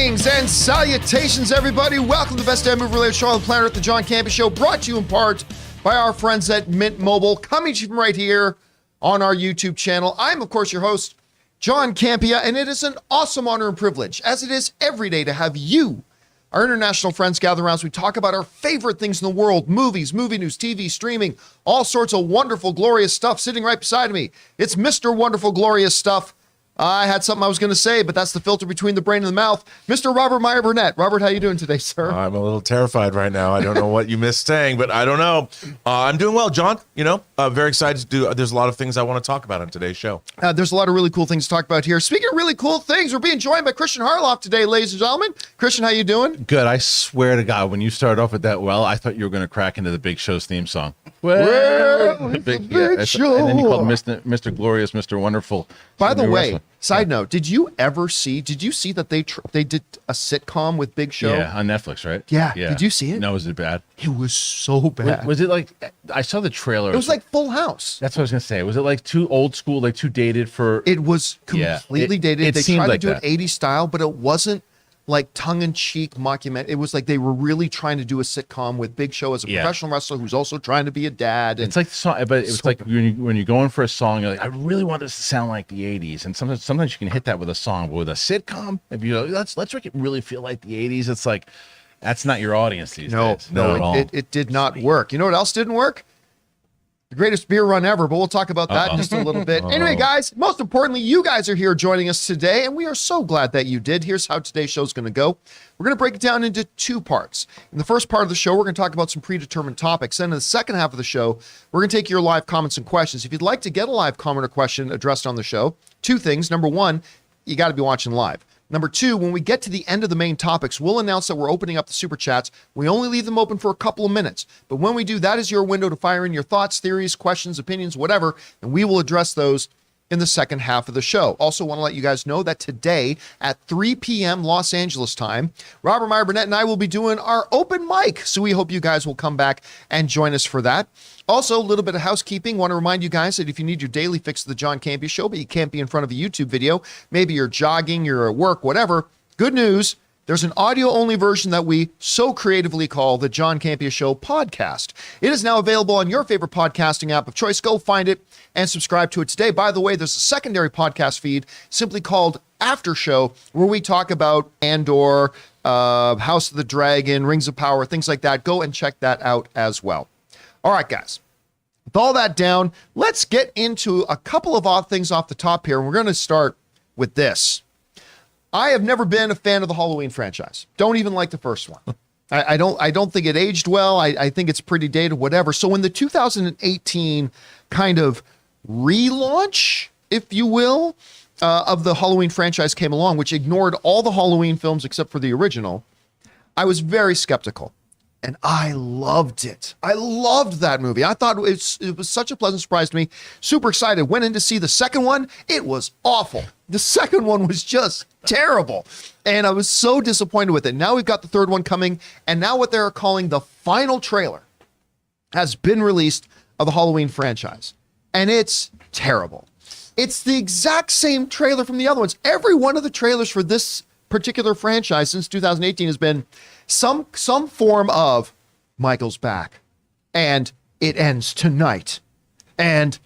Greetings and salutations, everybody. Welcome to the best damn movie-related show on the planet, the John Campea Show, brought to you in part by our friends at Mint Mobile, coming to you from right here on our YouTube channel. I'm, of course, your host, John Campea, and it is an awesome honor and privilege, as it is every day, to have you, our international friends, gather around as we talk about our favorite things in the world: movies, movie news, TV, streaming, all sorts of wonderful, glorious stuff. Sitting right beside me, it's Mr. Wonderful, Glorious Stuff. I had something I was going to say, but that's the filter between the brain and the mouth. Mr. Robert Meyer Burnett. Robert, how you doing today, sir? I'm a little terrified right now. I don't know what you missed saying, but I don't know. I'm doing well, John. Very excited to do. There's a lot of things I want to talk about on today's show. There's a lot of really cool things to talk about here. Speaking of really cool things, we're being joined by Christian Harloff today, ladies and gentlemen. Christian, how you doing? Good. I swear to God, when you started off with that, I thought you were going to crack into the Big Show's theme song. The Big Show. And then you called Mr. Glorious, Mr. Wonderful. By the way, side note, did you see that they did a sitcom with Big Show? Yeah, on Netflix, right? Yeah. Did you see it? No, was it bad? It was so bad. Was it like, I saw the trailer. It was like Full House. That's what I was going to say. Was it like too old school, like too dated for? It was completely dated. They tried to do it 80s style, but it wasn't like tongue-in-cheek mockumentary. It was like they were really trying to do a sitcom with Big Show as a professional wrestler who's also trying to be a dad. It's like the song, but it was like when you're going for a song, you're like, I really want this to sound like the 80s. And sometimes you can hit that with a song, but with a sitcom, if you let's make it really feel like the 80s. It's like, that's not your audience these days. No, it did not work. You know what else didn't work? The greatest beer run ever, but we'll talk about that in just a little bit. Anyway, guys, most importantly, you guys are here joining us today, and we are so glad that you did. Here's how today's show is going to go. We're going to break it down into two parts. In the first part of the show, we're going to talk about some predetermined topics. And in the second half of the show, we're going to take your live comments and questions. If you'd like to get a live comment or question addressed on the show, two things. Number one, you got to be watching live. Number two, when we get to the end of the main topics, we'll announce that we're opening up the super chats. We only leave them open for a couple of minutes. But when we do, that is your window to fire in your thoughts, theories, questions, opinions, whatever, and we will address those in the second half of the show. Also want to let you guys know that today at 3 p.m. Los Angeles time, Robert Meyer Burnett and I will be doing our open mic. So we hope you guys will come back and join us for that. Also, a little bit of housekeeping. Want to remind you guys that if you need your daily fix of the John Campea Show, but you can't be in front of a YouTube video, maybe you're jogging, you're at work, whatever, good news. There's an audio-only version that we so creatively call the John Campea Show podcast. It is now available on your favorite podcasting app of choice. Go find it and subscribe to it today. By the way, there's a secondary podcast feed simply called After Show, where we talk about Andor, House of the Dragon, Rings of Power, things like that. Go and check that out as well. All right, guys. With all that down, let's get into a couple of odd things off the top here. And we're going to start with this. I have never been a fan of the Halloween franchise. Don't even like the first one. I don't think it aged well. I think it's pretty dated, whatever. So when the 2018 kind of relaunch, if you will, of the Halloween franchise came along, which ignored all the Halloween films except for the original, I was very skeptical. And I loved it. I loved that movie. I thought it was such a pleasant surprise to me. Super excited. Went in to see the second one. It was awful. The second one was just terrible. And I was so disappointed with it. Now we've got the third one coming. And now what they're calling the final trailer has been released of the Halloween franchise. And it's terrible. It's the exact same trailer from the other ones. Every one of the trailers for this particular franchise since 2018 has been some form of Michael's back and it ends tonight and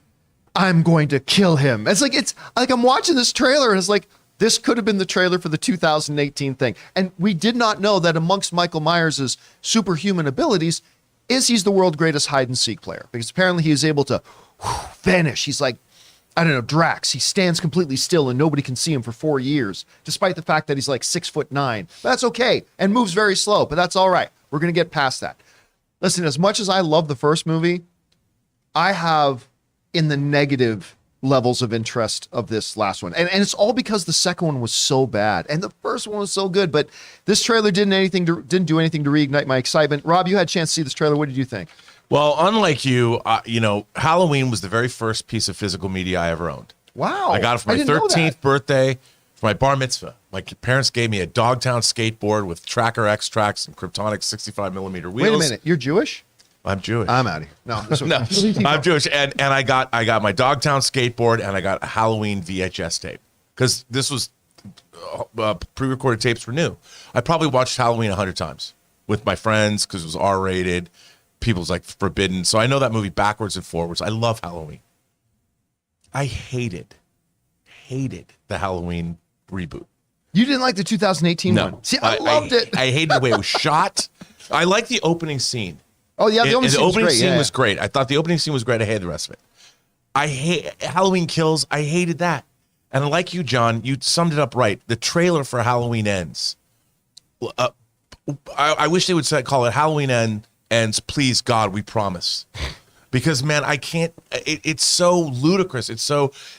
I'm going to kill him. It's like I'm watching this trailer and it's like, this could have been the trailer for the 2018 thing. And we did not know that amongst Michael Myers' superhuman abilities is he's the world's greatest hide and seek player, because apparently he is able to vanish. He's like, I don't know, Drax. He stands completely still and nobody can see him for 4 years, despite the fact that he's like 6'9". That's okay. And moves very slow, but that's all right. We're going to get past that. Listen, as much as I love the first movie, I have in the negative levels of interest of this last one. And it's all because the second one was so bad and the first one was so good, but this trailer didn't do anything to reignite my excitement. Rob, you had a chance to see this trailer. What did you think? Well, unlike you, Halloween was the very first piece of physical media I ever owned. Wow. I got it for my 13th birthday, for my bar mitzvah. My parents gave me a Dogtown skateboard with Tracker X tracks and Kryptonic 65mm wheels. Wait a minute. You're Jewish? I'm Jewish. I'm out of here. No, no, I'm Jewish. And I got my Dogtown skateboard and I got a Halloween VHS tape. Because this was pre-recorded tapes were new. I probably watched Halloween 100 times with my friends because it was R-rated. People's like forbidden. So I know that movie backwards and forwards. I love Halloween. I hated the Halloween reboot. You didn't like the 2018 No. one? See, I loved it. I hated the way it was shot. I like the opening scene. Oh yeah, the opening scene was great. I thought the opening scene was great. I hated the rest of it. I hate Halloween Kills. I hated that. And like you, John, you summed it up right. The trailer for Halloween Ends. I wish they would call it Halloween Ends. Please, God, we promise. Because man, I can't. It's so ludicrous.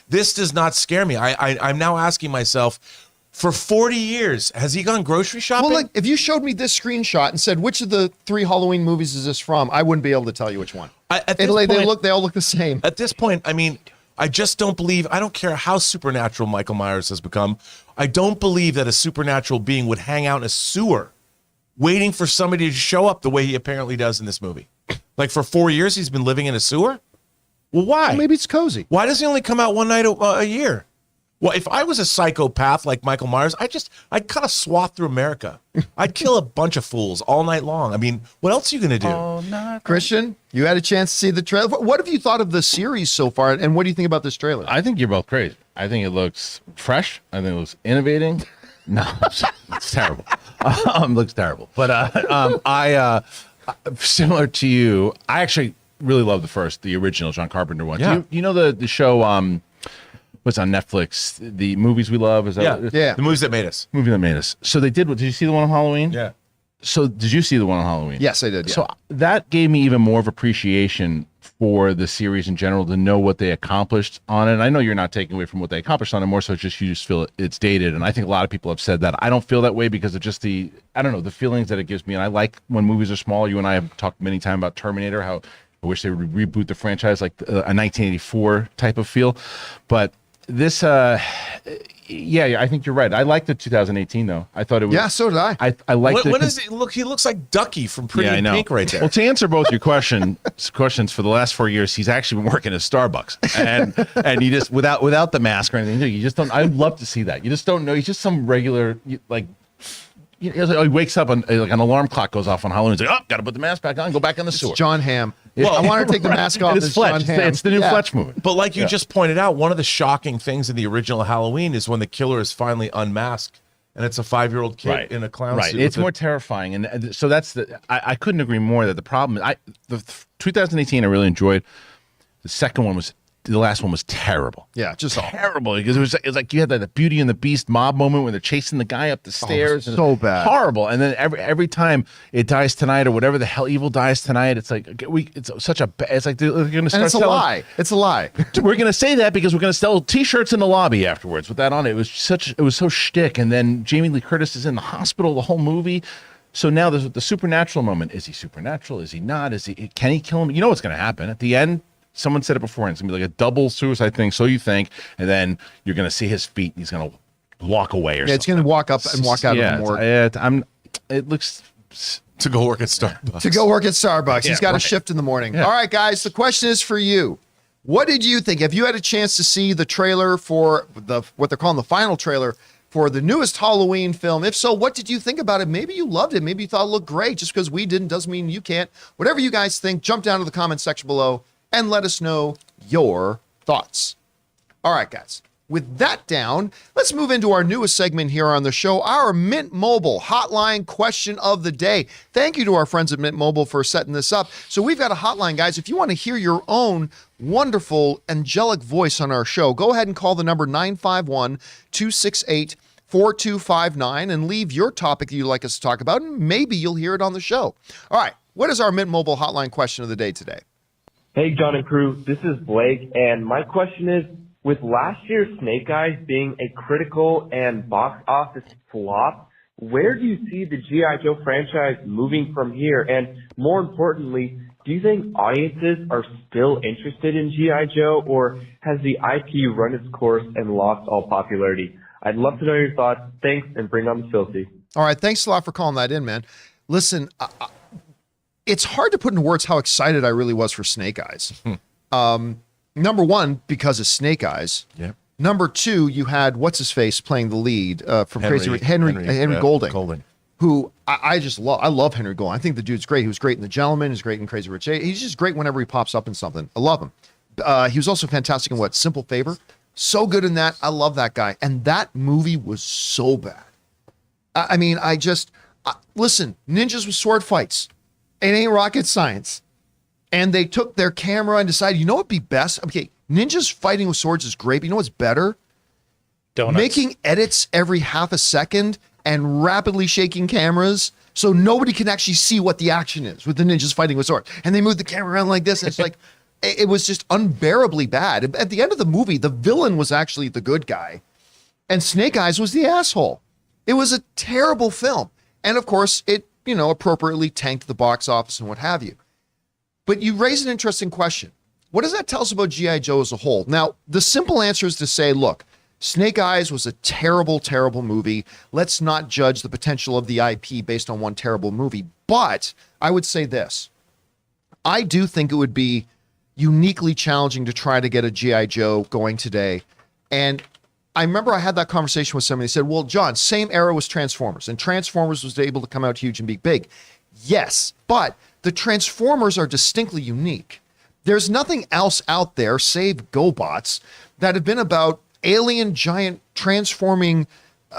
This does not scare me. I'm now asking myself. For 40 years, has he gone grocery shopping? Well, look, if you showed me this screenshot and said, which of the 3 Halloween movies is this from, I wouldn't be able to tell you which one. They all look the same. At this point, I mean, I just don't believe, I don't care how supernatural Michael Myers has become. I don't believe that a supernatural being would hang out in a sewer waiting for somebody to show up the way he apparently does in this movie. Like for 4 years, he's been living in a sewer? Well, why? Well, maybe it's cozy. Why does he only come out one night a year? Well, if I was a psychopath like Michael Myers, I'd kind of swath through America. I'd kill a bunch of fools all night long. I mean, what else are you going to do? Oh, Christian, you had a chance to see the trailer. What have you thought of the series so far, and what do you think about this trailer? I think you're both crazy. I think it looks fresh. I think it looks innovating. No, it's terrible. Looks terrible. But I similar to you, I actually really love the original John Carpenter one. Yeah. Do you know the show? What's on Netflix? The movies we love. Is that the movies that made us? Movie that made us. So they did. Did you see the one on Halloween? Yeah. So did you see the one on Halloween? Yes, I did. Yeah. So that gave me even more of appreciation for the series in general to know what they accomplished on it. And I know you're not taking away from what they accomplished on it. More so, you just feel it's dated. And I think a lot of people have said that. I don't feel that way because of just the feelings that it gives me. And I like when movies are small. You and I have talked many times about Terminator. How I wish they would reboot the franchise like a 1984 type of feel, but. This, I think you're right. I like the 2018 though. I thought it was. Yeah, so did I. I like. What does it look? He looks like Ducky from Pretty in Pink right there. Well, to answer both your questions for the last 4 years, he's actually been working at Starbucks, and you just without the mask or anything, you just don't. I'd love to see that. You just don't know. He's just some regular like. He wakes up and like an alarm clock goes off on Halloween. He's like, "Oh, got to put the mask back on. Go back in the sewer." John Hamm. Well, I want to take the mask off. It's Fletch. It's the new Fletch movie. But like you just pointed out, one of the shocking things in the original Halloween is when the killer is finally unmasked, and it's a 5-year-old kid in a clown suit. It's more terrifying, and so that's the. I couldn't agree more that the problem. The 2018 I really enjoyed. The last one was terrible. Yeah, just terrible because it was like you had the Beauty and the Beast mob moment where they're chasing the guy up the stairs. So bad, horrible. And then every time it dies tonight or whatever the hell evil dies tonight, it's like it's such a. It's like they're going to start. And it's a lie. It's a lie. We're going to say that because we're going to sell T-shirts in the lobby afterwards with that on it. It was so shtick. And then Jamie Lee Curtis is in the hospital the whole movie. So now there's the supernatural moment. Is he supernatural? Is he not? Can he kill him? You know what's going to happen at the end. Someone said it before, and it's going to be like a double suicide thing, so you think, and then you're going to see his feet, and he's going to walk away or something. It's going to walk up and walk out of the morgue. It looks... To go work at Starbucks. He's got a shift in the morning. Yeah. All right, guys, the question is for you. What did you think? Have you had a chance to see the trailer for what they're calling the final trailer for the newest Halloween film? If so, what did you think about it? Maybe you loved it. Maybe you thought it looked great. Just because we didn't doesn't mean you can't. Whatever you guys think, jump down to the comment section below and let us know your thoughts. All right, guys. With that down, let's move into our newest segment here on the show, our Mint Mobile hotline question of the day. Thank you to our friends at Mint Mobile for setting this up. So we've got a hotline, guys. If you want to hear your own wonderful, angelic voice on our show, go ahead and call the number 951-268-4259 and leave your topic that you'd like us to talk about, and maybe you'll hear it on the show. All right, what is our Mint Mobile hotline question of the day today? Hey, John and crew, this is Blake, and my question is, with last year's Snake Eyes being a critical and box office flop, where do you see the G.I. Joe franchise moving from here? And more importantly, do you think audiences are still interested in G.I. Joe, or has the IP run its course and lost all popularity? I'd love to know your thoughts. Thanks, and bring on the filthy. All right, thanks a lot for calling that in, man. Listen, it's hard to put into words how excited I really was for Snake Eyes. Number one, because of Snake Eyes. Yep. Number 2, you had what's his face playing the lead from Henry yeah, Golding. Who I just love. I love Henry Golding. I think the dude's great. He was great in The Gentleman. He's great in Crazy Rich Asians. He's just great whenever he pops up in something. I love him. He was also fantastic in Simple Favor. So good in that. I love that guy. And that movie was so bad. I mean, listen, ninjas with sword fights. It ain't rocket science. And they took their camera and decided, you know what'd be best? Okay, ninjas fighting with swords is great, but you know what's better? Donuts. Making edits every half a second and rapidly shaking cameras so nobody can actually see what the action is with the ninjas fighting with swords. And they move the camera around like this, and it's like, it was just unbearably bad. At the end of the movie, the villain was actually the good guy, and Snake Eyes was the asshole. It was a terrible film. And of course, it, appropriately tanked the box office and what have you. But you raise an interesting question. What does that tell us about G.I. Joe as a whole? Now, the simple answer is to say, look, Snake Eyes was a terrible, terrible movie. Let's not judge the potential of the IP based on one terrible movie. But I would say this. I do think it would be uniquely challenging to try to get a G.I. Joe going today. And I remember I had that conversation with somebody. They said, well, John, same era was Transformers, and Transformers was able to come out huge and be big. Yes, but the Transformers are distinctly unique. There's nothing else out there, save GoBots, that have been about alien giant transforming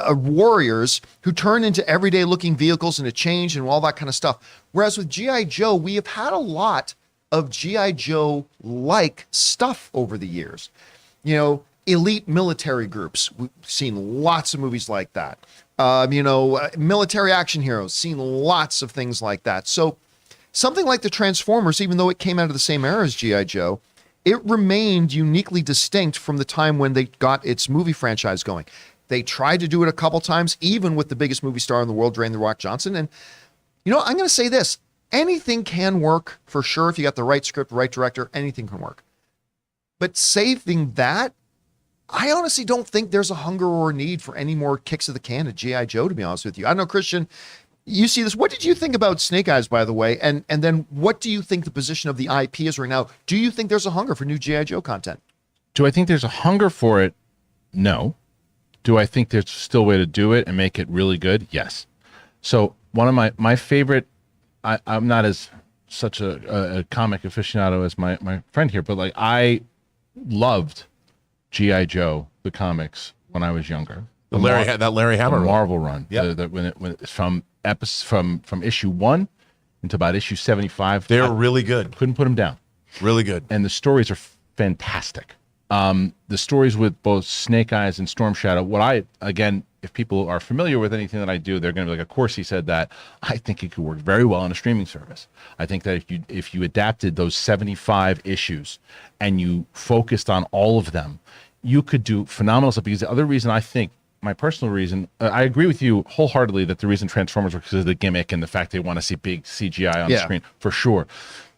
warriors who turn into everyday looking vehicles and a change and all that kind of stuff. Whereas with G.I. Joe, we have had a lot of G.I. Joe like stuff over the years. Elite military groups. We've seen lots of movies like that. Military action heroes, seen lots of things like that. So something like the Transformers, even though it came out of the same era as G.I. Joe, it remained uniquely distinct from the time when they got its movie franchise going. They tried to do it a couple times, even with the biggest movie star in the world, Dwayne "The Rock" Johnson. And, I'm going to say this. Anything can work for sure. If you got the right script, right director, anything can work. But saving that, I honestly don't think there's a hunger or a need for any more kicks of the can at G.I. Joe, to be honest with you. I don't know, Christian, you see this. What did you think about Snake Eyes, by the way? And then what do you think the position of the IP is right now? Do you think there's a hunger for new G.I. Joe content? Do I think there's a hunger for it? No. Do I think there's still a way to do it and make it really good? Yes. So one of my favorite, I'm not as such a comic aficionado as my friend here, but I loved G.I. Joe, the comics, when I was younger. That Larry Hama Marvel run. Yeah. When it's from issue 1 into about issue 75. They're really good. Couldn't put them down. Really good. And the stories are fantastic. The stories with both Snake Eyes and Storm Shadow. If people are familiar with anything that I do, they're going to be like, of course he said that. I think it could work very well on a streaming service. I think that if you adapted those 75 issues and you focused on all of them, you could do phenomenal stuff. Because the other reason I think, my personal reason, I agree with you wholeheartedly that the reason Transformers were because of the gimmick and the fact they want to see big CGI on the screen, for sure.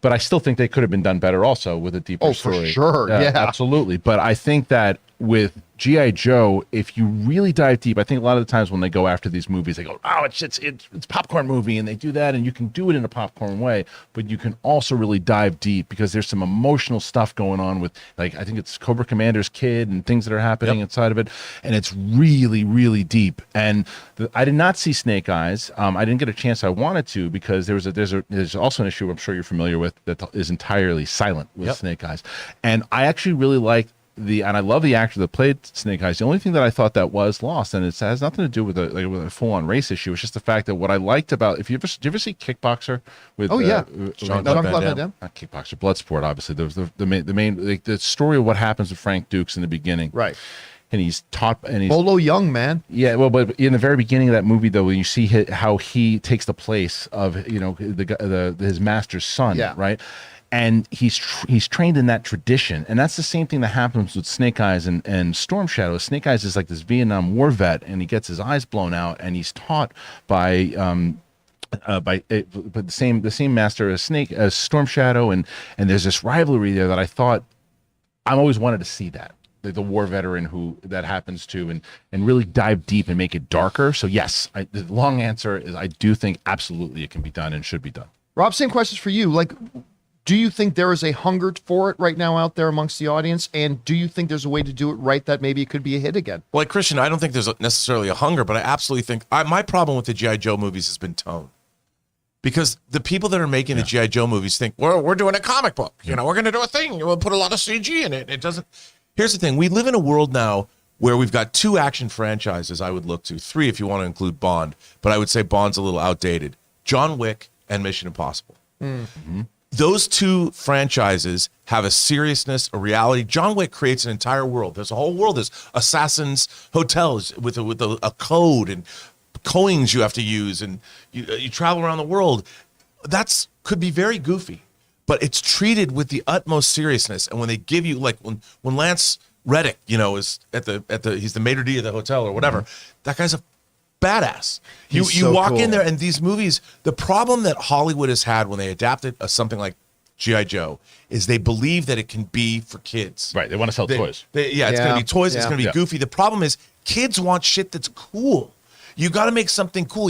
But I still think they could have been done better also with a deeper story. Oh, for sure. Yeah, absolutely. But I think that with G.I. Joe, if you really dive deep, I think a lot of the times when they go after these movies, they go, oh, it's popcorn movie, and they do that, and you can do it in a popcorn way, but you can also really dive deep because there's some emotional stuff going on with, I think it's Cobra Commander's kid and things that are happening inside of it, and it's really, really deep. And I did not see Snake Eyes. I didn't get a chance I wanted to because there's also an issue I'm sure you're familiar with that is entirely silent with Snake Eyes. And I actually really like and I love the actor that played Snake Eyes. The only thing that I thought that was lost, and it has nothing to do with a full-on race issue. It's just the fact that what I liked about, did you ever see Kickboxer? With Jean-Claude Van Damme. Not Kickboxer, Bloodsport. Obviously, there was the main the story of what happens with Frank Dukes in the beginning, right? And he's taught, and he's Bolo Young, man. Yeah, well, but in the very beginning of that movie, though, when you see how he takes the place of his master's son, right? And he's trained in that tradition, and that's the same thing that happens with Snake Eyes and Storm Shadow. Snake Eyes is like this Vietnam War vet, and he gets his eyes blown out, and he's taught by the same master as Storm Shadow, and there's this rivalry there that I thought I've always wanted to see that. The war veteran who that happens to, and really dive deep and make it darker. So yes, the long answer is I do think absolutely it can be done and should be done. Rob, same questions for you. Do you think there is a hunger for it right now out there amongst the audience? And do you think there's a way to do it right that maybe it could be a hit again? Well, like Christian, I don't think there's necessarily a hunger, but I absolutely think my problem with the G.I. Joe movies has been tone. Because the people that are making the G.I. Joe movies think, well, we're doing a comic book. You know, we're going to do a thing. We'll put a lot of CG in it. It doesn't. Here's the thing. We live in a world now where we've got 2 action franchises I would look to, 3 if you want to include Bond, but I would say Bond's a little outdated. John Wick and Mission Impossible. Mm-hmm. Those 2 franchises have a seriousness, a reality. John Wick creates an entire world. There's a whole world. There's assassins' hotels with a code and coins you have to use, and you travel around the world. That's could be very goofy, but it's treated with the utmost seriousness. And when they give you, like when Lance Reddick, you know, is at the he's the maitre d' of the hotel or whatever, that guy's a badass. You so walk cool. in there, and these movies, the problem that Hollywood has had when they adapted something like G.I. Joe is they believe that it can be for kids. Right. They want to sell toys. It's going to be toys. It's Yeah. going to be goofy. The problem is kids want shit that's cool. You got to make something cool.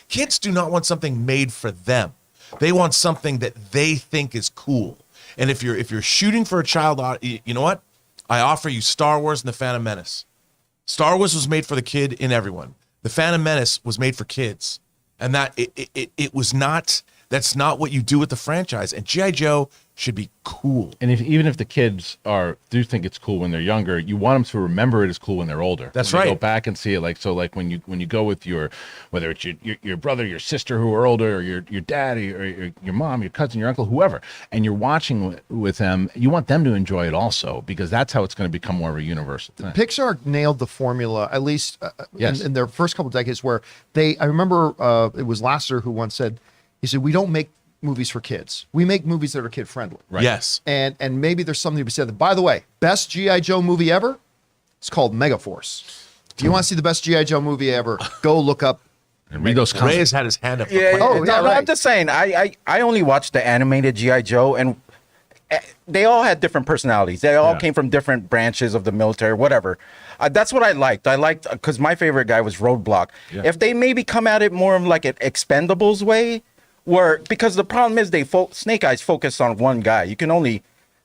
Kids do not want something made for them. They want something that they think is cool. And if you're shooting for a child, you know what? I offer you Star Wars and the Phantom Menace. Star Wars was made for the kid in everyone. The Phantom Menace was made for kids. And that it was not, that's not what you do with the franchise. And G.I. Joe should be cool. And even if the kids do think it's cool when they're younger, you want them to remember it as cool when they're older. That's when right. Go back and see it, like when you go with whether it's your brother, your sister who are older, or your dad, or your mom, your cousin, your uncle, whoever, and you're watching with them, you want them to enjoy it also, because that's how it's going to become more of a universal thing. Pixar nailed the formula, at least Yes. in their first couple of decades, where I remember it was Lasseter who once said, he said, we don't make movies for kids. We make movies that are kid friendly. Right. Yes. And maybe there's something to be said. By the way, best G.I. Joe movie ever, it's called Megaforce. If you want to see the best G.I. Joe movie ever, go look up. And read those Ray comics. has had his hand up. For Yeah, quite- Oh, no, yeah, no, right. I'm just saying. I only watched the animated G.I. Joe, and they all had different personalities. They all came from different branches of the military, whatever. That's what I liked. I liked because my favorite guy was Roadblock. Yeah. If they maybe come at it more of like an Expendables way, because the problem is Snake Eyes focus on one guy. You can only,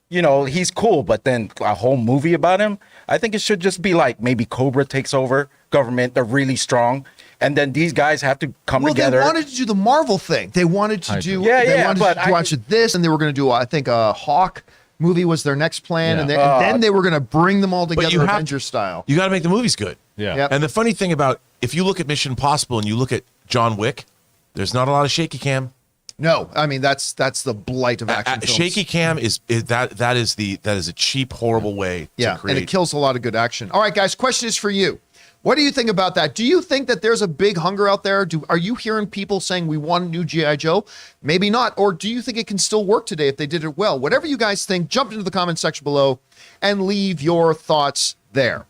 he's cool, but then a whole movie about him. I think it should just be like maybe Cobra takes over government. They're really strong. And then these guys have to come together. They wanted to do the Marvel thing. They wanted to do, but to watch this, and they were going to do, I think, a Hawk movie was their next plan, and then they were going to bring them all together Avengers style. You got to make the movies good. Yeah. Yep. And the funny thing about, if you look at Mission Impossible and you look at John Wick, there's not a lot of shaky cam. No, I mean that's the blight of action films. Shaky cam is a cheap, horrible way to create. and it kills a lot of good action. All right, guys, question is for you. What do you think about that? Do you think that there's a big hunger out there? Are you hearing people saying we want a new G.I. Joe? Maybe not. Or do you think it can still work today if they did it well? Whatever you guys think, jump into the comment section below and leave your thoughts there.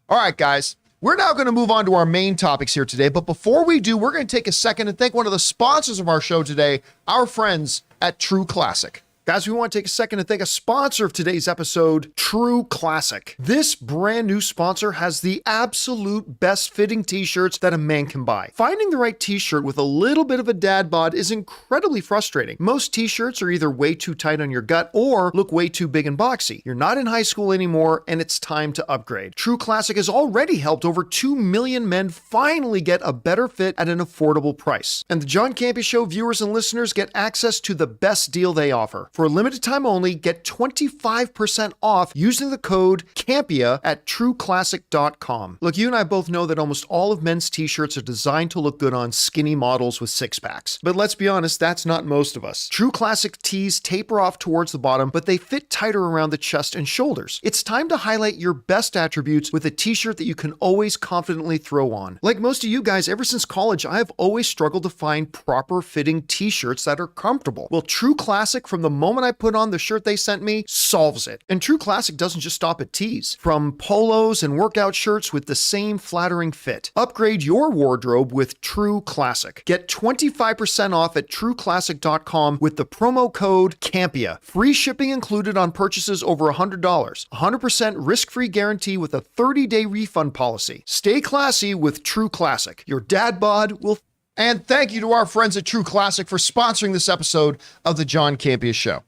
All right, guys. We're now going to move on to our main topics here today. But before we do, we're going to take a second and thank one of the sponsors of our show today, our friends at True Classic. Guys, we want to take a second to thank a sponsor of today's episode, True Classic. This brand new sponsor has the absolute best fitting t-shirts that a man can buy. Finding the right t-shirt with a little bit of a dad bod is incredibly frustrating. Most t-shirts are either way too tight on your gut or look way too big and boxy. You're not in high school anymore, and it's time to upgrade. True Classic has already helped over 2 million men finally get a better fit at an affordable price. And the John Campea Show viewers and listeners get access to the best deal they offer. For a limited time only, get 25% off using the code CAMPEA at trueclassic.com. Look, you and I both know that almost all of men's t-shirts are designed to look good on skinny models with six-packs. But let's be honest, that's not most of us. True Classic tees taper off towards the bottom, but they fit tighter around the chest and shoulders. It's time to highlight your best attributes with a t-shirt that you can always confidently throw on. Like most of you guys, ever since college, I've always struggled to find proper fitting t-shirts that are comfortable. Well, True Classic, from the moment I put on the shirt they sent me, solves it. And True Classic doesn't just stop at tees. From polos and workout shirts with the same flattering fit. Upgrade your wardrobe with True Classic. Get 25% off at trueclassic.com with the promo code CAMPEA. Free shipping included on purchases over $100. 100% risk-free guarantee with a 30-day refund policy. Stay classy with True Classic. Your dad bod will... And thank you to our friends at True Classic for sponsoring this episode of the John Campea Show.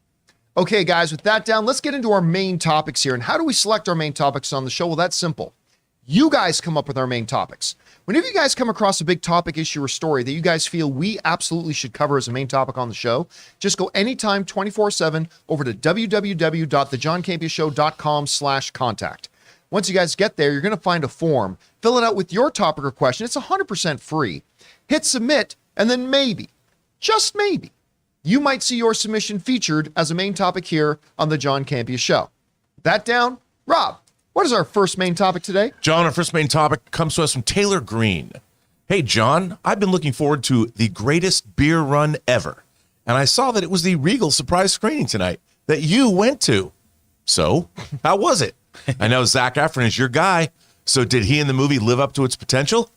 Okay, guys, with that down, let's get into our main topics here. And how do we select our main topics on the show? Well, that's simple. You guys come up with our main topics. Whenever you guys come across a big topic, issue, or story that you guys feel we absolutely should cover as a main topic on the show, just go anytime, 24/7, over to www.thejohncampeashow.com/contact. Once you guys get there, you're going to find a form. Fill it out with your topic or question. It's 100% free. Hit submit, and then maybe, just maybe, you might see your submission featured as a main topic here on The John Campea Show. That down, Rob, what is our first main topic today? John, our first main topic comes to us from Taylor Green. Hey, John, I've been looking forward to the greatest beer run ever. And I saw that it was the Regal surprise screening tonight that you went to. So, how was it? I know Zac Efron is your guy. So did he in the movie live up to its potential?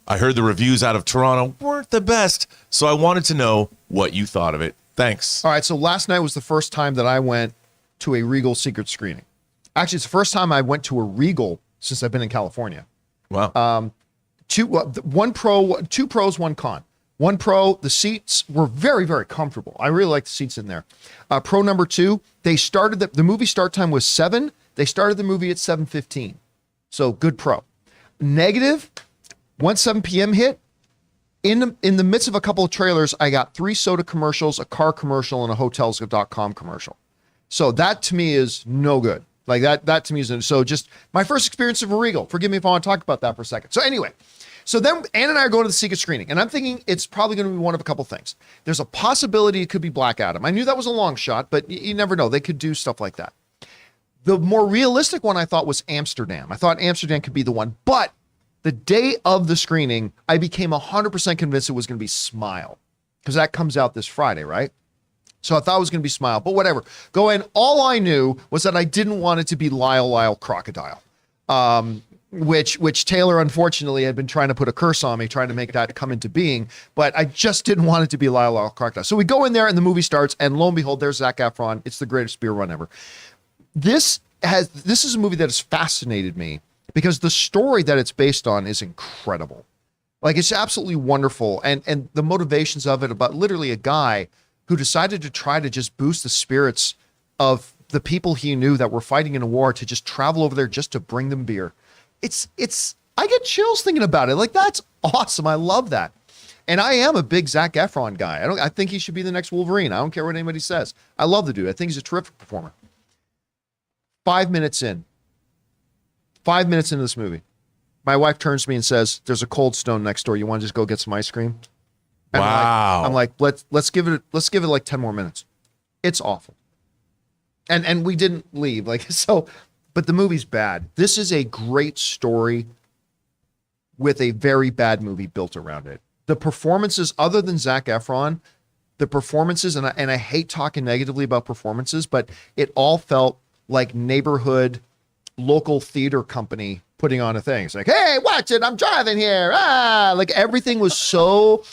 I heard the reviews out of Toronto weren't the best. So I wanted to know what you thought of it. Thanks. All right, so last night was the first time that I went to a Regal secret screening. Actually, it's the first time I went to a Regal since I've been in California. Wow. Two pros, one con. One pro, the seats were very, very comfortable. I really like the seats in there. Pro number two, they started the movie start time was 7. They started the movie at 7:15. So good pro. Negative, once 7 p.m. hit, in the midst of a couple of trailers, I got 3 soda commercials, a car commercial, and a Hotels.com commercial. So that to me is no good. Like that to me is so just my first experience of a Regal. Forgive me if I want to talk about that for a second. So anyway, so then Ann and I are going to the secret screening, and I'm thinking it's probably going to be one of a couple things. There's a possibility it could be Black Adam. I knew that was a long shot, but you never know. They could do stuff like that. The more realistic one I thought was Amsterdam. I thought Amsterdam could be the one, but the day of the screening, I became 100% convinced it was going to be Smile, because that comes out this Friday, right? So I thought it was going to be Smile, but whatever. Go in. All I knew was that I didn't want it to be Lyle Crocodile, which Taylor unfortunately had been trying to put a curse on me, trying to make that come into being. But I just didn't want it to be Lyle Crocodile. So we go in there and the movie starts, and lo and behold, there's Zac Efron. It's the greatest beer run ever. This is a movie that has fascinated me because the story that it's based on is incredible. Like, it's absolutely wonderful, and the motivations of it about literally a guy who decided to try to just boost the spirits of the people he knew that were fighting in a war to just travel over there just to bring them beer. I get chills thinking about it. Like, that's awesome. I love that. And I am a big Zac Efron guy. I think he should be the next Wolverine. I don't care what anybody says. I love the dude. I think he's a terrific performer. 5 minutes into this movie, my wife turns to me and says, "There's a Cold Stone next door. You want to just go get some ice cream?" And Wow. I'm like, let's give it like 10 more minutes. It's awful. And we didn't leave. But the movie's bad. This is a great story with a very bad movie built around it. The performances, other than Zac Efron, the performances, and I hate talking negatively about performances, but it all felt like neighborhood local theater company putting on a thing. It's like, hey, watch it, I'm driving here. Like everything was so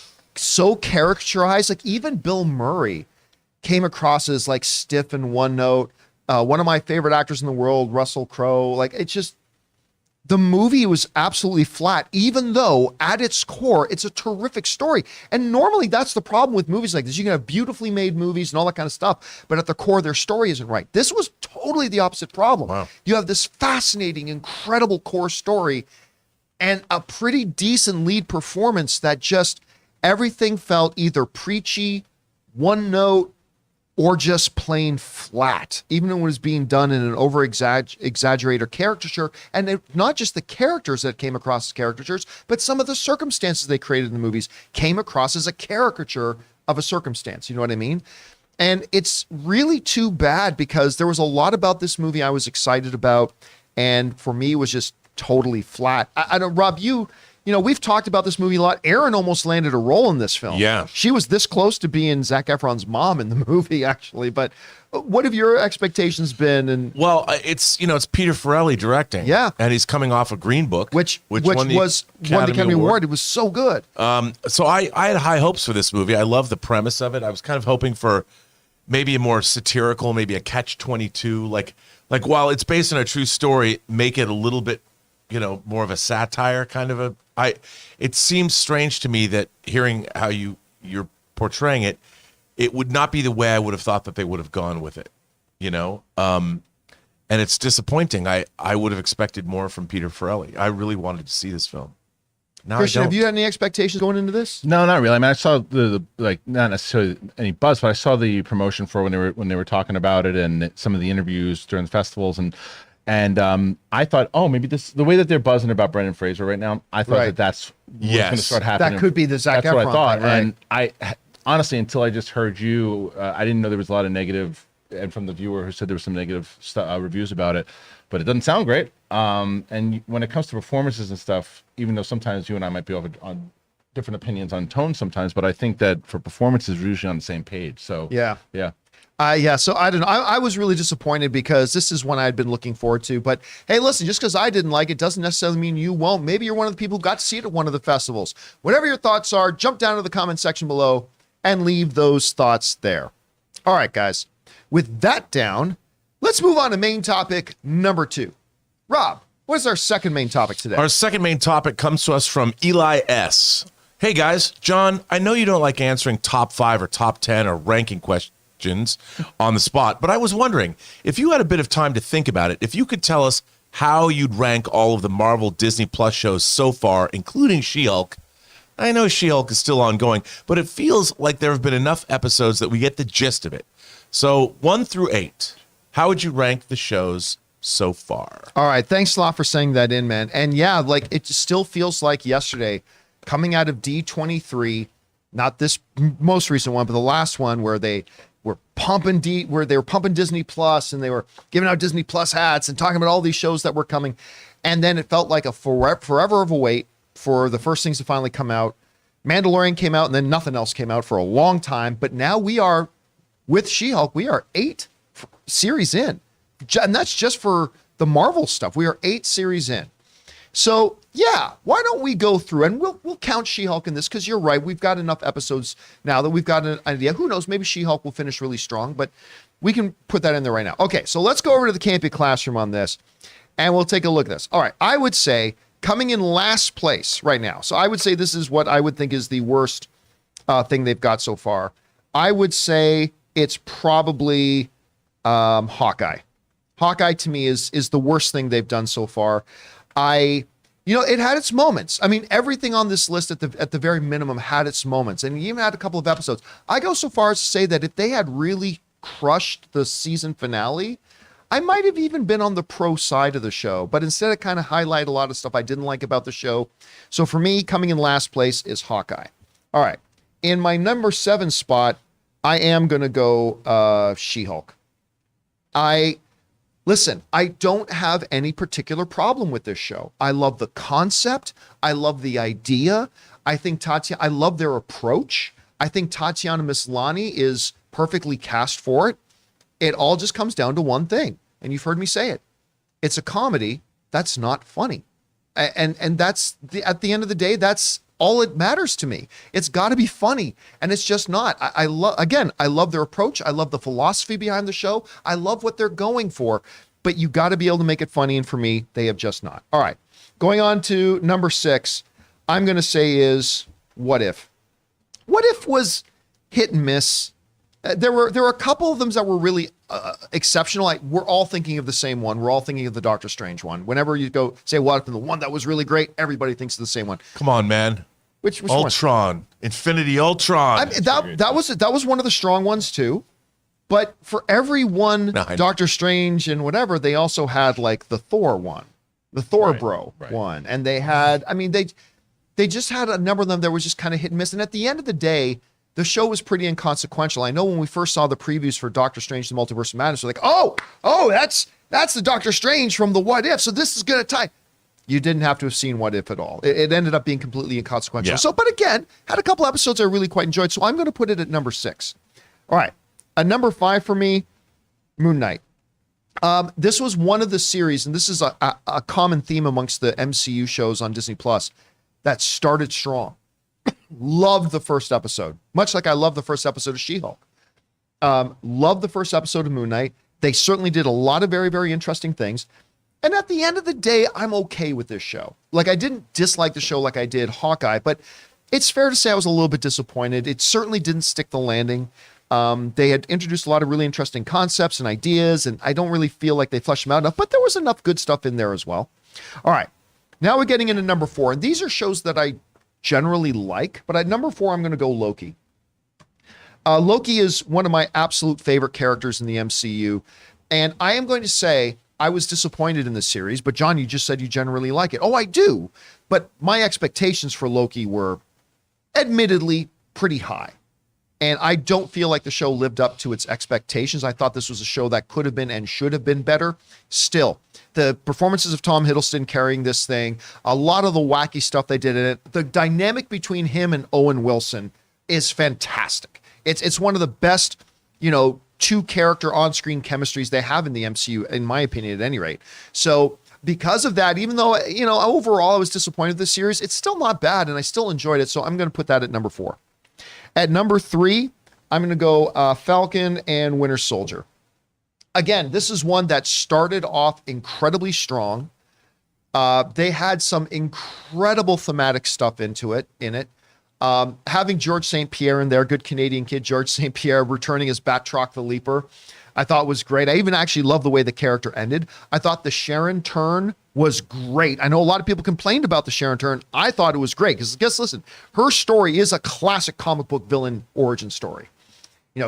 characterized. Like even Bill Murray came across as like stiff and one note. One of my favorite actors in the world, Russell Crowe. Like it's just, the movie was absolutely flat, even though at its core, it's a terrific story. And normally that's the problem with movies like this. You can have beautifully made movies and all that kind of stuff, but at the core, their story isn't right. This was totally the opposite problem. Wow. You have this fascinating, incredible core story and a pretty decent lead performance that just everything felt either preachy, one note, or just plain flat, even when it was being done in an over-exaggerated caricature. And not just the characters that came across as caricatures, but some of the circumstances they created in the movies came across as a caricature of a circumstance. You know what I mean? And it's really too bad because there was a lot about this movie I was excited about, and for me, it was just totally flat. I don't, Rob, you know, we've talked about this movie a lot. Erin almost landed a role in this film. Yeah. She was this close to being Zac Efron's mom in the movie, actually. But what have your expectations been? And Well, it's Peter Farrelly directing. Yeah. And he's coming off a Green Book, which won the Academy Award. It was so good. So I had high hopes for this movie. I love the premise of it. I was kind of hoping for maybe a more satirical, maybe a catch-22. Like while it's based on a true story, make it a little bit, more of a satire kind of it seems strange to me that hearing how you're portraying it, it would not be the way I would have thought that they would have gone with it. you know, and it's disappointing. I would have expected more from Peter Farrelly. I really wanted to see this film. Now Christian, I don't. have you had any expectations going into this? No, not really. I mean, I saw the like not necessarily any buzz, but I saw the promotion for when they were talking about it and some of the interviews during the festivals and I thought, oh, maybe the way that they're buzzing about Brendan Fraser right now, I thought Right. that's what's Yes. going to start happening. That could be the Zac That's what Efron I thought, thing, right. and I honestly, until I just heard you, I didn't know there was a lot of negative, and from the viewer who said there was some negative reviews about it, but it doesn't sound great. And when it comes to performances and stuff, even though sometimes you and I might be on different opinions on tone sometimes, but I think that for performances, we're usually on the same page. So Yeah. yeah. So I don't know. I was really disappointed because this is one I had been looking forward to. But hey, listen, just because I didn't like it doesn't necessarily mean you won't. Maybe you're one of the people who got to see it at one of the festivals. Whatever your thoughts are, jump down to the comment section below and leave those thoughts there. All right, guys. With that down, let's move on to main topic number 2. Rob, what is our second main topic today? Our second main topic comes to us from Eli S. Hey guys, John, I know you don't like answering top 5 or top 10 or ranking questions on the spot, but I was wondering if you had a bit of time to think about it, if you could tell us how you'd rank all of the Marvel Disney Plus shows so far, including She-Hulk. I know She-Hulk is still ongoing, but it feels like there have been enough episodes that we get the gist of it. So 1 through 8, how would you rank the shows so far? All right. Thanks a lot for saying that in, man. And yeah, like it still feels like yesterday coming out of D23, not this most recent one, but the last one where they were pumping Disney Plus and they were giving out Disney Plus hats and talking about all these shows that were coming. And then it felt like a forever of a wait for the first things to finally come out. Mandalorian came out and then nothing else came out for a long time. But now we are with She-Hulk. We are 8 series in. And that's just for the Marvel stuff. We are 8 series in. So yeah, why don't we go through and we'll count She-Hulk in this because you're right. We've got enough episodes now that we've got an idea. Who knows? Maybe She-Hulk will finish really strong, but we can put that in there right now. Okay, so let's go over to the Campea Classroom on this and we'll take a look at this. All right, I would say coming in last place right now. So I would say this is what I would think is the worst thing they've got so far. I would say it's probably Hawkeye. Hawkeye to me is the worst thing they've done so far. It had its moments. I mean, everything on this list at the very minimum had its moments, and even had a couple of episodes. I go so far as to say that if they had really crushed the season finale, I might have even been on the pro side of the show, but instead it kind of highlighted a lot of stuff I didn't like about the show. So for me, coming in last place is Hawkeye. All right. In my number 7 spot, I am going to go She-Hulk. Listen, I don't have any particular problem with this show. I love the concept. I love the idea. I love their approach. I think Tatiana Maslany is perfectly cast for it. It all just comes down to one thing, and you've heard me say it. It's a comedy that's not funny. And that's at the end of the day, that's all it matters to me. It's got to be funny, and it's just not. I love their approach. I love the philosophy behind the show. I love what they're going for, but you got to be able to make it funny, and for me, they have just not. All right, going on to number 6, I'm going to say is What If. What If was hit and miss. There were a couple of them that were really exceptional. We're all thinking of the same one. We're all thinking of the Doctor Strange one. Whenever you go say What If and the one that was really great, everybody thinks of the same one. Come on, man. Which Ultron, one? Infinity Ultron. I mean, that was one of the strong ones too. But for every one Doctor Strange and whatever, they also had like the Thor one, the Thor one, and they had. I mean, they just had a number of them that was just kind of hit and miss. And at the end of the day, the show was pretty inconsequential. I know when we first saw the previews for Doctor Strange: The Multiverse of Madness, we're like, oh, that's the Doctor Strange from the What If. So this is gonna tie. You didn't have to have seen What If at all. It ended up being completely inconsequential. Yeah. So, but again, had a couple episodes I really quite enjoyed. So I'm going to put it at number 6. All right. A number 5 for me, Moon Knight. This was one of the series, and this is a common theme amongst the MCU shows on Disney Plus, that started strong. Loved the first episode, much like I love the first episode of She-Hulk. Loved the first episode of Moon Knight. They certainly did a lot of very, very interesting things. And at the end of the day, I'm okay with this show. Like, I didn't dislike the show like I did Hawkeye, but it's fair to say I was a little bit disappointed. It certainly didn't stick the landing. They had introduced a lot of really interesting concepts and ideas, and I don't really feel like they fleshed them out enough, but there was enough good stuff in there as well. All right, now we're getting into number 4, and these are shows that I generally like, but at number 4, I'm going to go Loki. Loki is one of my absolute favorite characters in the MCU, and I am going to say I was disappointed in this series, but John, you just said you generally like it. Oh, I do, but my expectations for Loki were admittedly pretty high. And I don't feel like the show lived up to its expectations. I thought this was a show that could have been and should have been better. Still, the performances of Tom Hiddleston carrying this thing, a lot of the wacky stuff they did in it, the dynamic between him and Owen Wilson is fantastic. It's one of the best, two character on-screen chemistries they have in the MCU, in my opinion, at any rate. So because of that, even though, overall I was disappointed with the series, it's still not bad and I still enjoyed it. So I'm going to put that at number 4. At number 3, I'm going to go Falcon and Winter Soldier. Again, this is one that started off incredibly strong. They had some incredible thematic stuff in it. Having George St. Pierre in there, good Canadian kid, George St. Pierre, returning as Batroc the Leaper, I thought was great. I even actually love the way the character ended. I thought the Sharon turn was great. I know a lot of people complained about the Sharon turn. I thought it was great because, listen, her story is a classic comic book villain origin story.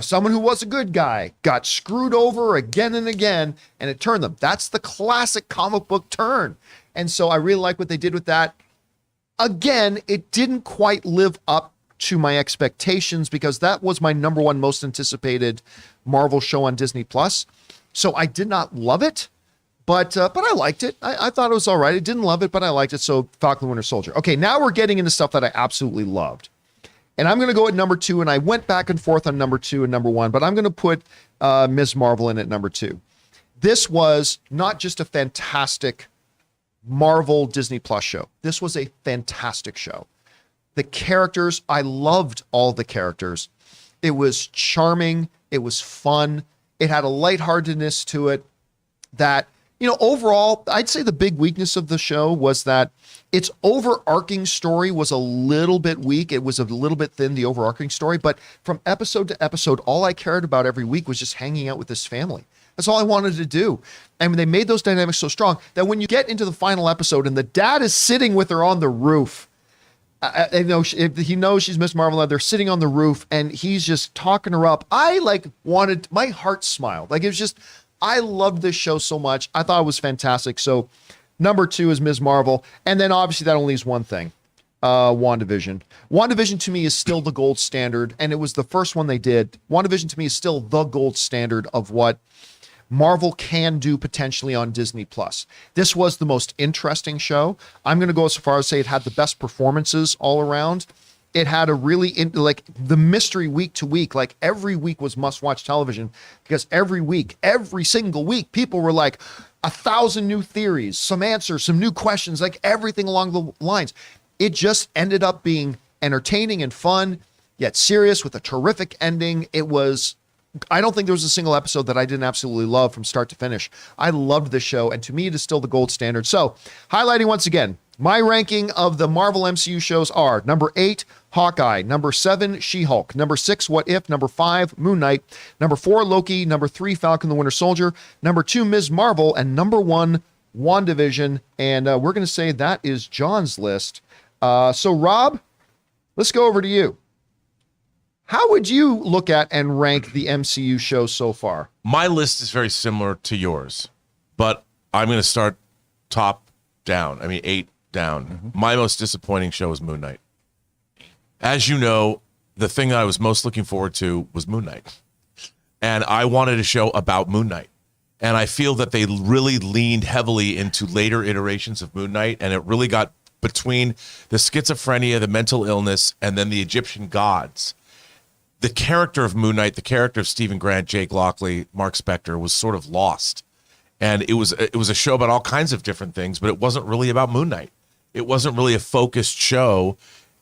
Someone who was a good guy got screwed over again and again, and it turned them. That's the classic comic book turn. And so I really like what they did with that. Again, it didn't quite live up to my expectations because that was my number 1 most anticipated Marvel show on Disney Plus. So I did not love it, but I liked it. I thought it was all right. I didn't love it, but I liked it. So Falcon and Winter Soldier. Okay, now we're getting into stuff that I absolutely loved. And I'm going to go at number 2, and I went back and forth on number 2 and number 1, but I'm going to put Ms. Marvel in at number 2. This was not just a fantastic Marvel Disney Plus show. This was a fantastic show. The characters, I loved all the characters. It was charming. It was fun. It had a lightheartedness to it that, overall, I'd say the big weakness of the show was that its overarching story was a little bit weak. It was a little bit thin, the overarching story. But from episode to episode, all I cared about every week was just hanging out with this family. That's all I wanted to do. And they made those dynamics so strong that when you get into the final episode and the dad is sitting with her on the roof, he knows she's Miss Marvel, they're sitting on the roof and he's just talking her up. My heart smiled. It was just, I loved this show so much. I thought it was fantastic. So number 2 is Ms. Marvel. And then obviously that only leaves one thing, WandaVision. WandaVision to me is still the gold standard. And it was the first one they did. WandaVision to me is still the gold standard of what Marvel can do potentially on Disney Plus. This was the most interesting show. I'm going to go so far as say it had the best performances all around. It had a really the mystery week to week, every week was must-watch television because every single week, people were 1,000 new theories, some answers, some new questions, everything along the lines. It just ended up being entertaining and fun, yet serious with a terrific ending. I don't think there was a single episode that I didn't absolutely love from start to finish. I loved this show, and to me, it is still the gold standard. So, highlighting once again, my ranking of the Marvel MCU shows are number 8, Hawkeye, number 7, She-Hulk, number 6, What If, number 5, Moon Knight, number 4, Loki, number 3, Falcon the Winter Soldier, number 2, Ms. Marvel, and number 1, WandaVision. And we're going to say that is John's list. So, Rob, let's go over to you. How would you look at and rank the MCU shows so far? My list is very similar to yours, but I'm going to start top down. 8 down. Mm-hmm. My most disappointing show was Moon Knight. As you know, the thing that I was most looking forward to was Moon Knight. And I wanted a show about Moon Knight. And I feel that they really leaned heavily into later iterations of Moon Knight, and it really got between the schizophrenia, the mental illness, and then the Egyptian gods. The character of Moon Knight, the character of Stephen Grant, Jake Lockley, Mark Spector was sort of lost. And it was a show about all kinds of different things, but it wasn't really about Moon Knight. It wasn't really a focused show.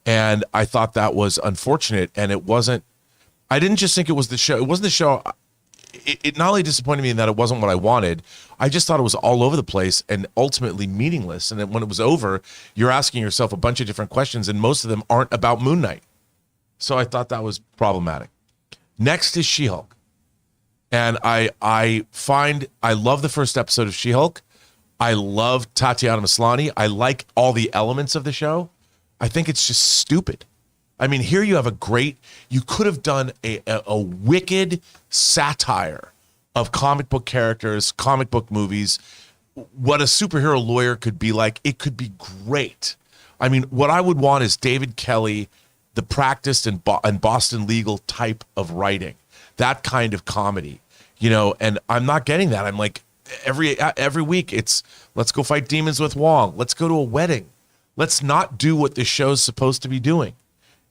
And I thought that was unfortunate. And I didn't just think it was the show. It wasn't the show. It not only disappointed me in that it wasn't what I wanted, I just thought it was all over the place and ultimately meaningless. And then when it was over, you're asking yourself a bunch of different questions, and most of them aren't about Moon Knight. So I thought that was problematic. Next is She-Hulk. And I love the first episode of She-Hulk. I love Tatiana Maslany. I like all the elements of the show. I think it's just stupid. I mean, here you have you could have done a wicked satire of comic book characters, comic book movies, what a superhero lawyer could be like. It could be great. I mean, what I would want is David Kelly, the practiced and Boston legal type of writing, that kind of comedy, and I'm not getting that. I'm like, every week it's let's go fight demons with Wong. Let's go to a wedding. Let's not do what this show's supposed to be doing.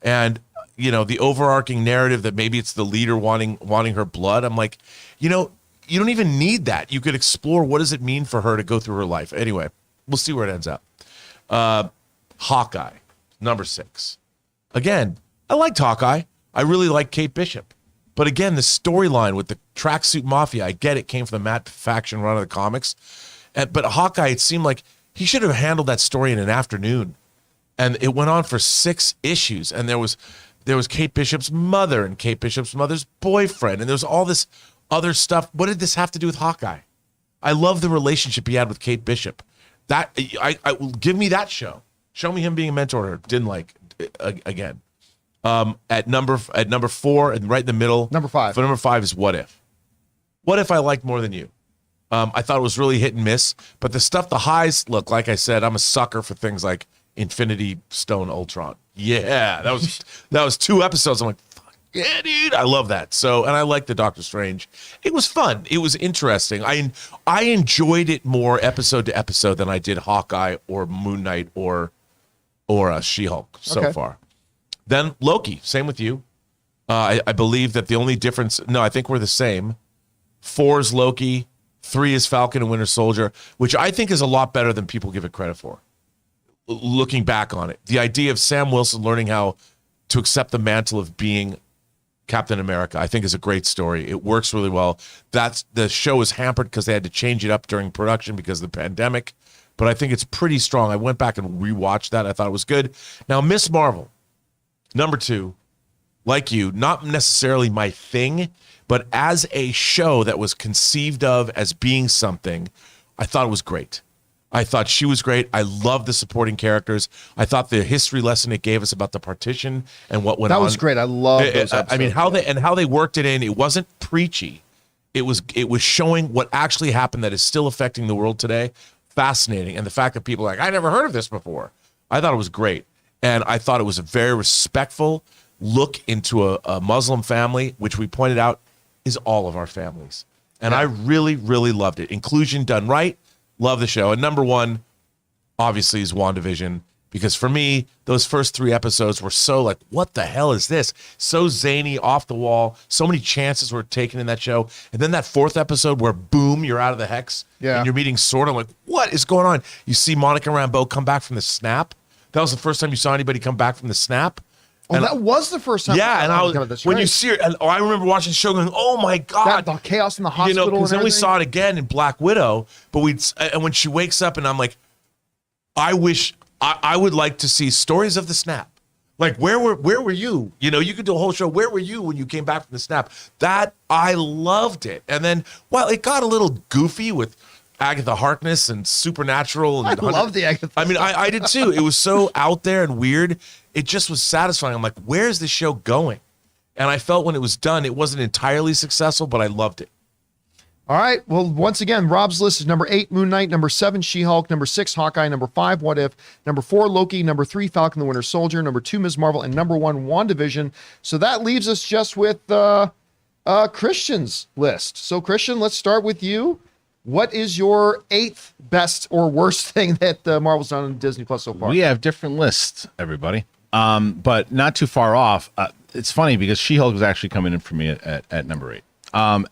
And, the overarching narrative that maybe it's the leader wanting her blood. I'm like, you don't even need that. You could explore what does it mean for her to go through her life. Anyway, we'll see where it ends up. Hawkeye, number 6. Again, I liked Hawkeye. I really like Kate Bishop. But again, the storyline with the tracksuit mafia, I get it came from the Matt Faction run of the comics. But Hawkeye, it seemed like he should have handled that story in an afternoon. And it went on for 6 issues. And there was Kate Bishop's mother and Kate Bishop's mother's boyfriend. And there was all this other stuff. What did this have to do with Hawkeye? I love the relationship he had with Kate Bishop. That I give me that show. Show me him being a mentor to her. Didn't like again. At number 4 and right in the middle. Number 5. For number 5 is What If. What If I liked more than you? I thought it was really hit and miss. But the highs, look, like I said, I'm a sucker for things like Infinity Stone Ultron. Yeah, that was 2 episodes. I'm like, fuck yeah, dude, I love that. So, and I like the Doctor Strange. It was fun. It was interesting. I enjoyed it more episode to episode than I did Hawkeye or Moon Knight or She-Hulk so far. Then Loki, same with you. I believe that the only difference, no, I think we're the same. 4 is Loki, 3 is Falcon and Winter Soldier, which I think is a lot better than people give it credit for. Looking back on it, the idea of Sam Wilson learning how to accept the mantle of being Captain America, I think is a great story. It works really well. The show is hampered because they had to change it up during production because of the pandemic, but I think it's pretty strong. I went back and rewatched that. I thought it was good. Now, Miss Marvel, number 2, like you, not necessarily my thing, but as a show that was conceived of as being something, I thought it was great. I thought she was great. I loved the supporting characters. I thought the history lesson it gave us about the partition and what went on. That was great. I love those episodes. I mean, how they worked it in. It wasn't preachy. It was showing what actually happened that is still affecting the world today. Fascinating. And the fact that people are like, I never heard of this before. I thought it was great. And I thought it was a very respectful look into a Muslim family, which we pointed out is all of our families. And I really, really loved it. Inclusion done right. Love the show. And number 1, obviously, is WandaVision. Because for me, those first 3 episodes were so like, what the hell is this? So zany, off the wall. So many chances were taken in that show. And then that 4th episode where, boom, you're out of the hex. Yeah. And you're meeting Sword. I'm like, what is going on? You see Monica Rambeau come back from the snap. That was the first time you saw anybody come back from the snap. Oh, and that was the first time. Yeah, and when you see her, and I remember watching the show going, "Oh my god!" The chaos in the hospital. Because then we saw it again in Black Widow. But and when she wakes up, and I'm like, I wish I would like to see stories of the snap. Like where were you? You could do a whole show. Where were you when you came back from the snap? That I loved it. And then, well, it got a little goofy with Agatha Harkness and Supernatural. And I love the Agatha. I mean, I did too. It was so out there and weird. It just was satisfying. I'm like, where's this show going? And I felt when it was done, it wasn't entirely successful, but I loved it. All right. Well, once again, Rob's list is number 8, Moon Knight, number 7, She-Hulk, number 6, Hawkeye, number 5, What If, number 4, Loki, number 3, Falcon the Winter Soldier, number 2, Ms. Marvel, and number 1, WandaVision. So that leaves us just with Christian's list. So, Christian, let's start with you. What is your 8th best or worst thing that Marvel's done on Disney Plus so far? We have different lists, everybody. But not too far off. It's funny because She-Hulk was actually coming in for me at number 8.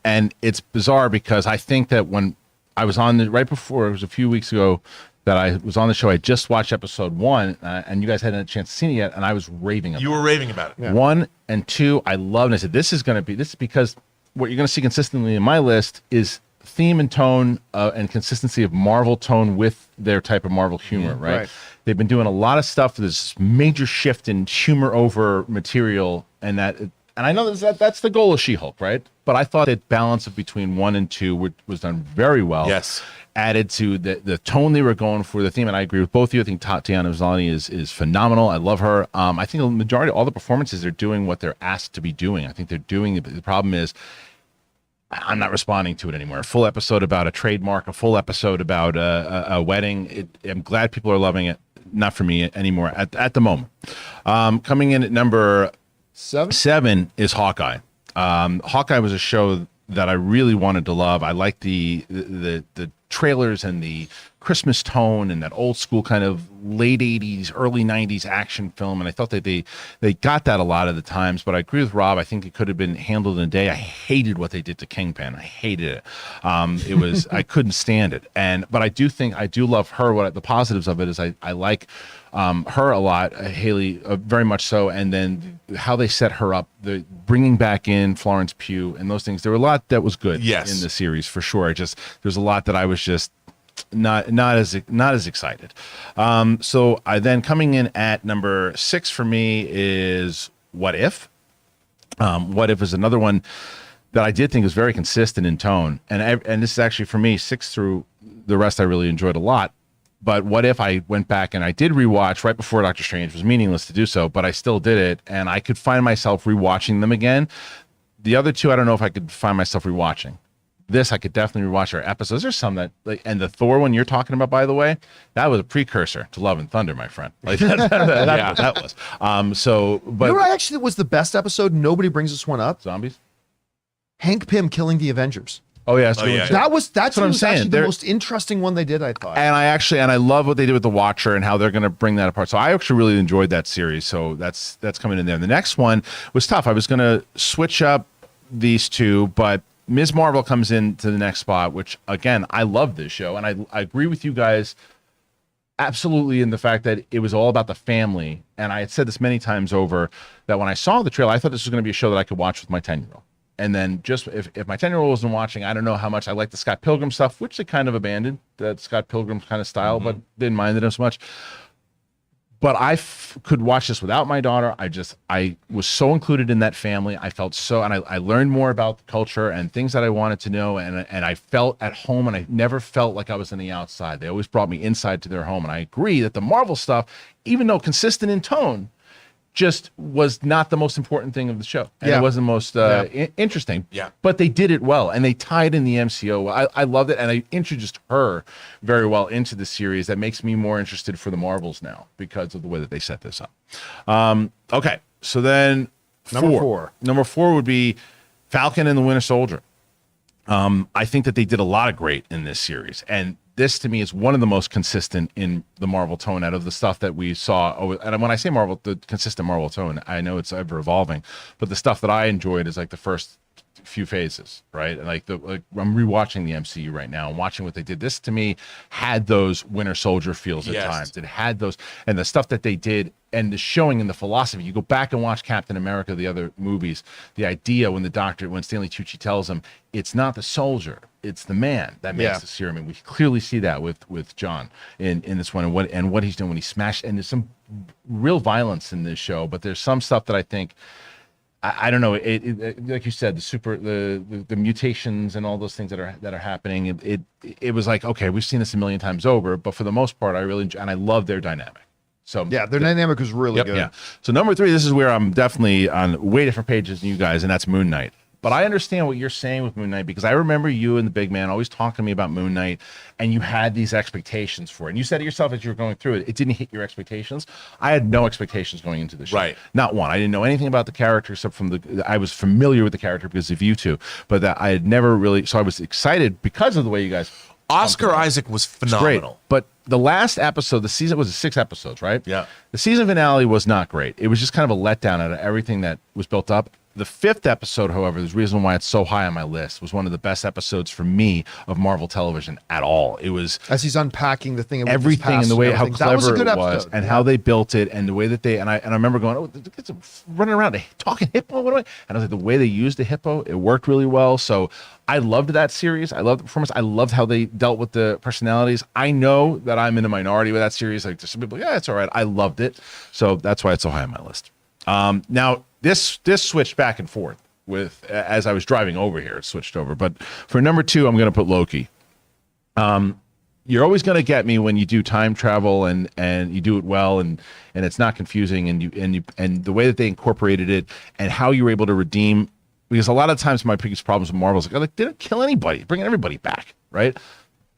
And it's bizarre because I think that when I was on right before, it was a few weeks ago that I was on the show, I just watched episode 1 and you guys hadn't had a chance to see it yet. And I was raving about it. You were raving about it. Yeah. 1 and 2, I loved. And I said, this is because what you're going to see consistently in my list is theme and tone and consistency of Marvel tone with their type of Marvel humor, right? They've been doing a lot of stuff. There's this major shift in humor over material, and that and I know that's the goal of She-Hulk, right? But I thought that balance of between 1 and 2 was done very well. Yes. Added to the tone they were going for, the theme, and I agree with both of you. I think Tatiana Maslany is phenomenal. I love her. I think the majority of all the performances, they're doing what they're asked to be doing. I think they're doing it. The problem is I'm not responding to it anymore. A full episode about a trademark, a full episode about a wedding. I'm glad people are loving it. Not for me anymore at the moment. Coming in at number 7 is Hawkeye. Hawkeye was a show that I really wanted to love. I liked the trailers and the Christmas tone and that old school kind of late 80s, early 90s action film. And I thought that they got that a lot of the times, but I agree with Rob. I think it could have been handled in a day. I hated what they did to Kingpin. I hated it. It was, I couldn't stand it. But I do love her. The positives of it is I like her a lot, Haley, very much so. And then how they set her up, the bringing back in Florence Pugh and those things. There were a lot that was good in the series for sure. There's a lot that I was just not as excited. So I then coming in at number 6 for me is What If. What If is another one that I did think was very consistent in tone, and this is actually for me 6 through the rest I really enjoyed a lot. But What If, I went back and I did rewatch right before Doctor Strange. It was meaningless to do so, but I still did it, and I could find myself rewatching them again. The other two, I don't know if I could find myself rewatching. This, I could definitely rewatch our episodes. There's some that, and the Thor one you're talking about, by the way, that was a precursor to Love and Thunder, my friend. Like that was. But you know what actually was the best episode? Nobody brings this one up. Zombies. Hank Pym killing the Avengers. Oh yeah, That's what I'm saying. Actually the most interesting one they did, I thought. And I love what they did with the Watcher and how they're going to bring that apart. So I actually really enjoyed that series. So that's coming in there. The next one was tough. I was going to switch up these two, but Ms. Marvel comes into the next spot, which again, I love this show, and I agree with you guys absolutely in the fact that it was all about the family. And I had said this many times over that when I saw the trailer, I thought this was going to be a show that I could watch with my 10-year-old. And then just if my 10-year-old wasn't watching, I don't know how much I like the Scott Pilgrim stuff, which they kind of abandoned, that Scott Pilgrim kind of style, but didn't mind it as much. But I could watch this without my daughter. I was so included in that family. I felt so, and I learned more about the culture and things that I wanted to know. And I felt at home, and I never felt like I was on the outside. They always brought me inside to their home. And I agree that the Marvel stuff, even though consistent in tone, just was not the most important thing of the show. And it wasn't the most interesting. Yeah. But they did it well, and they tied in the MCU. I loved it, and I introduced her very well into the series. That makes me more interested for the Marvels now because of the way that they set this up. Okay, so then Number 4. Number 4 would be Falcon and the Winter Soldier. I think that they did a lot of great in this series, and this to me is one of the most consistent in the Marvel tone out of the stuff that we saw. And when I say Marvel, the consistent Marvel tone, I know it's ever evolving, but the stuff that I enjoyed is like the first few phases, right? And like I'm rewatching the MCU right now and watching what they did. This to me had those Winter Soldier feels at times. It had those, and the stuff that they did and the showing in the philosophy. You go back and watch Captain America, the other movies, the idea when Stanley Tucci tells him it's not the soldier, it's the man that makes the serum. And we clearly see that with John in this one and what he's doing when he smashed. And there's some real violence in this show, but there's some stuff that I think, I don't know. It like you said, the mutations and all those things that are happening. It was like, okay, we've seen this a million times over, but for the most part, I really enjoy, and I love their dynamic. So their dynamic was really good. Yeah. So number 3, this is where I'm definitely on way different pages than you guys, and that's Moon Knight. But I understand what you're saying with Moon Knight because I remember you and the big man always talking to me about Moon Knight, and you had these expectations for it. And you said to yourself as you were going through it, it didn't hit your expectations. I had no expectations going into the show. Right. Not one. I didn't know anything about the character except I was familiar with the character because of you two, but that I had never really. So I was excited because of the way you guys. Oscar Isaac was phenomenal. Great. But the last episode, the season was 6 episodes, right? Yeah. The season finale was not great. It was just kind of a letdown out of everything that was built up. The 5th episode, however, the reason why it's so high on my list, was one of the best episodes for me of Marvel television at all. It was as he's unpacking the thing, with everything and the way how clever it was, episode. and how they built it, and the way that they and I remember going, oh, the kids are running around talking hippo. What do I? And I was like, the way they used the hippo, it worked really well. So I loved that series. I loved the performance. I loved how they dealt with the personalities. I know that I'm in a minority with that series. Like there's some people, yeah, it's all right. I loved it. So that's why it's so high on my list. Now, this switched back and forth with as I was driving over here. It switched over, but for number 2, I'm going to put Loki. You're always going to get me when you do time travel and you do it well and it's not confusing and the way that they incorporated it and how you were able to redeem. Because a lot of times my biggest problems with Marvel is like, they didn't kill anybody, bringing everybody back, right?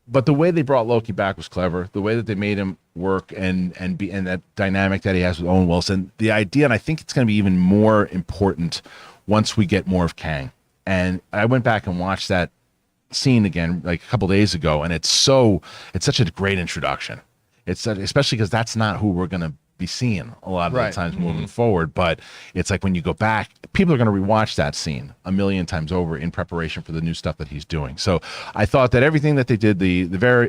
But the way they brought Loki back was clever. The way that they made him work and that dynamic that he has with Owen Wilson, the idea, and I think it's going to be even more important once we get more of Kang. And I went back and watched that scene again like a couple days ago, and it's such a great introduction. Especially because that's not who we're going to be seeing a lot of the times moving forward. But it's like when you go back, people are going to rewatch that scene a million times over in preparation for the new stuff that he's doing. So I thought that everything that they did, the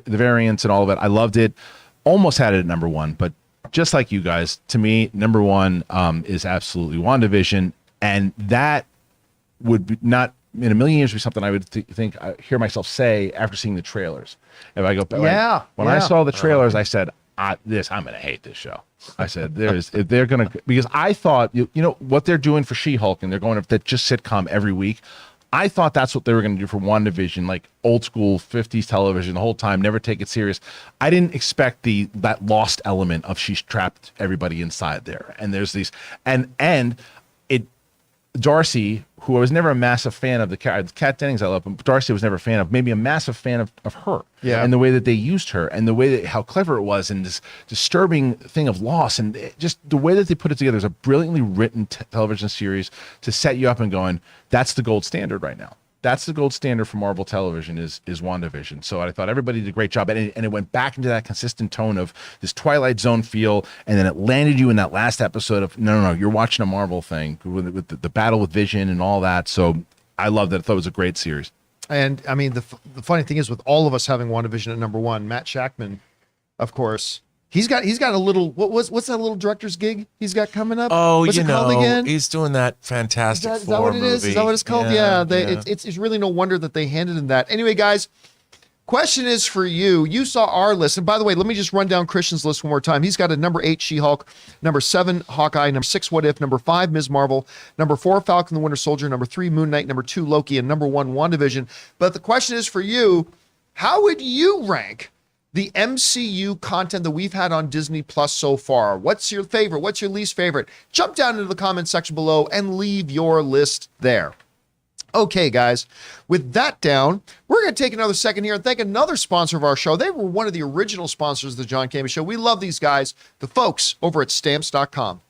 variants and all of it, I loved it. Almost had it at number 1, but just like you guys, to me, number 1 is absolutely WandaVision, and that would be not in a million years be something I would think I hear myself say after seeing the trailers. If I go, when I saw the trailers, I said, I'm going to hate this show. I said, they're going to, because I thought, you know, what they're doing for She-Hulk, and they're going to that just sitcom every week. I thought that's what they were going to do for WandaVision, like old school 50s television the whole time, never take it serious. I didn't expect that lost element of she's trapped everybody inside there. And there's these, and Darcy, who I was never a massive fan of, the Kat Dennings I love, but Darcy I was never a fan of, maybe a massive fan of her. Yeah. And the way that they used her and the way that how clever it was and this disturbing thing of loss and just the way that they put it together is a brilliantly written television series to set you up and going, that's the gold standard right now. That's the gold standard for Marvel television is WandaVision. So I thought everybody did a great job. And it went back into that consistent tone of this Twilight Zone feel. And then it landed you in that last episode of, no, you're watching a Marvel thing with the battle with Vision and all that. So I loved it. I thought it was a great series. And I mean, the funny thing is with all of us having WandaVision at number 1, Matt Shackman, of course, he's got a little, what's that little director's gig he's got coming up? Oh, what's you it called know, again? he's doing that Fantastic Four is that what it movie. is? Is that what it's called? Yeah. It's really no wonder that they handed him that. Anyway, guys, question is for you. You saw our list. And by the way, let me just run down Christian's list one more time. He's got a number 8, She-Hulk, number 7, Hawkeye, number 6, What If, number 5, Ms. Marvel, number 4, Falcon the Winter Soldier, number 3, Moon Knight, number 2, Loki, and number 1, WandaVision. But the question is for you, how would you rank the MCU content that we've had on Disney Plus so far? What's your favorite? What's your least favorite? Jump down into the comment section below and leave your list there. Okay, guys, with that down, we're going to take another second here and thank another sponsor of our show. They were one of the original sponsors of the John Campea Show. We love these guys, the folks over at Stamps.com.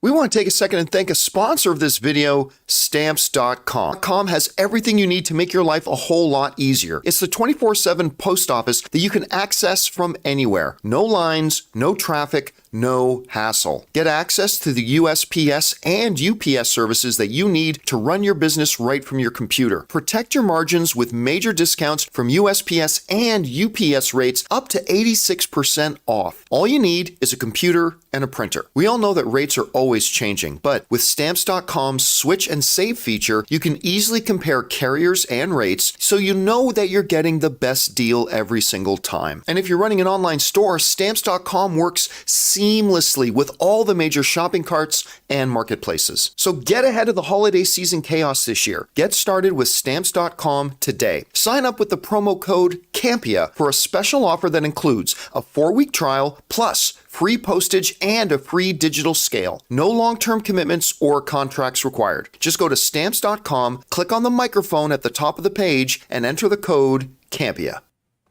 We want to take a second and thank a sponsor of this video, Stamps.com. .com has everything you need to make your life a whole lot easier. It's the 24/7 post office that you can access from anywhere. No lines, no traffic, no hassle. Get access to the USPS and UPS services that you need to run your business right from your computer. Protect your margins with major discounts from USPS and UPS rates up to 86% off. All you need is a computer and a printer. We all know that rates are always changing, but with Stamps.com's Switch and Save feature, you can easily compare carriers and rates so you know that you're getting the best deal every single time. And if you're running an online store, Stamps.com works seamlessly with all the major shopping carts and marketplaces. So get ahead of the holiday season chaos this year. Get started with Stamps.com today. Sign up with the promo code CAMPEA for a special offer that includes a 4-week trial plus free postage and a free digital scale. No long-term commitments or contracts required. Just go to Stamps.com, click on the microphone at the top of the page, and enter the code CAMPEA.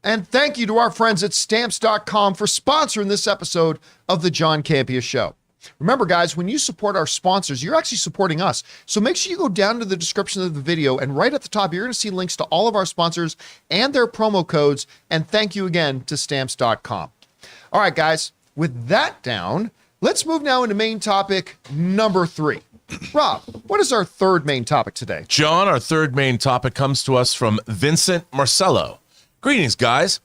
And thank you to our friends at Stamps.com for sponsoring this episode of the John Campea Show. Remember, guys, when you support our sponsors, you're actually supporting us. So make sure you go down to the description of the video, and right at the top, you're going to see links to all of our sponsors and their promo codes. And thank you again to Stamps.com. All right, guys, with that down, let's move now into main topic number 3. Rob, what is our third main topic today? John, our third main topic comes to us from Vincent Marcello. Greetings, guys.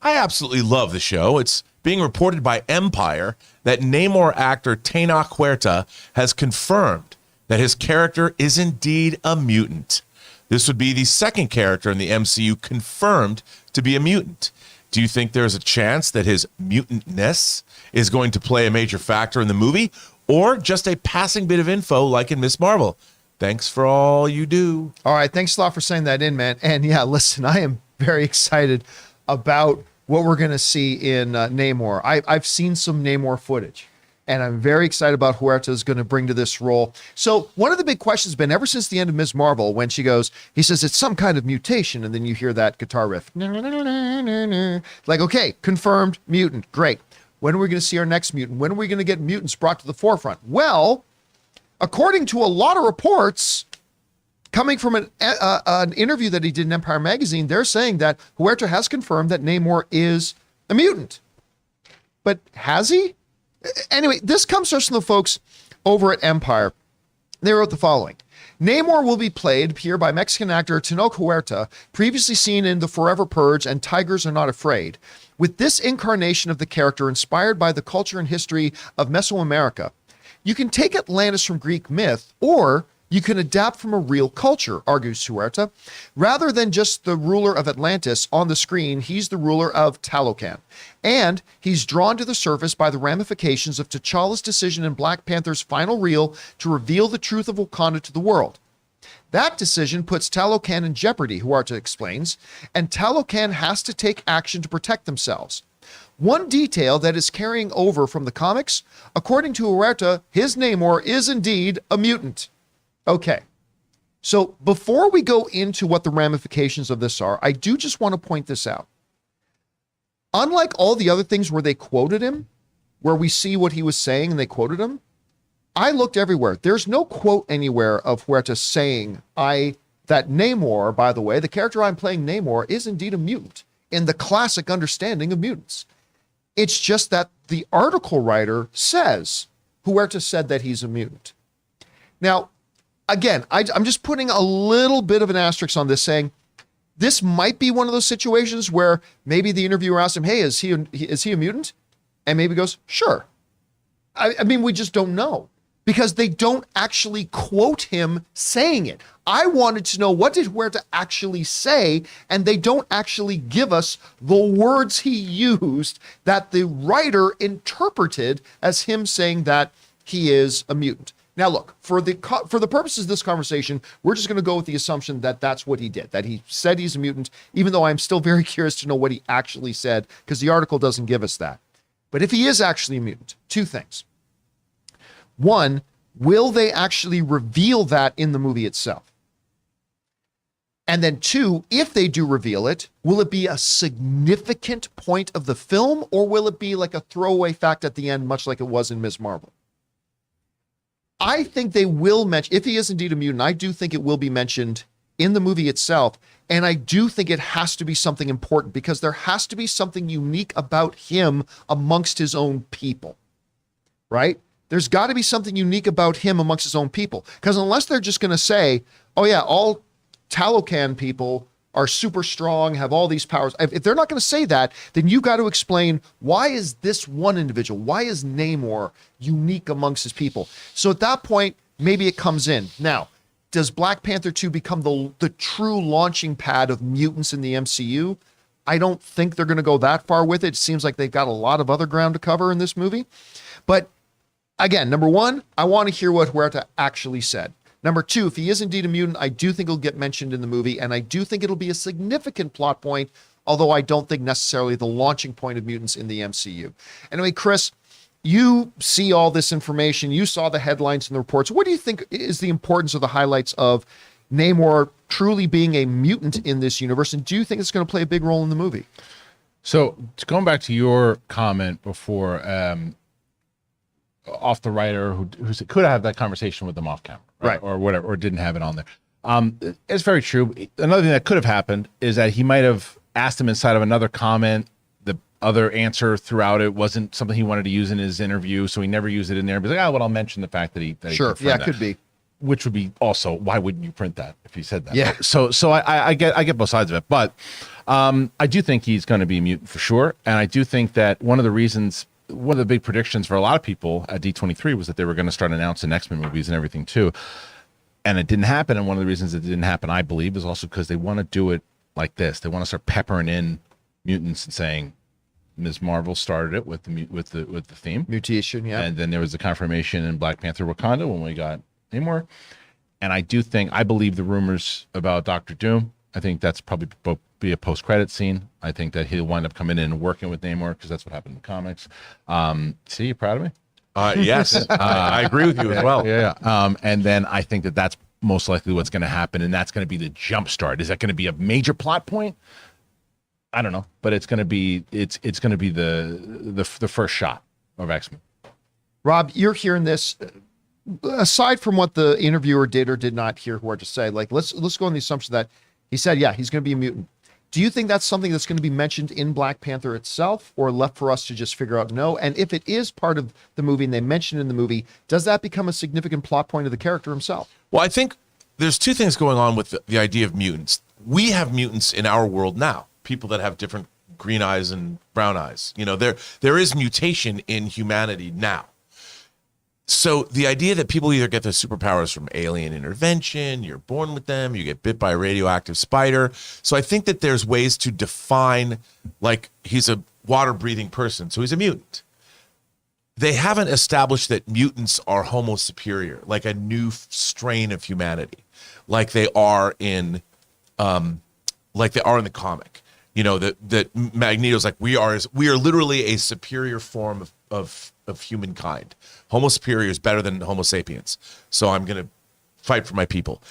I absolutely love the show. It's being reported by Empire that Namor actor Tenoch Huerta has confirmed that his character is indeed a mutant. This would be the second character in the MCU confirmed to be a mutant. Do you think there's a chance that his mutantness is going to play a major factor in the movie? or just a passing bit of info like in Miss Marvel. Thanks for all you do. All right, thanks a lot for saying that in, man. And yeah, listen, I am very excited about what we're going to see in Namor. I've seen some Namor footage, and I'm very excited about Huerta is going to bring to this role. So one of the big questions has been ever since the end of Ms. Marvel, when she goes, he says it's some kind of mutation, and then you hear that guitar riff. Like, okay, confirmed mutant, great. When are we going to see our next mutant? When are we going to get mutants brought to the forefront? Well, according to a lot of reports coming from an interview that he did in Empire Magazine, they're saying that Huerta has confirmed that Namor is a mutant. But has he? Anyway, this comes to us from the folks over at Empire. They wrote the following. Namor will be played here by Mexican actor Tenoch Huerta, previously seen in The Forever Purge and Tigers Are Not Afraid. With this incarnation of the character inspired by the culture and history of Mesoamerica, you can take Atlantis from Greek myth, or you can adapt from a real culture, argues Huerta. Rather than just the ruler of Atlantis on the screen, he's the ruler of Talocan. And he's drawn to the surface by the ramifications of T'Challa's decision in Black Panther's final reel to reveal the truth of Wakanda to the world. That decision puts Talocan in jeopardy, Huerta explains, and Talocan has to take action to protect themselves. One detail that is carrying over from the comics, according to Huerta, his Namor is indeed a mutant. Okay, so before we go into what the ramifications of this are, I do just want to point this out. Unlike all the other things where they quoted him, where we see what he was saying and they quoted him, I looked everywhere. There's no quote anywhere of Huerta saying that Namor, by the way, the character I'm playing, Namor, is indeed a mutant in the classic understanding of mutants. It's just that the article writer says Huerta said that he's a mutant. Now, again, I'm just putting a little bit of an asterisk on this, saying this might be one of those situations where maybe the interviewer asked him, hey, is he a mutant? And maybe goes, sure. I mean, we just don't know, because they don't actually quote him saying it. I wanted to know, what did Huerta actually say? And they don't actually give us the words he used that the writer interpreted as him saying that he is a mutant. Now, look, for the purposes of this conversation, we're just going to go with the assumption that that's what he did, that he said he's a mutant, even though I'm still very curious to know what he actually said, because the article doesn't give us that. But if he is actually a mutant, two things. One, will they actually reveal that in the movie itself? And then two, if they do reveal it, will it be a significant point of the film, or will it be like a throwaway fact at the end, much like it was in Ms. Marvel? I think they will mention, if he is indeed a mutant, I do think it will be mentioned in the movie itself. And I do think it has to be something important, because there has to be something unique about him amongst his own people, right? There's got to be something unique about him amongst his own people. Because unless they're just going to say, oh yeah, all Talocan people are super strong, have all these powers. If they're not going to say that, then you got to explain, why is this one individual, why is Namor unique amongst his people? So at that point, maybe it comes in. Now, does Black Panther 2 become the true launching pad of mutants in the MCU? I don't think they're going to go that far with it. It seems like they've got a lot of other ground to cover in this movie. But again, number one, I want to hear what Huerta actually said. Number two, if he is indeed a mutant, I do think it'll get mentioned in the movie, and I do think it'll be a significant plot point, although I don't think necessarily the launching point of mutants in the MCU. Anyway, Chris, you see all this information. You saw the headlines and the reports. What do you think is the importance or the highlights of Namor truly being a mutant in this universe, and do you think it's going to play a big role in the movie? So, going back to your comment before, off the writer who could have that conversation with them off camera, right? Or whatever, or didn't have it on there. It's very true. Another thing that could have happened is that he might have asked him inside of another comment. The other answer throughout it wasn't something he wanted to use in his interview, so he never used it in there. But like, well, I'll mention the fact that he sure, yeah, it could be. Which would be also, why wouldn't you print that if he said that? Yeah. So I get both sides of it, but I do think he's going to be a mutant for sure, and I do think that one of the big predictions for a lot of people at D23 was that they were going to start announcing X-Men movies and everything too. And it didn't happen. And one of the reasons it didn't happen, I believe, is also because they want to do it like this. They want to start peppering in mutants and saying, Ms. Marvel started it with the theme. Mutation, yeah. And then there was the confirmation in Black Panther Wakanda when we got Namor. And I believe the rumors about Doctor Doom. I think that's probably be a post-credit scene. I think that he'll wind up coming in and working with Namor because that's what happened in the comics. See, you proud of me? Yes, I agree with you as well. Yeah. And then I think that that's most likely what's going to happen, and that's going to be the jump start. Is that going to be a major plot point? I don't know, but it's going to be the first shot of X-Men. Rob, you're hearing this. Aside from what the interviewer did or did not hear who to say, like let's go on the assumption that he said, yeah, he's going to be a mutant. Do you think that's something that's going to be mentioned in Black Panther itself, or left for us to just figure out no? And if it is part of the movie and they mention it in the movie, does that become a significant plot point of the character himself? Well, I think there's two things going on with the idea of mutants. We have mutants in our world now, people that have different green eyes and brown eyes. You know, there is mutation in humanity now. So the idea that people either get their superpowers from alien intervention, you're born with them, you get bit by a radioactive spider. So I think that there's ways to define, like, he's a water-breathing person, so he's a mutant. They haven't established that mutants are homo superior, like a new strain of humanity, like they are in the comic. You know, that Magneto's like, we are literally a superior form of humankind. Homo superior is better than Homo sapiens. So I'm going to fight for my people.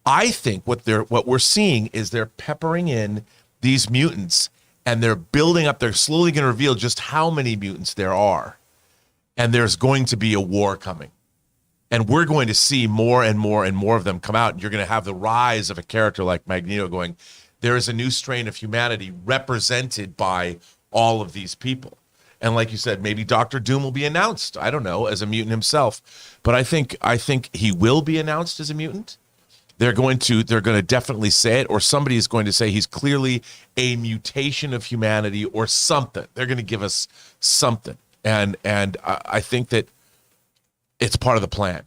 I think what we're seeing is they're peppering in these mutants, and they're building up. They're slowly going to reveal just how many mutants there are. And there's going to be a war coming. And we're going to see more and more and more of them come out. And you're going to have the rise of a character like Magneto going, there is a new strain of humanity represented by all of these people. And like you said, maybe Doctor Doom will be announced, I don't know, as a mutant himself. But I think he will be announced as a mutant. They're going to definitely say it, or somebody is going to say he's clearly a mutation of humanity or something. They're going to give us something. And I think that it's part of the plan.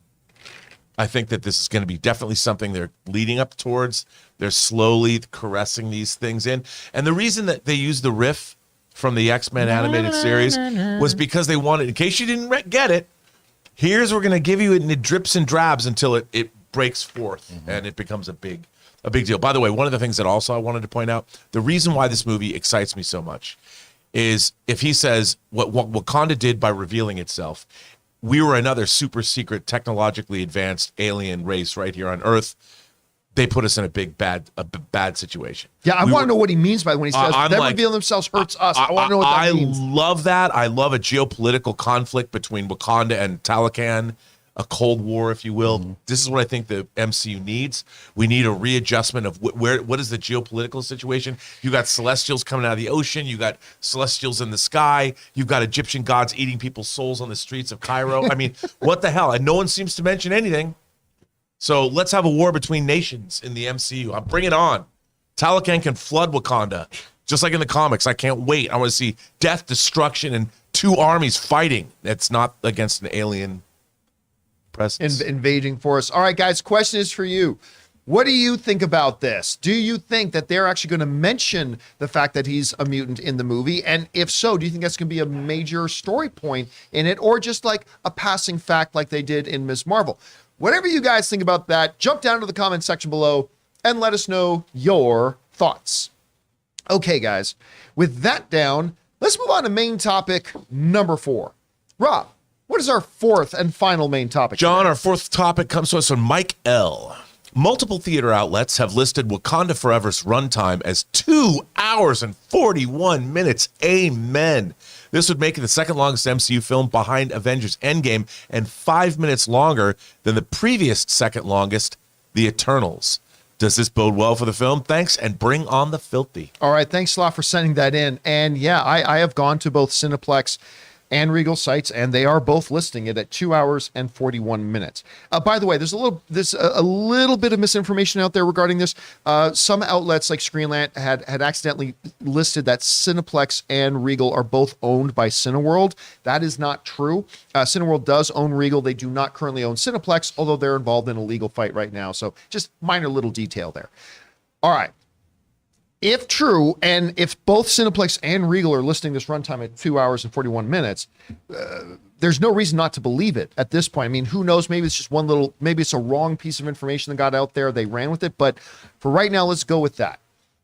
I think that this is going to be definitely something they're leading up towards. They're slowly caressing these things in. And the reason that they used the riff from the X-Men animated series was because they wanted, in case you didn't get it, we're going to give you it, and it drips and drabs until it breaks forth and it becomes a big deal. By the way, one of the things that also I wanted to point out, the reason why this movie excites me so much is if he says what Wakanda did by revealing itself, we were another super secret, technologically advanced alien race right here on Earth. They put us in a bad situation. Yeah, I want to know what he means by when he says them revealing themselves hurts us. I want to know what that means. I love that. I love a geopolitical conflict between Wakanda and Talocan, a Cold War, if you will. Mm-hmm. This is what I think the MCU needs. We need a readjustment of what is the geopolitical situation. You got Celestials coming out of the ocean. You got Celestials in the sky. You've got Egyptian gods eating people's souls on the streets of Cairo. I mean, what the hell? And no one seems to mention anything. So let's have a war between nations in the MCU. Bring it on. Talocan can flood Wakanda, just like in the comics. I can't wait. I want to see death, destruction, and two armies fighting. That's not against an alien presence. Invading force. All right, guys, question is for you. What do you think about this? Do you think that they're actually going to mention the fact that he's a mutant in the movie? And if so, do you think that's going to be a major story point in it, or just like a passing fact like they did in Ms. Marvel? Whatever you guys think about that, jump down to the comment section below and let us know your thoughts. Okay, guys, with that down, let's move on to main topic number 4. Rob, what is our fourth and final main topic? John, today? our fourth topic comes to us from Mike L. Multiple theater outlets have listed Wakanda Forever's runtime as 2 hours and 41 minutes. Amen. This would make it the second longest MCU film behind Avengers Endgame and 5 minutes longer than the previous second longest, The Eternals. Does this bode well for the film? Thanks, and bring on the filthy. All right, thanks a lot for sending that in. And yeah, I have gone to both Cineplex and Regal sites, and they are both listing it at 2 hours and 41 minutes. By the way, there's a little bit of misinformation out there regarding this. Some outlets like Screenrant had accidentally listed that Cineplex and Regal are both owned by Cineworld. That is not true. Cineworld does own Regal. They do not currently own Cineplex, although they're involved in a legal fight right now. So just minor little detail there. All right. if true, and if both Cineplex and Regal are listing this runtime at 2 hours and 41 minutes, there's no reason not to believe it at this point. I mean, who knows? Maybe it's just maybe it's a wrong piece of information that got out there. They ran with it. But for right now, let's go with that.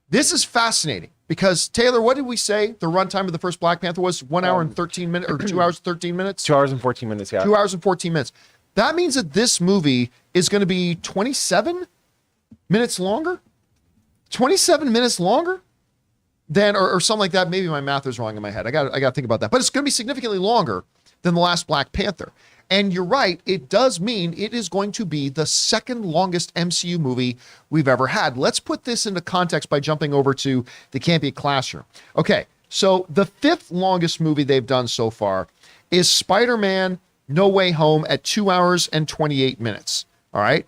This is fascinating because, Taylor, what did we say the runtime of the first Black Panther was? 1 hour and 13 minutes, or 2 hours, 13 minutes? 2 hours and 14 minutes, yeah. 2 hours and 14 minutes. That means that this movie is going to be 27 minutes longer? 27 minutes longer than, or something like that. Maybe my math is wrong in my head. I got to think about that. But it's going to be significantly longer than the last Black Panther. And you're right, it does mean it is going to be the second longest MCU movie we've ever had. Let's put this into context by jumping over to the Campea Classroom. Okay, so the fifth longest movie they've done so far is Spider-Man No Way Home at 2 hours and 28 minutes. All right.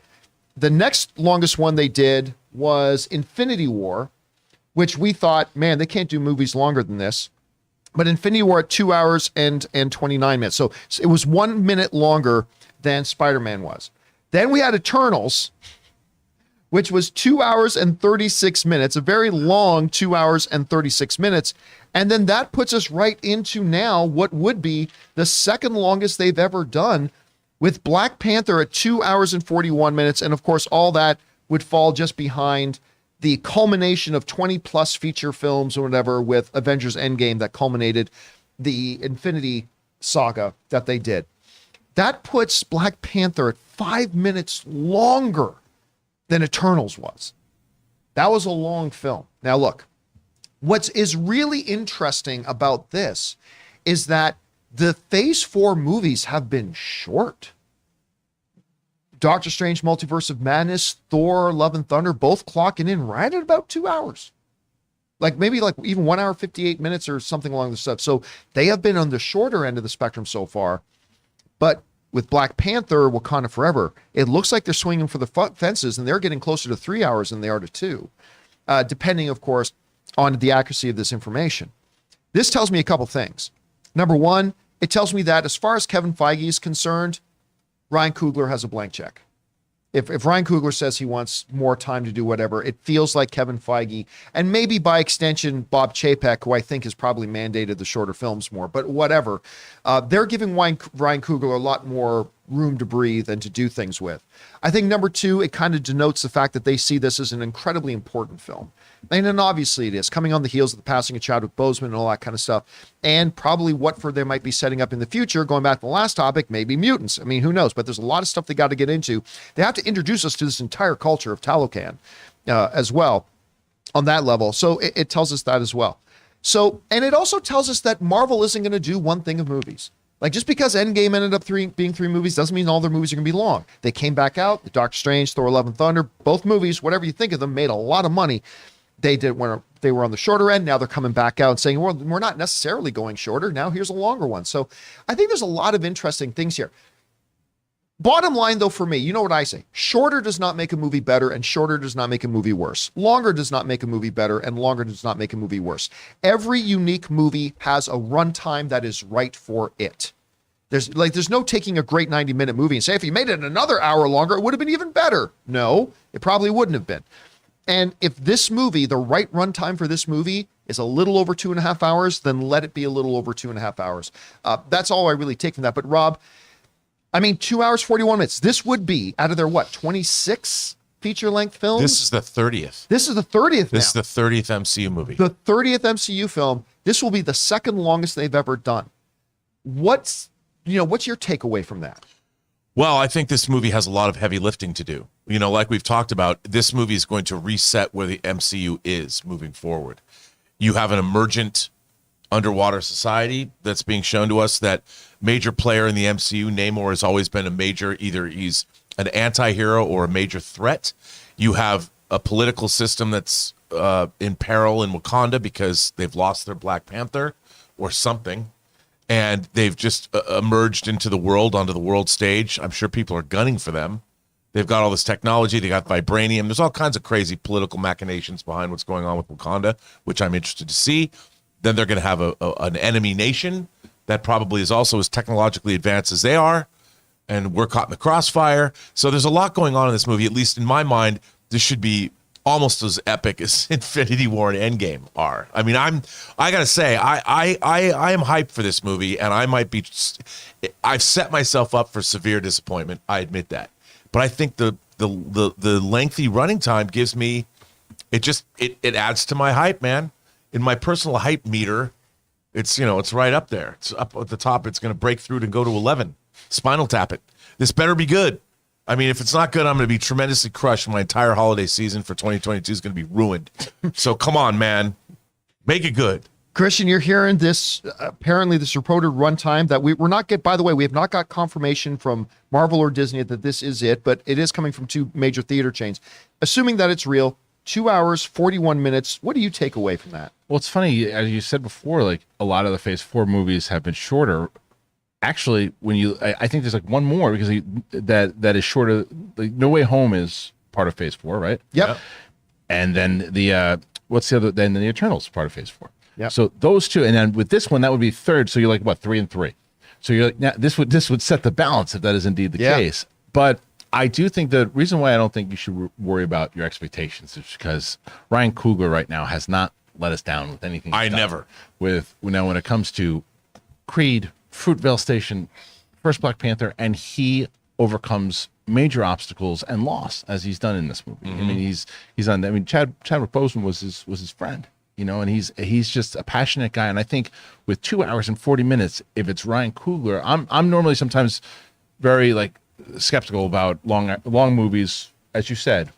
The next longest one they did was Infinity War, which we thought, man, they can't do movies longer than this. But Infinity War at 2 hours and 29 minutes. So it was 1 minute longer than Spider-Man was. Then we had Eternals, which was 2 hours and 36 minutes, a very long 2 hours and 36 minutes. And then that puts us right into now what would be the second longest they've ever done, with Black Panther at 2 hours and 41 minutes. And of course, all that would fall just behind the culmination of 20 plus feature films or whatever with Avengers Endgame that culminated the Infinity Saga that they did. That puts Black Panther at 5 minutes longer than Eternals was. That was a long film. Now look, what is really interesting about this is that the Phase 4 movies have been short. Doctor Strange, Multiverse of Madness, Thor, Love and Thunder, both clocking in right at about 2 hours. Like maybe like even 1 hour, 58 minutes or something along the stuff. So they have been on the shorter end of the spectrum so far. But with Black Panther, Wakanda Forever, it looks like they're swinging for the fences and they're getting closer to 3 hours than they are to 2. Depending, of course, on the accuracy of this information. This tells me a couple things. Number one, it tells me that as far as Kevin Feige is concerned, Ryan Coogler has a blank check. If Ryan Coogler says he wants more time to do whatever, it feels like Kevin Feige, and maybe by extension, Bob Chapek, who I think has probably mandated the shorter films more, but whatever. They're giving Ryan Coogler a lot more room to breathe and to do things with. I think number two, it kind of denotes the fact that they see this as an incredibly important film. And then obviously it is, coming on the heels of the passing of Chadwick Boseman and all that kind of stuff. And probably what for they might be setting up in the future, going back to the last topic, maybe mutants. I mean, who knows? But there's a lot of stuff they got to get into. They have to introduce us to this entire culture of Talocan as well on that level. So it tells us that as well. So, and it also tells us that Marvel isn't going to do one thing of movies. Like just because Endgame ended up being 3 movies doesn't mean all their movies are going to be long. They came back out, the Doctor Strange, Thor, Love and Thunder, both movies, whatever you think of them, made a lot of money. They did when they were on the shorter end. Now they're coming back out and saying, well, we're not necessarily going shorter. Now here's a longer one. So I think there's a lot of interesting things here. Bottom line, though, for me, you know what I say? Shorter does not make a movie better, and shorter does not make a movie worse. Longer does not make a movie better, and longer does not make a movie worse. Every unique movie has a runtime that is right for it. There's no taking a great 90-minute movie and say, if you made it another hour longer, it would have been even better. No, it probably wouldn't have been. And if this movie, the right runtime for this movie is a little over 2.5 hours, then let it be a little over 2.5 hours. That's all I really take from that. But Rob, I mean, 2 hours, 41 minutes. This would be out of their, 26 feature-length films? This is the 30th. This is the 30th now. This is the 30th MCU movie. The 30th MCU film. This will be the second longest they've ever done. What's your takeaway from that? Well, I think this movie has a lot of heavy lifting to do. Like we've talked about, this movie is going to reset where the MCU is moving forward. You have an emergent underwater society that's being shown to us. That major player in the MCU, Namor, has always been a major, either he's an anti-hero or a major threat. You have a political system that's in peril in Wakanda because they've lost their Black Panther or something. And they've just emerged into the world, onto the world stage. I'm sure people are gunning for them. They've got all this technology. They got vibranium. There's all kinds of crazy political machinations behind what's going on with Wakanda, which I'm interested to see. Then they're going to have an enemy nation that probably is also as technologically advanced as they are. And we're caught in the crossfire. So there's a lot going on in this movie. At least in my mind, this should be almost as epic as Infinity War and Endgame are. I mean, I gotta say, I am hyped for this movie, and I might be. I've set myself up for severe disappointment. I admit that, but I think the lengthy running time gives me. It adds to my hype, man. In my personal hype meter, it's right up there. It's up at the top. It's going to break through to go to 11. Spinal Tap it. This better be good. I mean, if it's not good, I'm going to be tremendously crushed. My entire holiday season for 2022 is going to be ruined. So come on, man. Make it good. Christian, you're hearing this, apparently this reported runtime that we're not by the way, we have not got confirmation from Marvel or Disney that this is it, but it is coming from two major theater chains. Assuming that it's real, 2 hours, 41 minutes. What do you take away from that? Well, it's funny, as you said before, like a lot of the Phase 4 movies have been shorter. Actually, I think there's like one more because that is shorter. Like No Way Home is part of Phase 4, right? Yep. And then what's the other? Then the Eternals part of Phase 4. Yeah. So those two, and then with this one, that would be third. So you're like what, 3 and 3. So you're like, now this would set the balance if that is indeed the case. But I do think the reason why I don't think you should worry about your expectations is because Ryan Coogler right now has not let us down with anything. Never. Now when it comes to Creed, Fruitvale Station, first Black Panther, and he overcomes major obstacles and loss as he's done in this movie. I mean, he's on. I mean, Chadwick Boseman was his friend, and he's just a passionate guy. And I think with 2 hours and 40 minutes, if it's Ryan Coogler, I'm normally sometimes very like skeptical about long movies, as you said,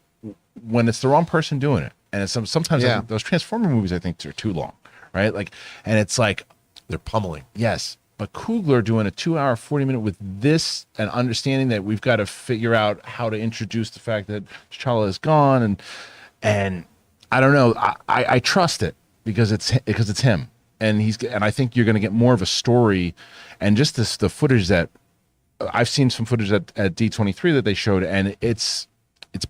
when it's the wrong person doing it. And it's sometimes I think those Transformer movies I think are too long, right? Like, and it's like they're pummeling. Yes. But Coogler doing a 2 hour, 40 minute with this and understanding that we've got to figure out how to introduce the fact that T'Challa is gone. And I don't know. I trust it because it's him. And I think you're going to get more of a story and just the footage that I've seen some footage at D23 that they showed, and it's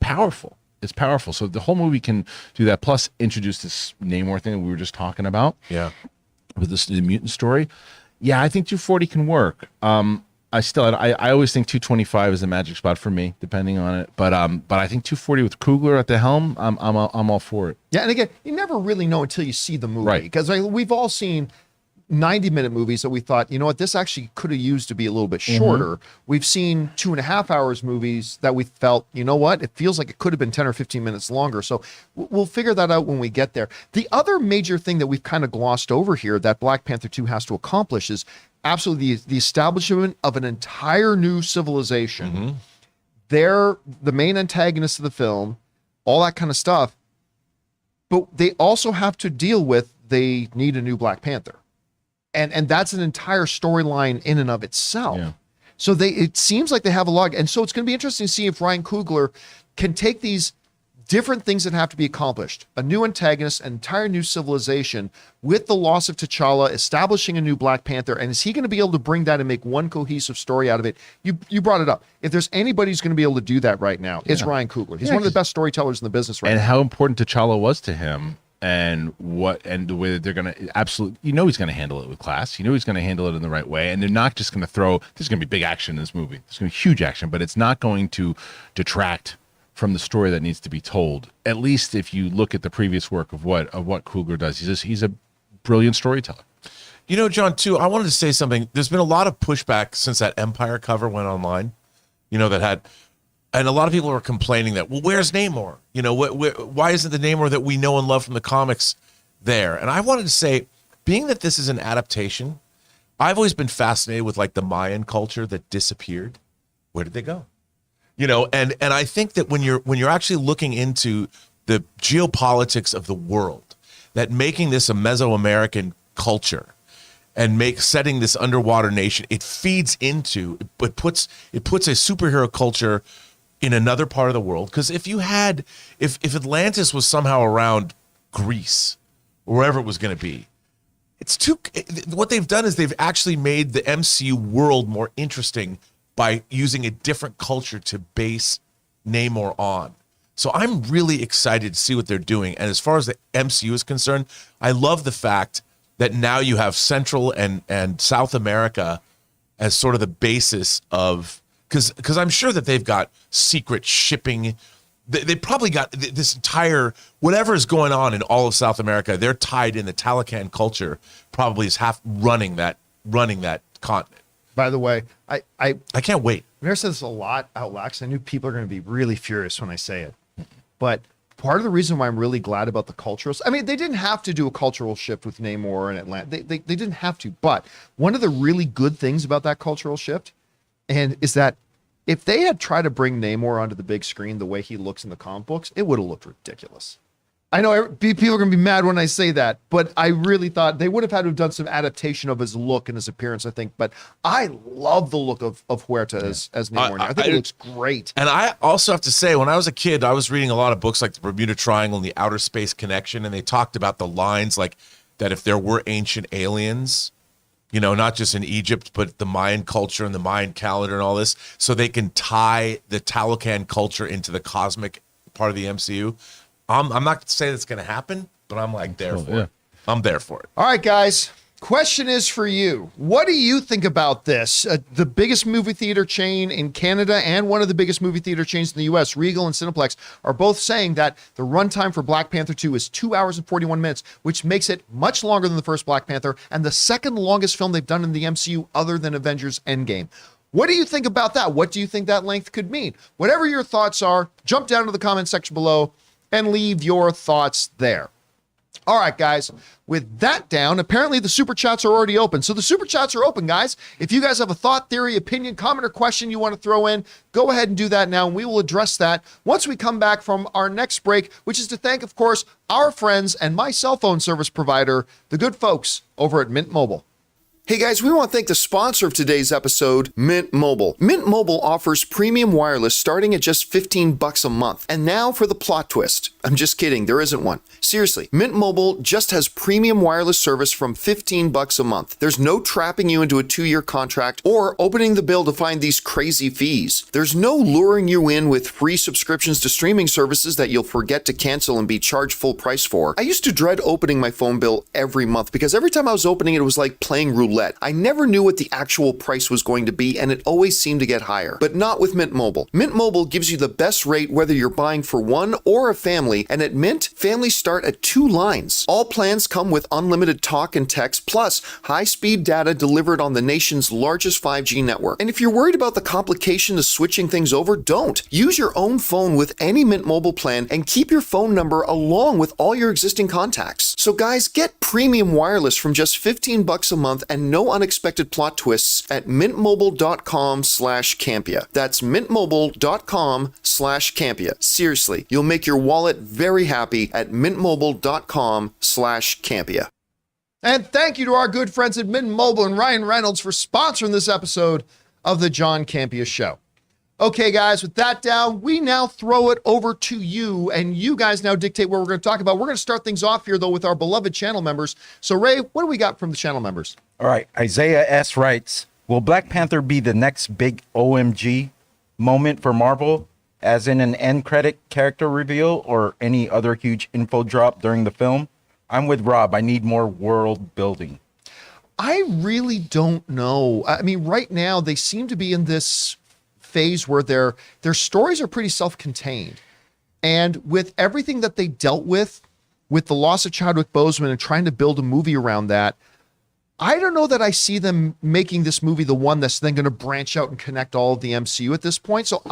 powerful. It's powerful. So the whole movie can do that. Plus introduce this Namor thing that we were just talking about. Yeah. With the mutant story. Yeah, I think 240 can work. I always think 225 is the magic spot for me, depending on it. But I think 240 with Coogler at the helm, I'm all for it. Yeah, and again, you never really know until you see the movie, right? Because we've all seen 90-minute movies that we thought, you know what, this actually could have used to be a little bit shorter. We've seen 2.5 hours movies that we felt, you know what, it feels like it could have been 10 or 15 minutes longer. So we'll figure that out when we get there. The other major thing that we've kind of glossed over here that Black Panther 2 has to accomplish is absolutely the establishment of an entire new civilization. They're the main antagonists of the film, all that kind of stuff. But they also have to deal with, they need a new Black Panther. And that's an entire storyline in and of itself. Yeah. So it seems like they have a lot. And so it's going to be interesting to see if Ryan Coogler can take these different things that have to be accomplished, a new antagonist, an entire new civilization, with the loss of T'Challa, establishing a new Black Panther. And is he going to be able to bring that and make one cohesive story out of it? You brought it up. If there's anybody who's going to be able to do that right now, it's Ryan Coogler. He's one of the best storytellers in the business right now. And how important T'Challa was to him. And the way that they're going to absolutely, he's going to handle it with class. He's going to handle it in the right way. And they're not just going to there's going to be big action in this movie. There's going to be huge action, but it's not going to detract from the story that needs to be told. At least if you look at the previous work of what Coogler does, he's a brilliant storyteller. John, too, I wanted to say something. There's been a lot of pushback since that Empire cover went online, that had. And a lot of people are complaining that, well, where's Namor? Why isn't the Namor that we know and love from the comics there? And I wanted to say, being that this is an adaptation, I've always been fascinated with like the Mayan culture that disappeared. Where did they go? And I think that when you're actually looking into the geopolitics of the world, that making this a Mesoamerican culture and setting this underwater nation, it feeds into, it puts a superhero culture in another part of the world. Because if Atlantis was somehow around Greece or wherever it was going to be, what they've done is they've actually made the MCU world more interesting by using a different culture to base Namor on. So I'm really excited to see what they're doing. And as far as the MCU is concerned, I love the fact that now you have Central and South America as sort of the basis of, because I'm sure that they've got secret shipping they probably got this entire whatever is going on in all of South America. They're tied in. The Talocan culture probably is half running that continent. By the way, I can't wait. I've never said this a lot out loud because I knew people are going to be really furious when I say it. But part of the reason why I'm really glad about the cultural, I mean, they didn't have to do a cultural shift with Namor and Atlanta. They didn't have to. But one of the really good things about that cultural shift is that if they had tried to bring Namor onto the big screen the way he looks in the comic books, it would have looked ridiculous. I know people are going to be mad when I say that, but I really thought they would have had to have done some adaptation of his look and his appearance, I think. But I love the look of Huerta as Namor. I think it looks great. And I also have to say, when I was a kid, I was reading a lot of books like the Bermuda Triangle and the Outer Space Connection, and they talked about the lines like that if there were ancient aliens, you know, not just in Egypt, but the Mayan culture and the Mayan calendar and all this, so they can tie the Talocan culture into the cosmic part of the MCU. I'm not going to say that's going to happen, but I'm like there for it. I'm there for it. All right, guys. Question is for you. What do you think about this? The biggest movie theater chain in Canada and one of the biggest movie theater chains in the U.S., Regal and Cineplex, are both saying that the runtime for Black Panther 2 is 2 hours and 41 minutes, which makes it much longer than the first Black Panther and the second longest film they've done in the MCU other than Avengers Endgame. What do you think about that? What do you think that length could mean? Whatever your thoughts are, jump down to the comment section below and leave your thoughts there. All right, guys, with that down, apparently the super chats are already open. So the super chats are open, guys. If you guys have a thought, theory, opinion, comment, or question you want to throw in, go ahead and do that now, and we will address that once we come back from our next break, which is to thank, of course, our friends and my cell phone service provider, the good folks over at Mint Mobile. Hey guys, we want to thank the sponsor of today's episode, Mint Mobile. Mint Mobile offers premium wireless starting at just $15 a month. And now for the plot twist. I'm just kidding, there isn't one. Seriously, Mint Mobile just has premium wireless service from $15 a month. There's no trapping you into a 2-year contract or opening the bill to find these crazy fees. There's no luring you in with free subscriptions to streaming services that you'll forget to cancel and be charged full price for. I used to dread opening my phone bill every month because every time I was opening it, it was like playing roulette. I never knew what the actual price was going to be, and it always seemed to get higher. But not with Mint Mobile. Mint Mobile gives you the best rate whether you're buying for one or a family, and at Mint, families start at 2 lines. All plans come with unlimited talk and text, plus high-speed data delivered on the nation's largest 5G network. And if you're worried about the complication of switching things over, don't. Use your own phone with any Mint Mobile plan and keep your phone number along with all your existing contacts. So guys, get premium wireless from just $15 a month and no unexpected plot twists at mintmobile.com/Campea. That's mintmobile.com/Campea. Seriously, you'll make your wallet very happy at mintmobile.com/Campea. And thank you to our good friends at Mint Mobile and Ryan Reynolds for sponsoring this episode of the John Campea Show. Okay, guys, with that down, we now throw it over to you, and you guys now dictate what we're going to talk about. We're going to start things off here, though, with our beloved channel members. So, Ray, what do we got from the channel members? All right. Isaiah S. writes, will Black Panther be the next big OMG moment for Marvel, as in an end credit character reveal or any other huge info drop during the film? I'm with Rob. I need more world building. I really don't know. I mean, right now, they seem to be in this phase where their stories are pretty self-contained. And with everything that they dealt with the loss of Chadwick Boseman and trying to build a movie around that, I don't know that I see them making this movie the one that's then going to branch out and connect all of the MCU at this point. So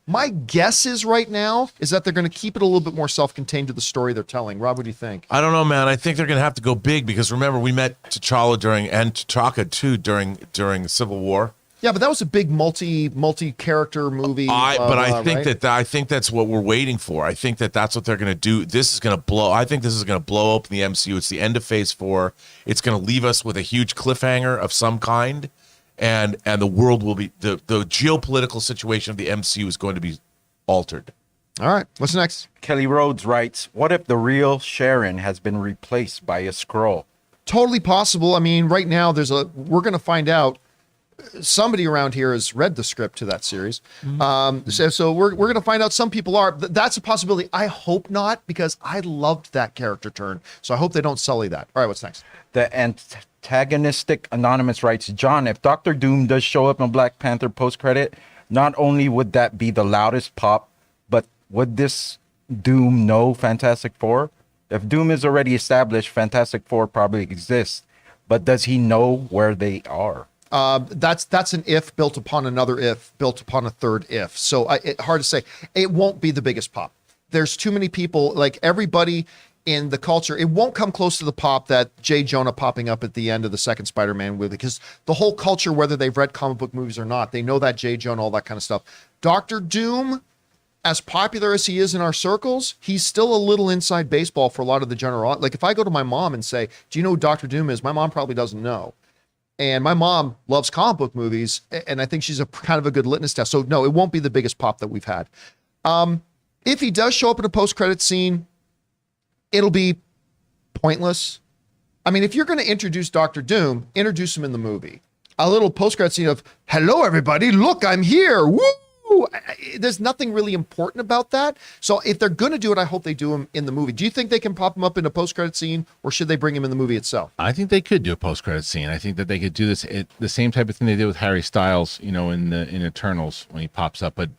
my guess is right now is that they're going to keep it a little bit more self-contained to the story they're telling. Rob, what do you think? I don't know, man. I think they're going to have to go big because remember, we met T'Challa and T'Chaka too during Civil War. Yeah, but that was a big multi-character movie. I think right? I think that's what we're waiting for. I think that's what they're going to do. This is going to blow. I think this is going to blow open the MCU. It's the end of Phase 4. It's going to leave us with a huge cliffhanger of some kind, and the world will be the geopolitical situation of the MCU is going to be altered. All right, what's next? Kelly Rhodes writes, what if the real Sharon has been replaced by a Skrull? Totally possible. I mean, right now we're going to find out. Somebody around here has read the script to that series. So we're going to find out some people are. That's a possibility. I hope not, because I loved that character turn. So I hope they don't sully that. All right, what's next? The antagonistic Anonymous writes, John, if Doctor Doom does show up in Black Panther post-credit, not only would that be the loudest pop, but would this Doom know Fantastic Four? If Doom is already established, Fantastic Four probably exists, but does he know where they are? That's an if built upon another if built upon a third if. So hard to say. It won't be the biggest pop. There's too many people, like everybody in the culture. It won't come close to the pop that J. Jonah popping up at the end of the second Spider-Man movie, because the whole culture, whether they've read comic book movies or not, they know that J. Jonah, all that kind of stuff. Dr. Doom, as popular as he is in our circles, he's still a little inside baseball for a lot of the general. Like if I go to my mom and say, do you know who Dr. Doom is? My mom probably doesn't know. And my mom loves comic book movies, and I think she's a kind of a good litmus test. So no, it won't be the biggest pop that we've had. If he does show up in a post-credit scene, it'll be pointless. I mean, if you're going to introduce Dr. Doom, introduce him in the movie. A little post-credit scene of, hello, everybody, look, I'm here. Woo! There's nothing really important about that. So if they're going to do it, I hope they do him in the movie. Do you think they can pop him up in a post-credit scene, or should they bring him in the movie itself? I think they could do a post-credit scene. I think that they could do this the same type of thing they did with Harry Styles, in Eternals when he pops up. But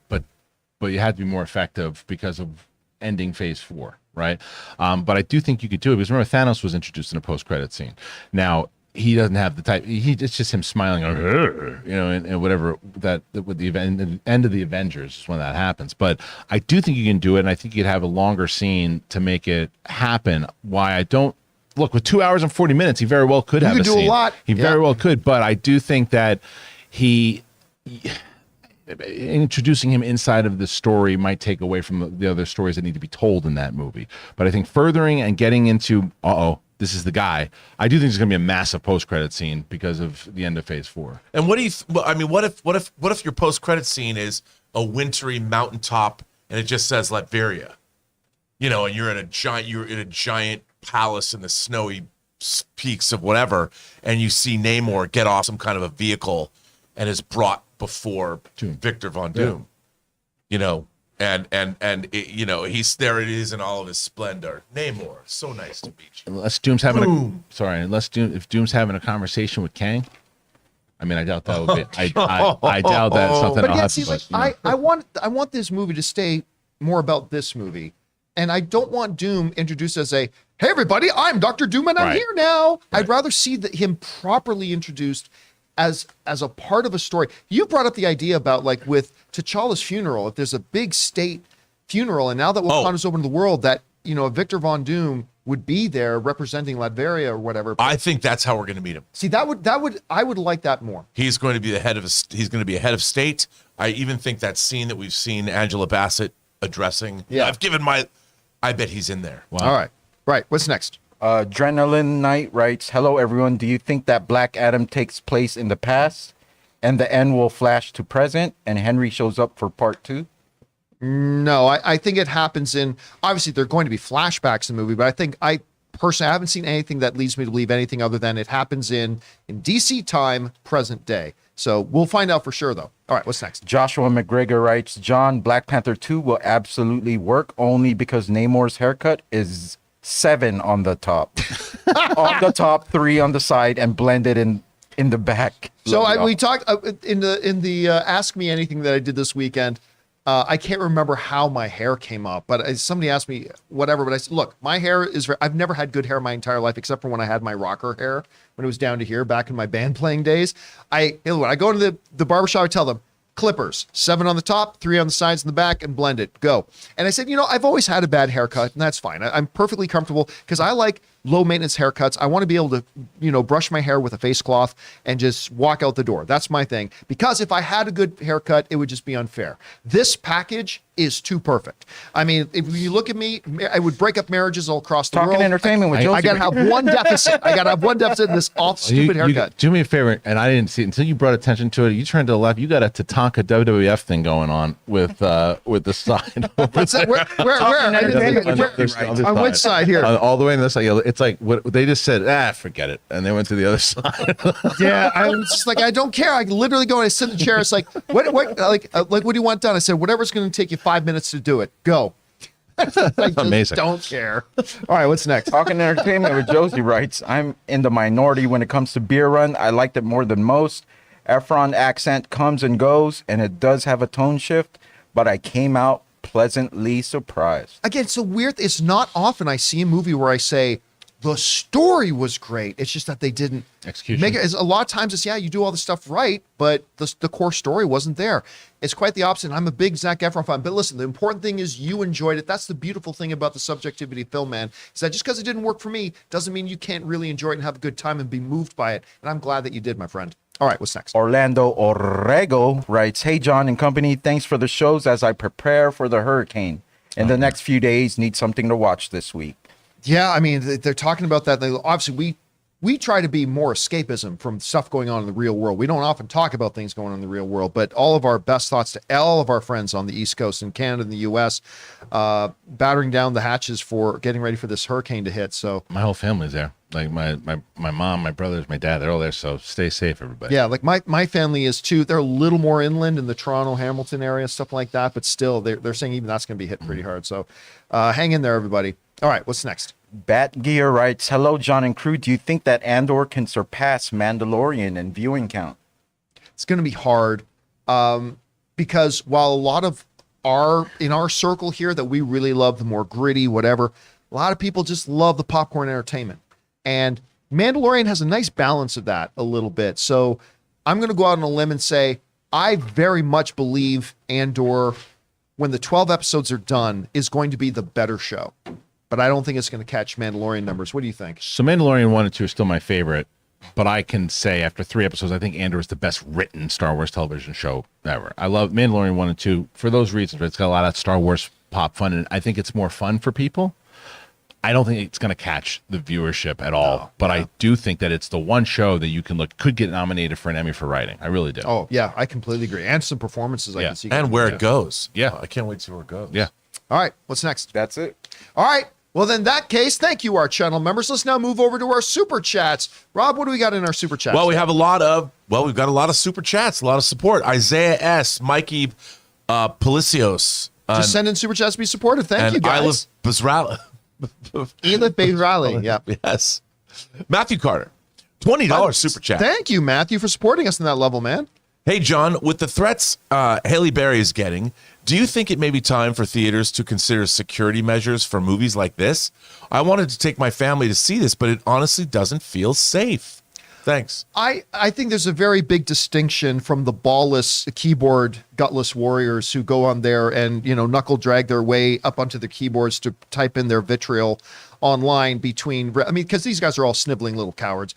you had to be more effective because of ending Phase 4, right? But I do think you could do it because remember Thanos was introduced in a post-credit scene. Now he doesn't have the type. It's just him smiling, and whatever that with the end of the Avengers is when that happens. But I do think you can do it, and I think you could have a longer scene to make it happen. Why I don't look with 2 hours and 40 minutes, he very well could have a scene. A lot. He very well could, but I do think that introducing him inside of the story might take away from the other stories that need to be told in that movie. But I think furthering and getting into, this is the guy. I do think there's going to be a massive post-credit scene because of the end of Phase 4. And what do you? What if your post-credit scene is a wintry mountaintop and it just says Latveria, and you're in a giant palace in the snowy peaks of whatever, and you see Namor get off some kind of a vehicle and is brought before Victor Von Doom, and he's there. It is in all of his splendor. Namor, so nice to meet you. Unless Doom's having if Doom's having a conversation with Kang, I mean, I doubt that would be. I doubt that's something. But yeah, I want this movie to stay more about this movie, and I don't want Doom introduced as a, hey everybody, I'm Dr. Doom and I'm here now. Right. I'd rather see him properly introduced as a part of a story. You brought up the idea about with T'Challa's funeral, if there's a big state funeral, and now that Wakanda's open to the world, that Victor Von Doom would be there representing Latveria or whatever. I think that's how we're going to meet him. See, I would like that more. He's going to be he's going to be a head of state. I even think that scene that we've seen Angela Bassett addressing. Yeah, I bet he's in there. Wow. All right. Right. What's next? Adrenaline Knight writes, hello everyone, do you think that Black Adam takes place in the past and the end will flash to present and Henry shows up for part 2? No, I think it happens obviously there are going to be flashbacks in the movie, but I personally haven't seen anything that leads me to believe anything other than it happens in DC time, present day. So we'll find out for sure though. All right, what's next? Joshua McGregor writes, John, Black Panther 2 will absolutely work only because Namor's haircut is 7 on the top, on the top, 3 on the side, and blended in the back. So we talked in the Ask Me Anything that I did this weekend. I can't remember how my hair came up, but somebody asked me whatever. But I said, look, my hair I've never had good hair my entire life, except for when I had my rocker hair when it was down to here back in my band playing days. When I go to the barbershop, I tell them, clippers, 7 on the top, 3 on the sides and the back, and blend it, go. And I said, I've always had a bad haircut, and that's fine. I'm perfectly comfortable because I like low maintenance haircuts. I want to be able to, brush my hair with a face cloth and just walk out the door. That's my thing. Because if I had a good haircut, it would just be unfair. This package is too perfect. I mean, if you look at me, I would break up marriages all across the world. Talking entertainment with Josie. I got to have one deficit. in this stupid haircut. Do me a favor, and I didn't see it until you brought attention to it. You turned to the left. You got a Tatanka WWF thing going on with the side. What's that? Where? On which side here? All the way on this side. It's like what they just said. Forget it, and they went to the other side. Yeah, I was just like, I don't care. I literally go and I sit in the chair. It's like, what do you want done? I said, whatever's going to take you 5 minutes to do it. Go. I just amazing. Don't care. All right, what's next? Talking entertainment with Josie writes, I'm in the minority when it comes to Beer Run. I liked it more than most. Efron accent comes and goes, and it does have a tone shift, but I came out pleasantly surprised. Again, it's so weird. It's not often I see a movie where I say the story was great. It's just that they didn't Execution. make it. A lot of times it's, yeah, you do all the stuff right, but the core story wasn't there. It's quite the opposite. I'm a big Zac Efron fan, but listen, the important thing is you enjoyed it. That's the beautiful thing about the subjectivity of film, man, is that just because it didn't work for me doesn't mean you can't really enjoy it and have a good time and be moved by it. And I'm glad that you did, my friend. All right, what's next? Orlando Orrego writes, "Hey, John and company, thanks for the shows as I prepare for the hurricane. In the next few days, need something to watch this week." Yeah, I mean, they're talking about that. Obviously, we try to be more escapism from stuff going on in the real world. We don't often talk about things going on in the real world, but all of our best thoughts to all of our friends on the East Coast in Canada and the U.S., battering down the hatches for getting ready for this hurricane to hit. So My whole family's there. Like my mom, my brothers, my dad, they're all there. So stay safe, everybody. yeah, like my family is too. They're a little more inland in the Toronto, Hamilton area, stuff like that, but still, they're saying even that's going to be hit pretty hard. So hang in there, everybody. All right, what's next? Bat Gear writes, "Hello, John and crew. Do you think that Andor can surpass Mandalorian in viewing count?" It's going to be hard because while a lot of in our circle here that we really love the more gritty, whatever, a lot of people just love the popcorn entertainment. And Mandalorian has a nice balance of that a little bit. So I'm going to go out on a limb and say I very much believe Andor, when the 12 episodes are done, is going to be the better show. But I don't think it's going to catch Mandalorian numbers. What do you think? So Mandalorian 1 and 2 are still my favorite, but I can say after 3 episodes, I think Andor is the best written Star Wars television show ever. I love Mandalorian 1 and 2 for those reasons. It's got a lot of Star Wars pop fun, and I think it's more fun for people. I don't think it's going to catch the viewership at all, but I do think that it's the one show that you can could get nominated for an Emmy for writing. I really do. Oh, yeah, I completely agree. And some performances I can see. And where it goes. Yeah. I can't wait to see where it goes. Yeah. All right, what's next? That's it. All right. Well, then in that case, thank you, our channel members. Let's now move over to our super chats. Rob, what do we got in our super chats? Well, we've got a lot of super chats, a lot of support. Isaiah S., Mikey Policios. Just send in super chats to be supportive. Thank you, guys. Elif Beyrali. Yeah. Yes. Matthew Carter, $20 super chat. Thank you, Matthew, for supporting us in that level, man. Hey, John, with the threats Haley Berry is getting, do you think it may be time for theaters to consider security measures for movies like this? I wanted to take my family to see this, but it honestly doesn't feel safe. Thanks. I think there's a very big distinction from the ballless keyboard gutless warriors who go on there and, knuckle drag their way up onto the keyboards to type in their vitriol online because these guys are all sniveling little cowards.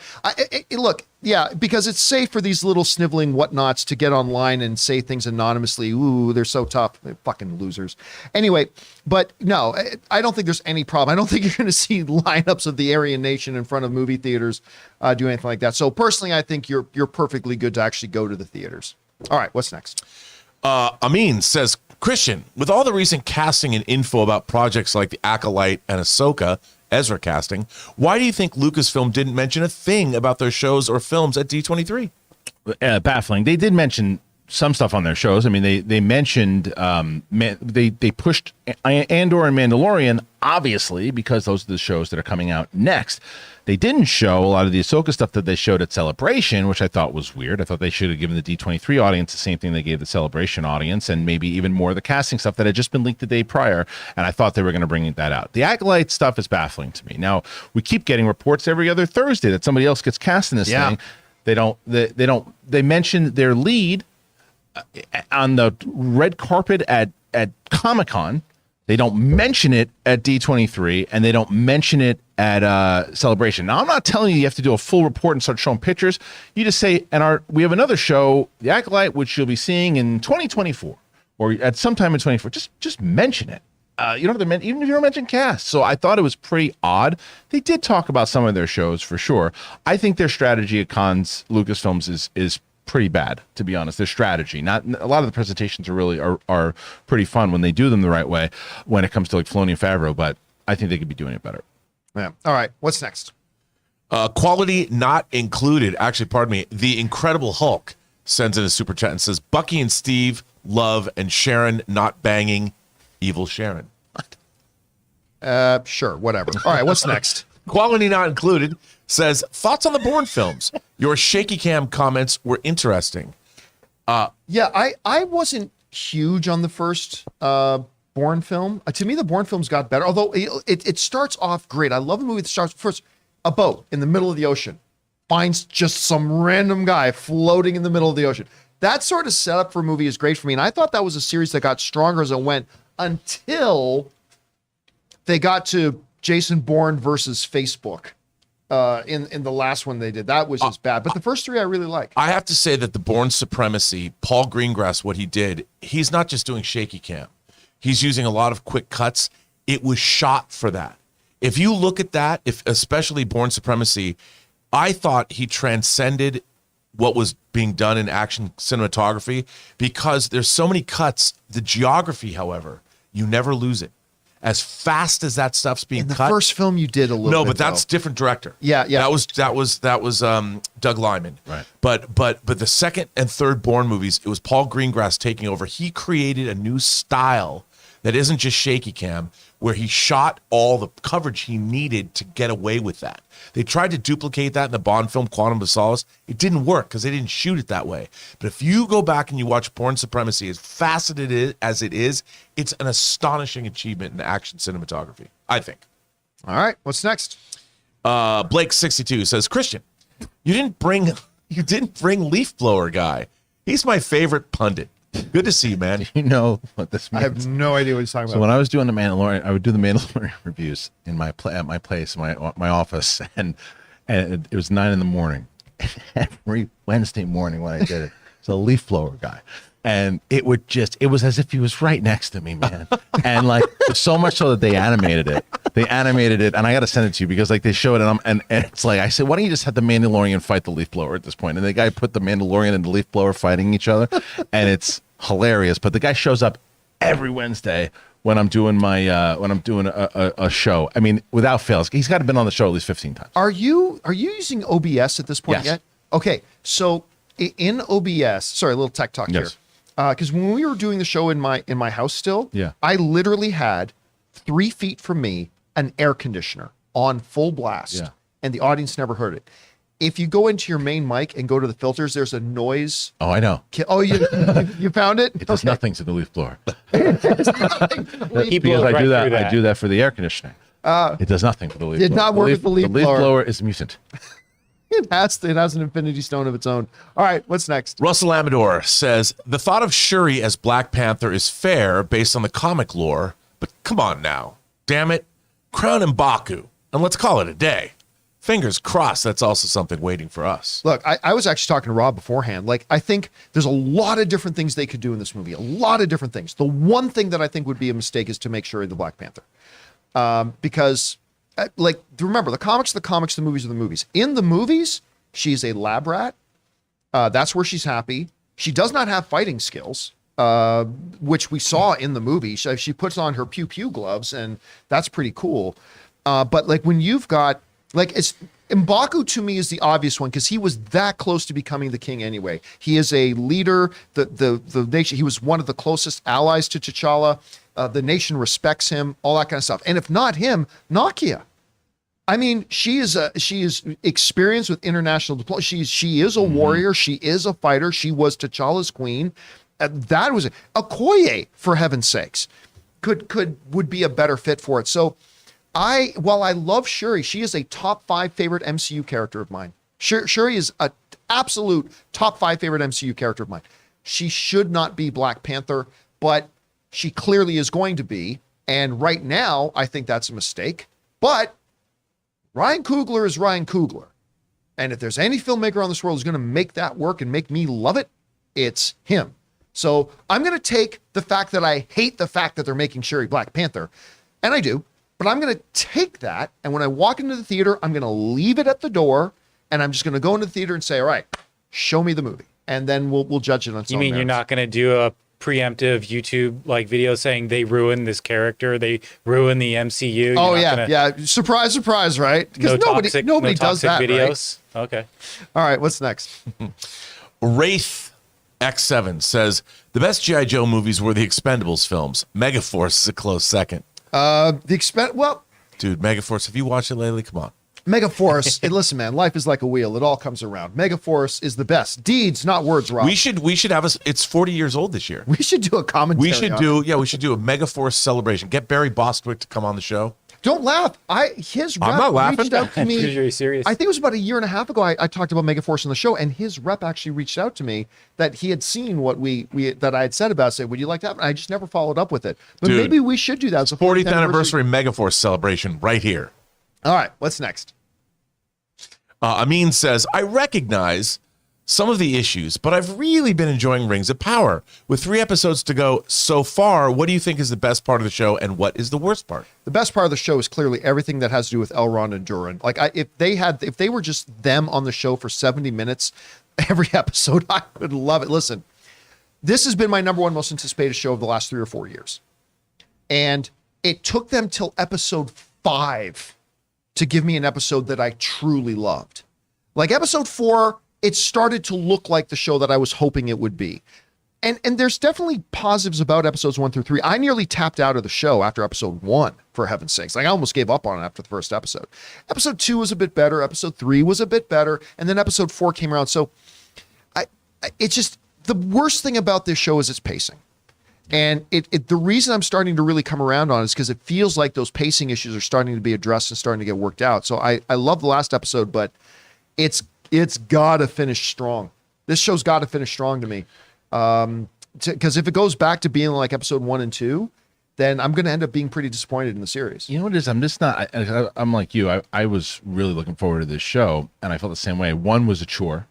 Look, yeah, because it's safe for these little sniveling whatnots to get online and say things anonymously. Ooh, they're so tough. They're fucking losers. Anyway, but no, I don't think there's any problem. I don't think you're going to see lineups of the Aryan Nation in front of movie theaters do anything like that. So personally, I think you're perfectly good to actually go to the theaters. All right, what's next? Amin says, Christian, with all the recent casting and info about projects like The Acolyte and Ahsoka, Ezra casting, why do you think Lucasfilm didn't mention a thing about their shows or films at D23? Baffling. They did mention some stuff on their shows. I mean, they mentioned they pushed Andor and Mandalorian, obviously, because those are the shows that are coming out next. They didn't show a lot of the Ahsoka stuff that they showed at Celebration, which I thought was weird. I thought they should have given the D23 audience the same thing they gave the Celebration audience, and maybe even more of the casting stuff that had just been leaked the day prior, and I thought they were going to bring that out. The Acolyte stuff is baffling to me. Now, we keep getting reports every other Thursday that somebody else gets cast in this thing. They mentioned their lead on the red carpet at Comic-Con. They don't mention it at D23, and they don't mention it at Celebration. Now, I'm not telling you have to do a full report and start showing pictures. You just say, we have another show, The Acolyte, which you'll be seeing in 2024 or at some time in 24. Just mention it. You don't have to even if you don't mention cast. So I thought it was pretty odd. They did talk about some of their shows for sure. I think their strategy at cons, Lucasfilms, is pretty bad, to be honest. Their strategy, not a lot of the presentations are pretty fun when they do them the right way when it comes to like Filoni and Favreau, but I think they could be doing it better. Yeah. All right. What's next? Quality not included. Actually, pardon me. The Incredible Hulk sends in a super chat and says, Bucky and Steve love and Sharon not banging evil Sharon. Sure. Whatever. All right. What's next? Quality not included says, thoughts on the Bourne films? Your shaky cam comments were interesting. Yeah, I wasn't huge on the first Bourne film. To me, the Bourne films got better, although it starts off great. I love the movie that starts first, a boat in the middle of the ocean finds just some random guy floating in the middle of the ocean. That sort of setup for a movie is great for me. And I thought that was a series that got stronger as it went until they got to Jason Bourne versus Facebook. In the last one they did. That was just bad. But the first three I really like. I have to say that the Bourne Supremacy, Paul Greengrass, what he did, he's not just doing shaky cam. He's using a lot of quick cuts. It was shot for that. If you look at that, especially Bourne Supremacy, I thought he transcended what was being done in action cinematography because there's so many cuts. The geography, however, you never lose it. As fast as that stuff's being in the cut. first film you did a little bit. No, but that's different director. Yeah. That was Doug Liman. Right. But the second and third Bourne movies, it was Paul Greengrass taking over. He created a new style that isn't just shaky cam, where he shot all the coverage he needed to get away with that. They tried to duplicate that in the Bond film Quantum of Solace. It didn't work because they didn't shoot it that way. But if you go back and you watch Bourne Supremacy, as faceted as it is, it's an astonishing achievement in action cinematography, I think. All right, what's next? Blake62 says, Christian, you didn't bring Leaf Blower Guy. He's my favorite pundit. Good to see you, man. You know what this means. I have no idea what he's talking So about. when I was doing the Mandalorian, I would do the Mandalorian reviews in my at my place, my office, and it was 9 a.m. Every Wednesday morning when I did it, it's a leaf blower guy, and it was as if he was right next to me, man. And like so much so that they animated it, and I got to send it to you because like they show it, and it's like I said, why don't you just have the Mandalorian fight the leaf blower at this point? And the guy put the Mandalorian and the leaf blower fighting each other, and it's hilarious. But the guy shows up every Wednesday when I'm doing my a show. I mean, without fail, he's got to been on the show at least 15 times. Are you using OBS at this point Yes. yet? Okay, so in OBS, sorry, a little tech talk here. Yes. Because when we were doing the show in my house still, Yeah. I literally had 3 feet from me an air conditioner on full blast, Yeah. and the audience never heard it. If you go into your main mic and go to the filters, there's a noise. Oh, I know. Oh, you found it? It does nothing to the leaf blower. He Because blows I right do that. through I do that for the air conditioning. It does nothing for the leaf did blower. not work with the leaf blower. The leaf blower is a mutant. It has an infinity stone of its own. All right, what's next? Russell Amador says, the thought of Shuri as Black Panther is fair based on the comic lore, but come on now. Damn it. Crown M'Baku, and let's call it a day. Fingers crossed that's also something waiting for us. Look, I was actually talking to Rob beforehand. Like, I think there's a lot of different things they could do in this movie. A lot of different things. The one thing that I think would be a mistake is to make Shuri the Black Panther. Because, remember, the comics are the comics, the movies are the movies. In the movies, she's a lab rat. That's where she's happy. She does not have fighting skills, which we saw in the movie. She puts on her pew-pew gloves, and that's pretty cool. But, like, when you've got... M'Baku to me is the obvious one because he was that close to becoming the king anyway. He is a leader. The nation. He was one of the closest allies to T'Challa. The nation respects him. All that kind of stuff. And if not him, Nakia. I mean, she is experienced with international diplomacy. She is a warrior. She is a fighter. She was T'Challa's queen. That was Okoye, for heaven's sakes, would be a better fit for it. So. While I love Shuri, she is a top 5 favorite MCU character of mine. Shuri is an absolute top 5 favorite MCU character of mine. She should not be Black Panther, but she clearly is going to be. And right now, I think that's a mistake. But Ryan Coogler is Ryan Coogler. And if there's any filmmaker on this world who's going to make that work and make me love it, it's him. So I'm going to take the fact that I hate the fact that they're making Shuri Black Panther, and I do. But I'm going to take that, and when I walk into the theater, I'm going to leave it at the door, and I'm just going to go into the theater and say, all right, show me the movie. And then we'll judge it on its You own mean you're merits. not going to do a preemptive YouTube video saying they ruined this character, they ruined the MCU? You're Oh, not yeah, gonna- yeah. Surprise, surprise, right? Because nobody does that, videos. right? Okay. All right, what's next? Wraith X7 says, the best G.I. Joe movies were the Expendables films. Megaforce is a close second. Well, Dude, Megaforce, have you watched it lately? Come on. Megaforce. Hey, listen, man, life is like a wheel. It all comes around. Megaforce is the best. Deeds, not words, Rob. We should have it's 40 years old this year. We should do a commentary. We should on do it. we should do a Megaforce celebration. Get Barry Bostwick to come on the show. Don't laugh. His rep I'm not laughing. reached out to me. Because you're serious. I think it was about a year and a half ago. I talked about Megaforce on the show, and his rep actually reached out to me that he had seen what that I had said about. Said, would you like to have? And I just never followed up with it. But Dude, maybe we should do that. It's a 40th anniversary Megaforce celebration right here. All right, what's next? Amin says, I recognize some of the issues, but I've really been enjoying Rings of Power. With 3 episodes to go so far, what do you think is the best part of the show, and what is the worst part? The best part of the show is clearly everything that has to do with Elrond and Durin. Like, if they were just them on the show for 70 minutes every episode, I would love it. Listen, this has been my number one most anticipated show of the last 3 or 4 years. And it took them till episode 5 to give me an episode that I truly loved. Like episode 4, it started to look like the show that I was hoping it would be. And there's definitely positives about episodes 1 through 3. I nearly tapped out of the show after episode 1, for heaven's sakes. Like I almost gave up on it after the first episode. Episode 2 was a bit better. Episode 3 was a bit better. And then episode 4 came around. So it's just, the worst thing about this show is its pacing. And the reason I'm starting to really come around on it is because it feels like those pacing issues are starting to be addressed and starting to get worked out. So I love the last episode, but it's got to finish strong. This show's got to finish strong to me. Because if it goes back to being like episode 1 and 2, then I'm going to end up being pretty disappointed in the series. You know what it is? I'm just not. I'm like you. I was really looking forward to this show, and I felt the same way. 1 was a chore.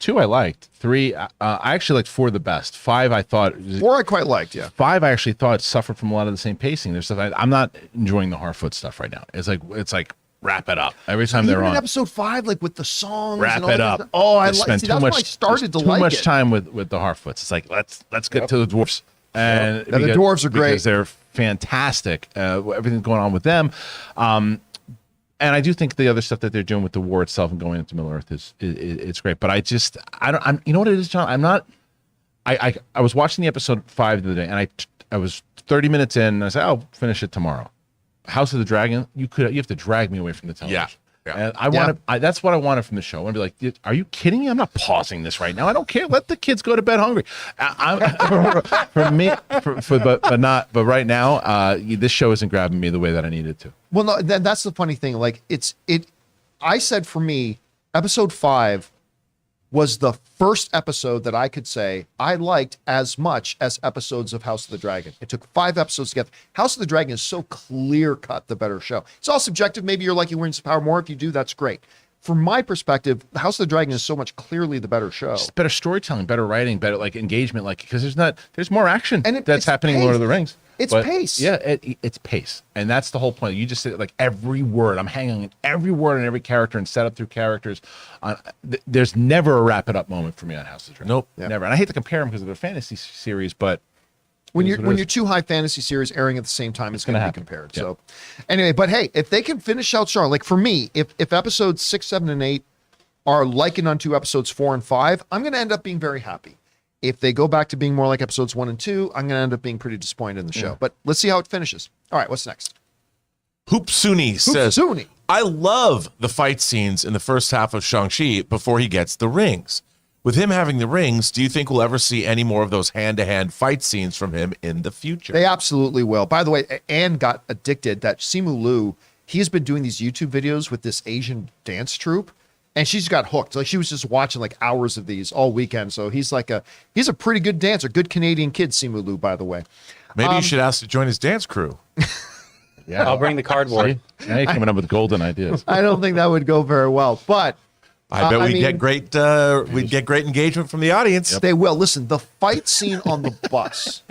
2 I liked. 3 I actually liked 4 the best. 5 I thought 4 I quite liked. Yeah. 5 I actually thought suffered from a lot of the same pacing. There's stuff I'm not enjoying the Harfoot stuff right now. It's like wrap it up every time they're Even on. in episode 5, like with the songs. Wrap and all it that up. stuff. Oh, I They like. spend See, that's why I started to too like much it. time with the Harfoots. It's like let's get to the dwarfs. And the dwarves are great. because they're fantastic. Everything's going on with them. And I do think the other stuff that they're doing with the war itself and going into Middle Earth is it's great. But I'm you know what it is, John? I'm not. I was watching the episode 5 the other day, and I was 30 minutes in, and I said, I'll finish it tomorrow. House of the Dragon, you have to drag me away from the television. Yeah. And I want to. That's what I wanted from the show. I want to be like, are you kidding me? I'm not pausing this right now. I don't care. Let the kids go to bed hungry. For me, but right now, this show isn't grabbing me the way that I needed to. Well, no, that's the funny thing. Like I said for me, episode 5 was the first episode that I could say I liked as much as episodes of House of the Dragon. It took 5 episodes to get. House of the Dragon is so clear cut the better show. It's all subjective. Maybe you're liking Rings of Power more. If you do, that's great. From my perspective, House of the Dragon is so much clearly the better show. Just better storytelling, better writing, better like engagement, like because there's more action And that's happening in Lord of the Rings. It's But, pace. Yeah, it's pace. And that's the whole point. You just said like every word. I'm hanging on every word and every character and set up through characters. There's never a wrap it up moment for me on House of the Dragon. Nope. Yeah. Never. And I hate to compare them because they're a fantasy series, but when it is what it you're is. 2 high fantasy series airing at the same time, it's going to be happen. compared. Yeah. So anyway, but hey, if they can finish out strong, like for me, if episodes 6, 7, and 8 are likened onto episodes 4 and 5, I'm going to end up being very happy. If they go back to being more like episodes 1 and 2, I'm going to end up being pretty disappointed in the show. But let's see how it finishes. All right, what's next? Hoopsuni says, Hoopsuni. I love the fight scenes in the first half of Shang-Chi before he gets the rings. With him having the rings, do you think we'll ever see any more of those hand-to-hand fight scenes from him in the future? They absolutely will. By the way, Anne got addicted. That Simu Liu, he's been doing these YouTube videos with this Asian dance troupe, and she's got hooked. Like she was just watching like hours of these all weekend. So he's a pretty good dancer, good Canadian kid, Simu Liu, by the way. Maybe you should ask to join his dance crew. yeah, I'll bring the cardboard. See? Now you're coming up with golden ideas. I don't think that would go very well, but I bet I we'd mean- get great engagement from the audience. they will. Listen, the fight scene on the bus.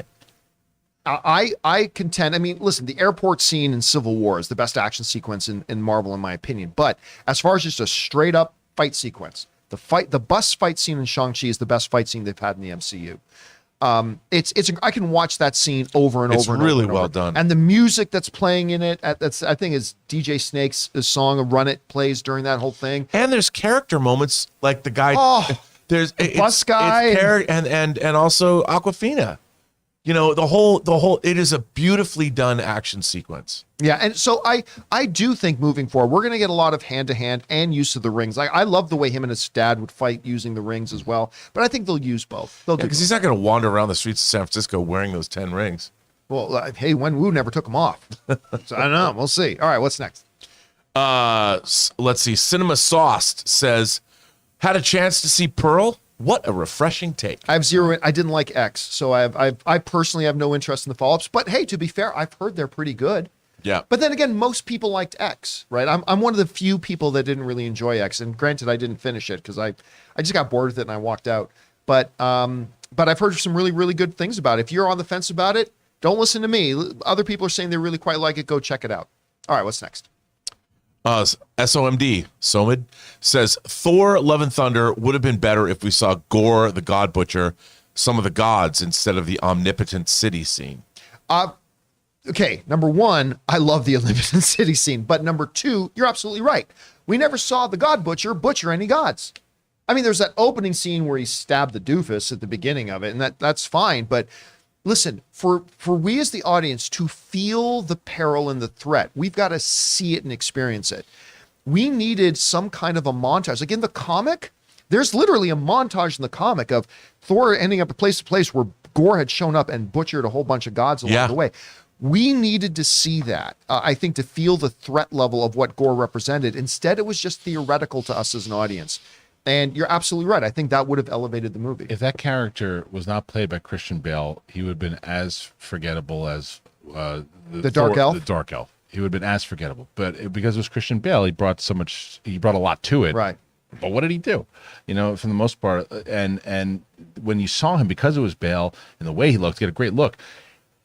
I contend. I mean, listen, the airport scene in Civil War is the best action sequence in Marvel, in my opinion. But as far as just a straight up fight sequence, the bus fight scene in Shang-Chi is the best fight scene they've had in the MCU. I can watch that scene over and It's over. And really over and well over. done. And the music that's playing in it, I think is DJ Snake's song "Run It" plays during that whole thing. And there's character moments like the guy. Oh, there's bus guy and also Aquafina. You know, the whole. It is a beautifully done action sequence. Yeah, and so I do think moving forward, we're going to get a lot of hand-to-hand and use of the rings. I love the way him and his dad would fight using the rings as well, but I think they'll use both. They'll do Because he's not going to wander around the streets of San Francisco wearing those 10 rings. both. Well, hey, Wenwu never took them off. So I don't know. We'll see. All right, what's next? Let's see. Cinema Sauced says, had a chance to see Pearl. What a refreshing take. I have zero. I didn't like X, so I personally have no interest in the follow-ups. But hey, to be fair, I've heard they're pretty good. Yeah. But then again, most people liked X, right? I'm one of the few people that didn't really enjoy X. And granted, I didn't finish it because I just got bored with it and I walked out. But I've heard some really, really good things about it. If you're on the fence about it, don't listen to me. Other people are saying they really quite like it. Go check it out. All right, what's next? SOMD, Somid, says, Thor Love and Thunder would have been better if we saw Gore the God Butcher, some of the gods, instead of the omnipotent city scene. Okay, number one, I love the Olympian city scene. But number two, you're absolutely right. We never saw the God butcher any gods. I mean, there's that opening scene where he stabbed the doofus at the beginning of it, and that's fine. But listen, for we as the audience to feel the peril and the threat, we've got to see it and experience it. We needed some kind of a montage. Like in the comic, there's literally a montage in the comic of Thor ending up at place to place where Gore had shown up and butchered a whole bunch of gods along the way. We needed to see that, I think, to feel the threat level of what Gore represented. Instead, it was just theoretical to us as an audience. And you're absolutely right. I think that would have elevated the movie. If that character was not played by Christian Bale, he would have been as forgettable as the Dark Elf? The Dark Elf. He would have been as forgettable. But because it was Christian Bale, he brought a lot to it. Right. But what did he do? You know, for the most part, and when you saw him, because it was Bale and the way he looked, he had a great look.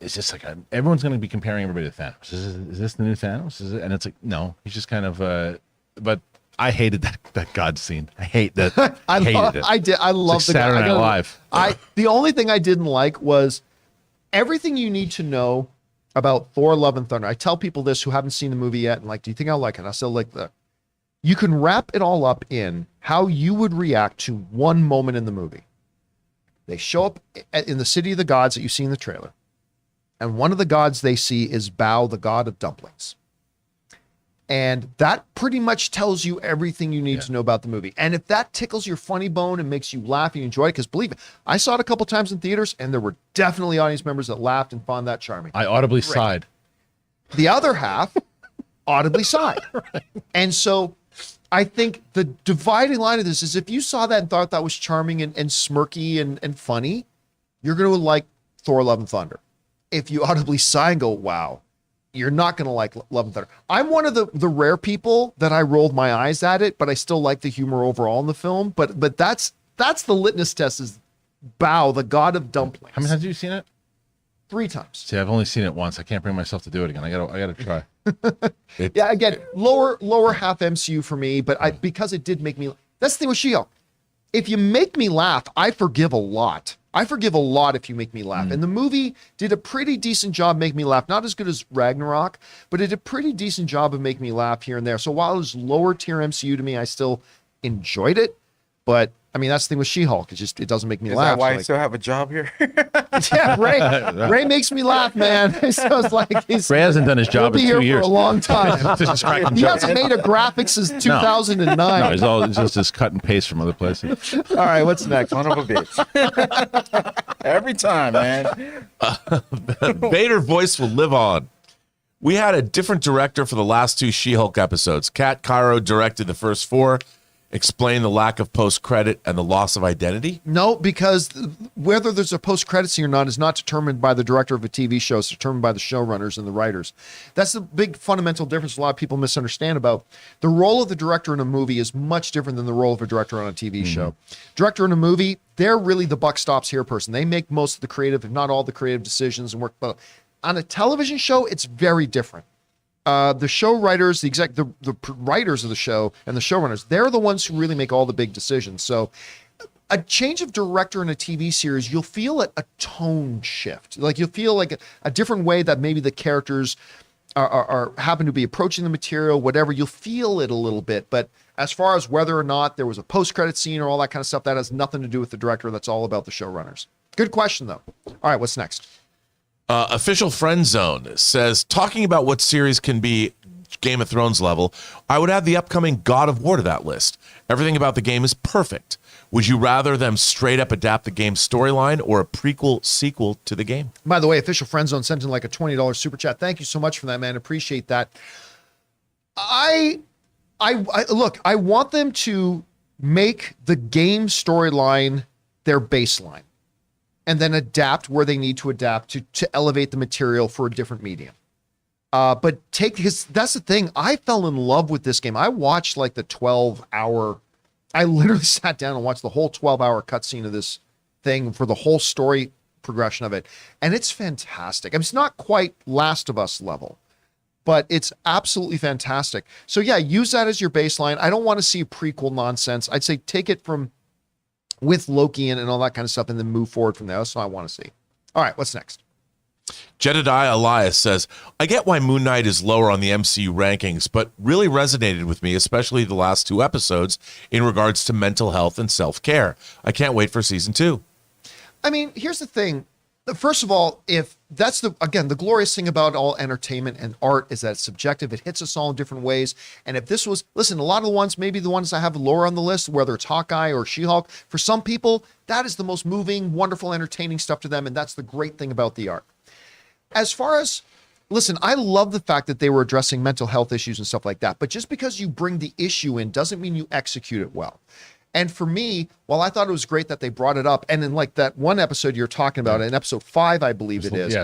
It's just like everyone's going to be comparing everybody to Thanos. Is this the new Thanos? And it's like, no, he's just kind of. But I hated that God scene. I hate that. I hated it. I did. I love the Saturday Night Live. The only thing I didn't like was everything you need to know about Thor: Love and Thunder. I tell people this who haven't seen the movie yet, and like, do you think I'll like it? I still like the. You can wrap it all up in how you would react to one moment in the movie. They show up in the city of the gods that you see in the trailer. And one of the gods they see is Bao, the god of dumplings. And that pretty much tells you everything you need to know about the movie. And if that tickles your funny bone and makes you laugh and you enjoy it, because believe me, I saw it a couple times in theaters and there were definitely audience members that laughed and found that charming. I audibly sighed. The other half audibly sighed. Right. And so I think the dividing line of this is if you saw that and thought that was charming and smirky and funny, you're going to like Thor: Love and Thunder. If you audibly sigh and go, wow, you're not going to like Love and Thunder. I'm one of the rare people that I rolled my eyes at it, but I still like the humor overall in the film. But that's the litmus test is Bao, the god of dumplings. How many times have you seen it? 3 times. See, I've only seen it once. I can't bring myself to do it again. I gotta try. Yeah, again, lower half MCU for me, but because it did make me. That's the thing with She-Hulk. If you make me laugh, I forgive a lot. I forgive a lot if you make me laugh. And the movie did a pretty decent job making me laugh. Not as good as Ragnarok, but it did a pretty decent job of making me laugh here and there. So while it was lower tier MCU to me, I still enjoyed it. But I mean, that's the thing with She-Hulk. It doesn't make me laugh. Is that why so I still have a job here? yeah, Ray makes me laugh, man. So it's like Ray hasn't done his job he'll be in 2 here years. for a long time. Just cracking He jokes. hasn't made a graphic since 2009. No, it's just cut and paste from other places. All right, what's next? Son of a bitch. Every time, man. Vader voice will live on. We had a different director for the last 2 She-Hulk episodes. Kat Cairo directed the first 4. Explain the lack of post-credit and the loss of identity? No, because whether there's a post-credit scene or not is not determined by the director of a TV show. It's determined by the showrunners and the writers. That's the big fundamental difference a lot of people misunderstand about. The role of the director in a movie is much different than the role of a director on a TV show. Director in a movie, they're really the buck stops here person. They make most of the creative, if not all the creative decisions and work. But on a television show, it's very different. The show writers, the writers of the show and the showrunners, they're the ones who really make all the big decisions. So a change of director in a TV series, you'll feel a tone shift. Like you'll feel like a different way that maybe the characters are happen to be approaching the material, whatever, you'll feel it a little bit. But as far as whether or not there was a post-credit scene or all that kind of stuff, that has nothing to do with the director. That's all about the showrunners. Good question, though. All right, what's next? Official Friend Zone says, talking about what series can be Game of Thrones level, I would add the upcoming God of War to that list. Everything about the game is perfect. Would you rather them straight up adapt the game's storyline or a prequel sequel to the game? By the way, Official Friend Zone sent in like a $20 super chat. Thank you so much for that, man. Appreciate that. I look, I want them to make the game storyline their baseline and then adapt where they need to adapt to elevate the material for a different medium. But because that's the thing, I fell in love with this game. I watched like the 12-hour, I literally sat down and watched the whole 12-hour cutscene of this thing for the whole story progression of it. And it's fantastic. I mean, it's not quite Last of Us level, but it's absolutely fantastic. So yeah, use that as your baseline. I don't want to see prequel nonsense. I'd say take it from with Loki and all that kind of stuff and then move forward from there. That's what I want to see. All right, what's next? Jedediah Elias says, I get why Moon Knight is lower on the MCU rankings, but really resonated with me, especially the last 2 episodes in regards to mental health and self-care. I can't wait for season 2. I mean, here's the thing. First of all, if that's the glorious thing about all entertainment and art is that it's subjective. It hits us all in different ways. And if this was, listen, a lot of the ones, maybe the ones I have lower on the list, whether it's Hawkeye or She-Hulk, for some people, that is the most moving, wonderful, entertaining stuff to them. And that's the great thing about the art. As far as, listen, I love the fact that they were addressing mental health issues and stuff like that. But just because you bring the issue in doesn't mean you execute it well. And for me, while I thought it was great that they brought it up, and in like that one episode you're talking about, in episode 5, I believe it is,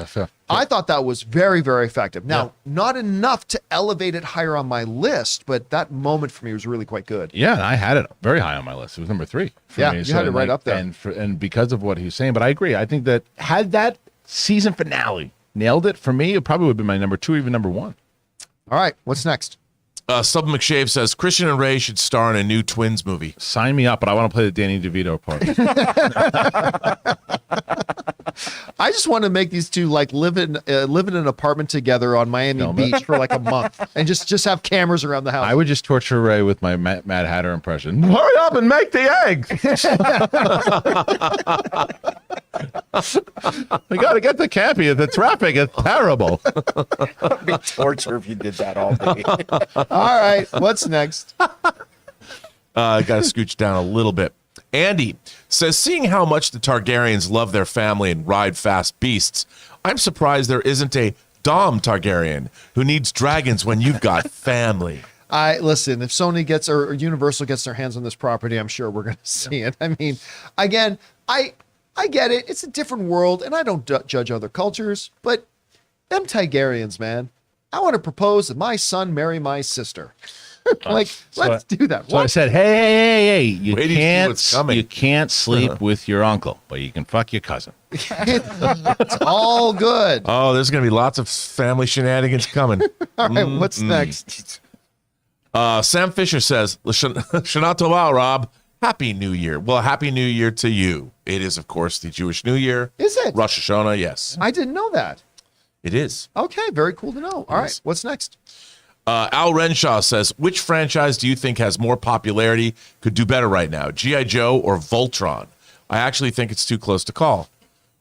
I thought that was very, very effective. Now, not enough to elevate it higher on my list, but that moment for me was really quite good. Yeah, and I had it very high on my list. It was number 3 for me. You had it right up there. And because of what he was saying, but I agree. I think that had that season finale nailed it, for me, it probably would have been my number 2, even number 1. All right, what's next? Sub McShave says, Christian and Ray should star in a new Twins movie. Sign me up, but I want to play the Danny DeVito part. I just want to make these two like live in an apartment together on Miami Beach for like a month and just have cameras around the house. I would just torture Ray with my Mad Hatter impression. Hurry up and make the egg. We got to get to Campea. The traffic is terrible. It'd be torture if you did that all day. All right, what's next? I got to scooch down a little bit. Andy says, seeing how much the Targaryens love their family and ride fast beasts, I'm surprised there isn't a Dom Targaryen who needs dragons when you've got family. Listen, if Sony gets or Universal gets their hands on this property, I'm sure we're going to see it. I mean, again, I get it. It's a different world, and I don't judge other cultures, but them Targaryens, man, I want to propose that my son marry my sister. Let's do that. So I said, hey, you can't sleep with your uncle, but you can fuck your cousin. It's all good. Oh, there's going to be lots of family shenanigans coming. All right, what's next? Sam Fisher says, Shana Tova, Rob, Happy New Year. Well, Happy New Year to you. It is, of course, the Jewish New Year. Is it? Rosh Hashanah, yes. I didn't know that. It is. Okay, very cool to know. All right, what's next? Al Renshaw says, which franchise do you think has more popularity, could do better right now, G.I. Joe or Voltron? I actually think it's too close to call.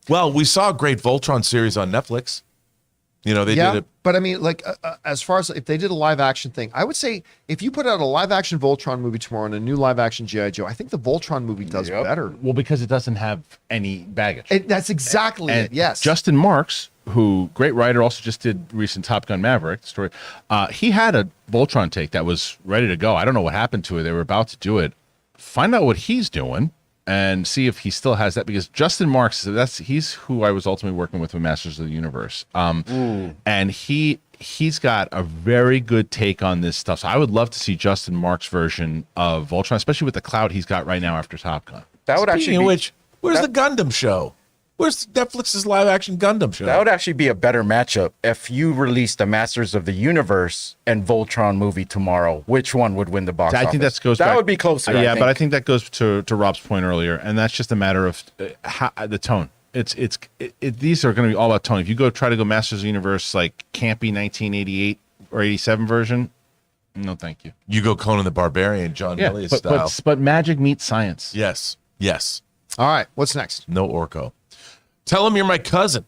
Well, we saw a great Voltron series on Netflix. You know, they did it. But I mean, like, as far as if they did a live action thing, I would say if you put out a live action Voltron movie tomorrow and a new live action G.I. Joe, I think the Voltron movie does better. Well, because it doesn't have any baggage. That's exactly it. Yes. Justin Marks, who great writer, also just did recent Top Gun Maverick story. He had a Voltron take that was ready to go. I don't know what happened to it. They were about to do it. Find out what he's doing and see if he still has that, because Justin Marks, he's who I was ultimately working with Masters of the Universe. And he's got a very good take on this stuff. So I would love to see Justin Marks' version of Voltron, especially with the clout he's got right now after Top Gun. That would Speaking of which, where's the Gundam show? Where's Netflix's live action Gundam show? That would actually be a better matchup if you released the Masters of the Universe and Voltron movie tomorrow. Which one would win the box office? I think that would be closer. But I think that goes to Rob's point earlier, and that's just a matter of the tone. These are going to be all about tone. If you try to go Masters of the Universe like campy 1988 or 87 version, no, thank you. You go Conan the Barbarian, John Milius style. But magic meets science. Yes. All right, what's next? No Orko. Tell him you're my cousin.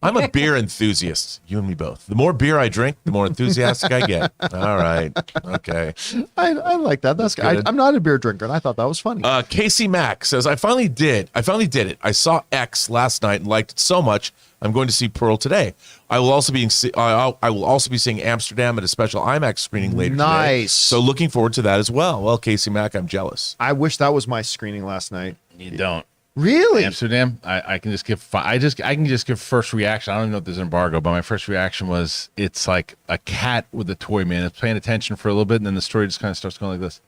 I'm a beer enthusiast. You and me both. The more beer I drink, the more enthusiastic I get. All right. Okay. I like that. That's good. I'm not a beer drinker, and I thought that was funny. Casey Mack says, I finally did it. I saw X last night and liked it so much. I'm going to see Pearl today. I will also be seeing Amsterdam at a special IMAX screening later today. Nice. So looking forward to that as well. Well, Casey Mack, I'm jealous. I wish that was my screening last night. You don't. Really? Amsterdam, I can just give I can just give first reaction. I don't even know if there's an embargo, but my first reaction was it's like a cat with a toy, man. It's paying attention for a little bit, and then the story just kind of starts going like this.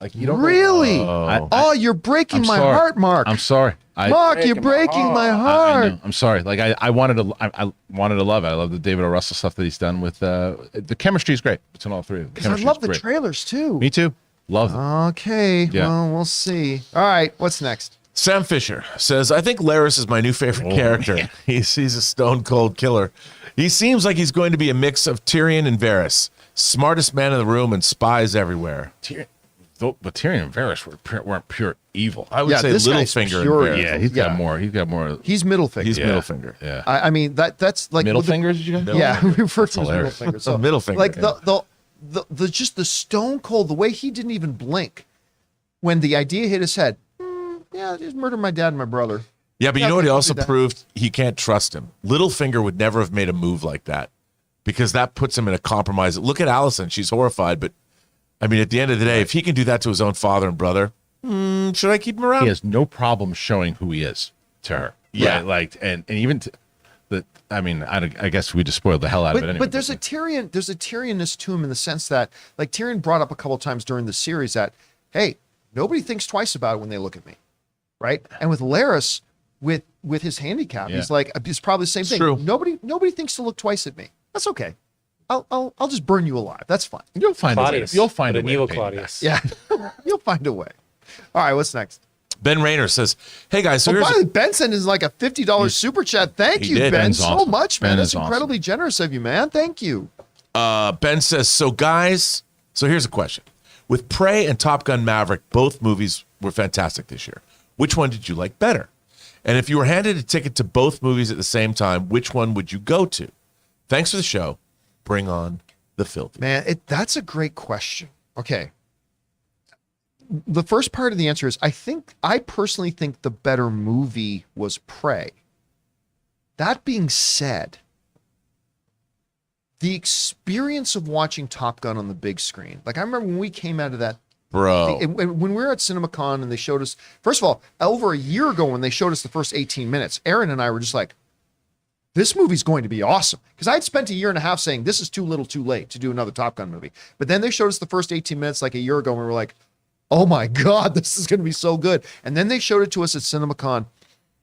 Like you don't really. Oh, You're breaking I'm my sorry. heart, Mark. I'm sorry. Mark, you're breaking my I heart. know. I'm sorry. Like I wanted to love it. I love the David O. Russell stuff that he's done with the chemistry is great between all three. Because I love the trailers too. Me too. Love them. Okay. Yeah. Well, we'll see. All right. What's next? Sam Fisher says, I think Laris is my new favorite character. Man. He's a stone cold killer. He seems like he's going to be a mix of Tyrion and Varys. Smartest man in the room and spies everywhere. But Tyrion and Varys weren't pure evil. I would say this guy's Littlefinger and pure Varys. Yeah, he's got more. He's got more. He's middle finger. He's middle finger. Yeah. I mean that's like Middle with the- fingers, did you guys? Yeah, we refer to his middle hilarious. finger. So middle finger. Like yeah. the just the stone cold, the way he didn't even blink when the idea hit his head. Yeah, just murder my dad and my brother. Yeah, but you Yeah, know what? He we can also do that. proved he can't trust him. Littlefinger would never have made a move like that because that puts him in a compromise. Look at Allison; she's horrified. But I mean, at the end of the day, if he can do that to his own father and brother, should I keep him around? He has no problem showing who he is to her. Yeah. Right? Like and even I mean, I guess we just spoiled the hell out of it anyway. But there's a Tyrionness to him in the sense that, like Tyrion brought up a couple times during the series that, hey, nobody thinks twice about it when they look at me, right? And with Laris, with his handicap, Yeah. he's like, it's probably the same thing. true. Nobody thinks to look twice at me. That's okay. I'll just burn you alive. That's fine. You'll find Claudius. a way. You'll find But a an way. evil to pay him Claudius. back. Yeah, you'll find a way. All right, what's next? Ben Rayner says, "Hey guys, so Oh, here's finally, Ben sent is like a $50 super chat. Thank He you, did. Ben, Ben's so awesome. much, man. Ben That's is awesome. incredibly generous of you, man. Thank you. Ben says, so guys, so here's a question. With Prey and Top Gun Maverick, both movies were fantastic this year. Which one did you like better? And if you were handed a ticket to both movies at the same time, which one would you go to? Thanks for the show. Bring on the filthy." Man, that's a great question. Okay. The first part of the answer is I personally think the better movie was Prey. That being said, the experience of watching Top Gun on the big screen, like I remember when we came out of that, Bro. when we were at CinemaCon and they showed us, first of all, over a year ago when they showed us the first 18 minutes, Aaron and I were just like, this movie's going to be awesome. Because I'd spent a year and a half saying this is too little too late to do another Top Gun movie. But then they showed us the first 18 minutes like a year ago and we were like, oh my God, this is going to be so good. And then they showed it to us at CinemaCon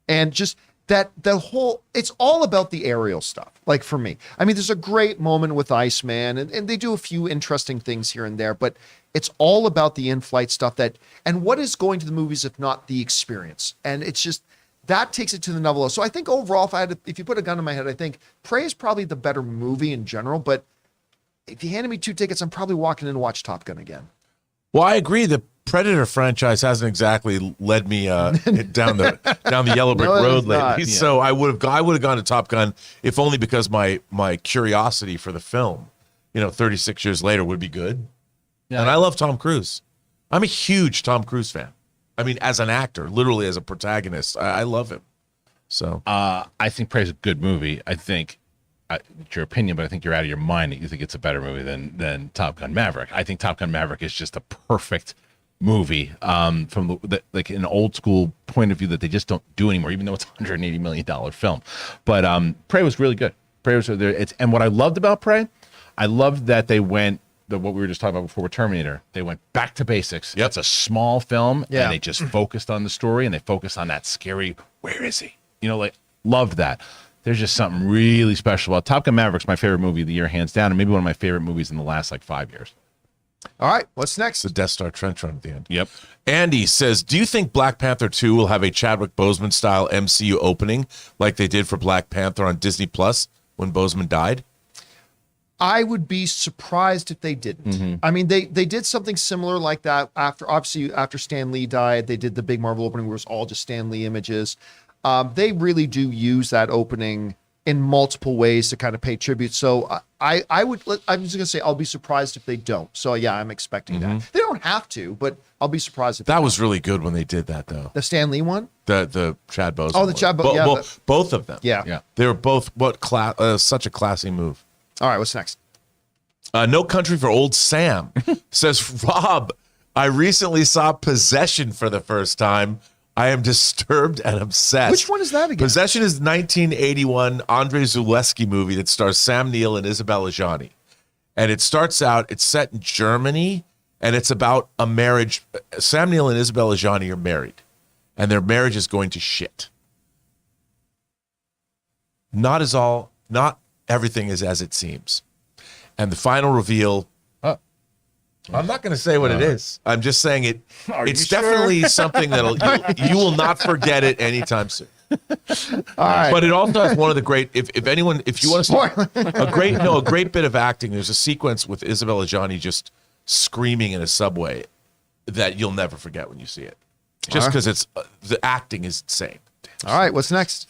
and just the whole, it's all about the aerial stuff. Like for me, I mean, there's a great moment with Iceman and they do a few interesting things here and there, but it's all about the in-flight stuff and what is going to the movies, if not the experience. And it's just, that takes it to the next level. So I think overall, if you put a gun in my head, I think Prey is probably the better movie in general, but if you handed me 2 tickets, I'm probably walking in to watch Top Gun again. Well, I agree. The Predator franchise hasn't exactly led me down the yellow brick No, it road has not. lately. Yeah. So I would have gone to Top Gun if only because my curiosity for the film, 36 years later would be good. Yeah. And I love Tom Cruise. I'm a huge Tom Cruise fan. I mean, as an actor, literally as a protagonist, I love him. So I think Prey's a good movie. I think it's your opinion, but I think you're out of your mind that you think it's a better movie than Top Gun Maverick. I think Top Gun Maverick is just a perfect movie from like an old school point of view that they just don't do anymore, even though it's a $180 million film. But Prey was really good. Prey was there. And what I loved about Prey, I loved that they went what we were just talking about before with Terminator. They went back to basics. Yep. It's a small film, Yeah. and they just focused on the story and they focused on that scary. Where is he? Like loved that. There's just something really special about Top Gun Maverick's my favorite movie of the year, hands down, and maybe one of my favorite movies in the last 5 years. All right, what's next? the Death Star trench run at the end. Yep. Andy says, do you think Black Panther 2 will have a Chadwick Boseman style MCU opening like they did for Black Panther on Disney Plus when Boseman died? I would be surprised if they didn't. I mean, they did something similar like that after Stan Lee died. They did the big Marvel opening where it was all just Stan Lee images. they really do use that opening in multiple ways to kind of pay tribute. So I'm just going to say I'll be surprised if they don't. So yeah, I'm expecting that. They don't have to, but I'll be surprised if That was really good when they did that, though. the Stan Lee one. The Chad Boseman. Oh, the Chad Boseman. Yeah, both of them. Yeah. Yeah. They were both such a classy move. All right, what's next? No Country for Old Sam says, Rob, I recently saw Possession for the first time. I am disturbed and obsessed. Which one is that again? Possession is 1981 Andrei Zulewski movie that stars Sam Neill and Isabelle Adjani. And it starts out, it's set in Germany, and it's about a marriage. Sam Neill and Isabelle Adjani are married, and their marriage is going to shit. Not everything is as it seems. And the final reveal, I'm not going to say what it is. I'm just saying it. It's definitely something that you will not forget it anytime soon. All right. But it also has one of the great. If you want to see a great bit of acting. There's a sequence with Isabelle Adjani just screaming in a subway that you'll never forget when you see it. Just because it's the acting is insane. All right, what's next?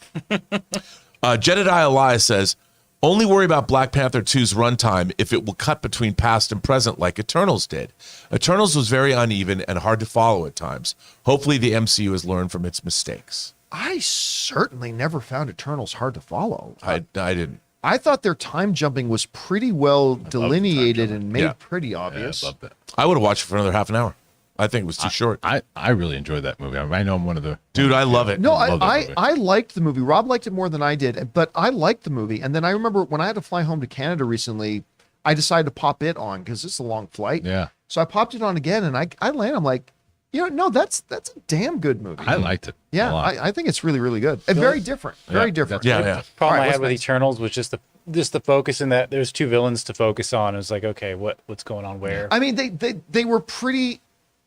Jedediah Elias says, only worry about Black Panther 2's runtime if it will cut between past and present like Eternals did. Eternals was very uneven and hard to follow at times. Hopefully the MCU has learned from its mistakes. I certainly never found Eternals hard to follow. I didn't. I thought their time jumping was pretty well delineated and made pretty obvious. I love that. I would have watched it for another half an hour. I think it was too short. I really enjoyed that movie. I know I'm one of the Dude, I love it. No, love that movie. I liked the movie. Rob liked it more than I did, but I liked the movie. And then I remember when I had to fly home to Canada recently, I decided to pop it on because it's a long flight. Yeah. So I popped it on again, and I land. I'm like, no, that's a damn good movie. I liked it. Yeah, a lot. I think it's really, really good. And very different. Very different. Yeah. Problem All right, I what's had with next? Eternals was just the focus in that there's two villains to focus on. It was like, okay, what's going on where? I mean, they were pretty.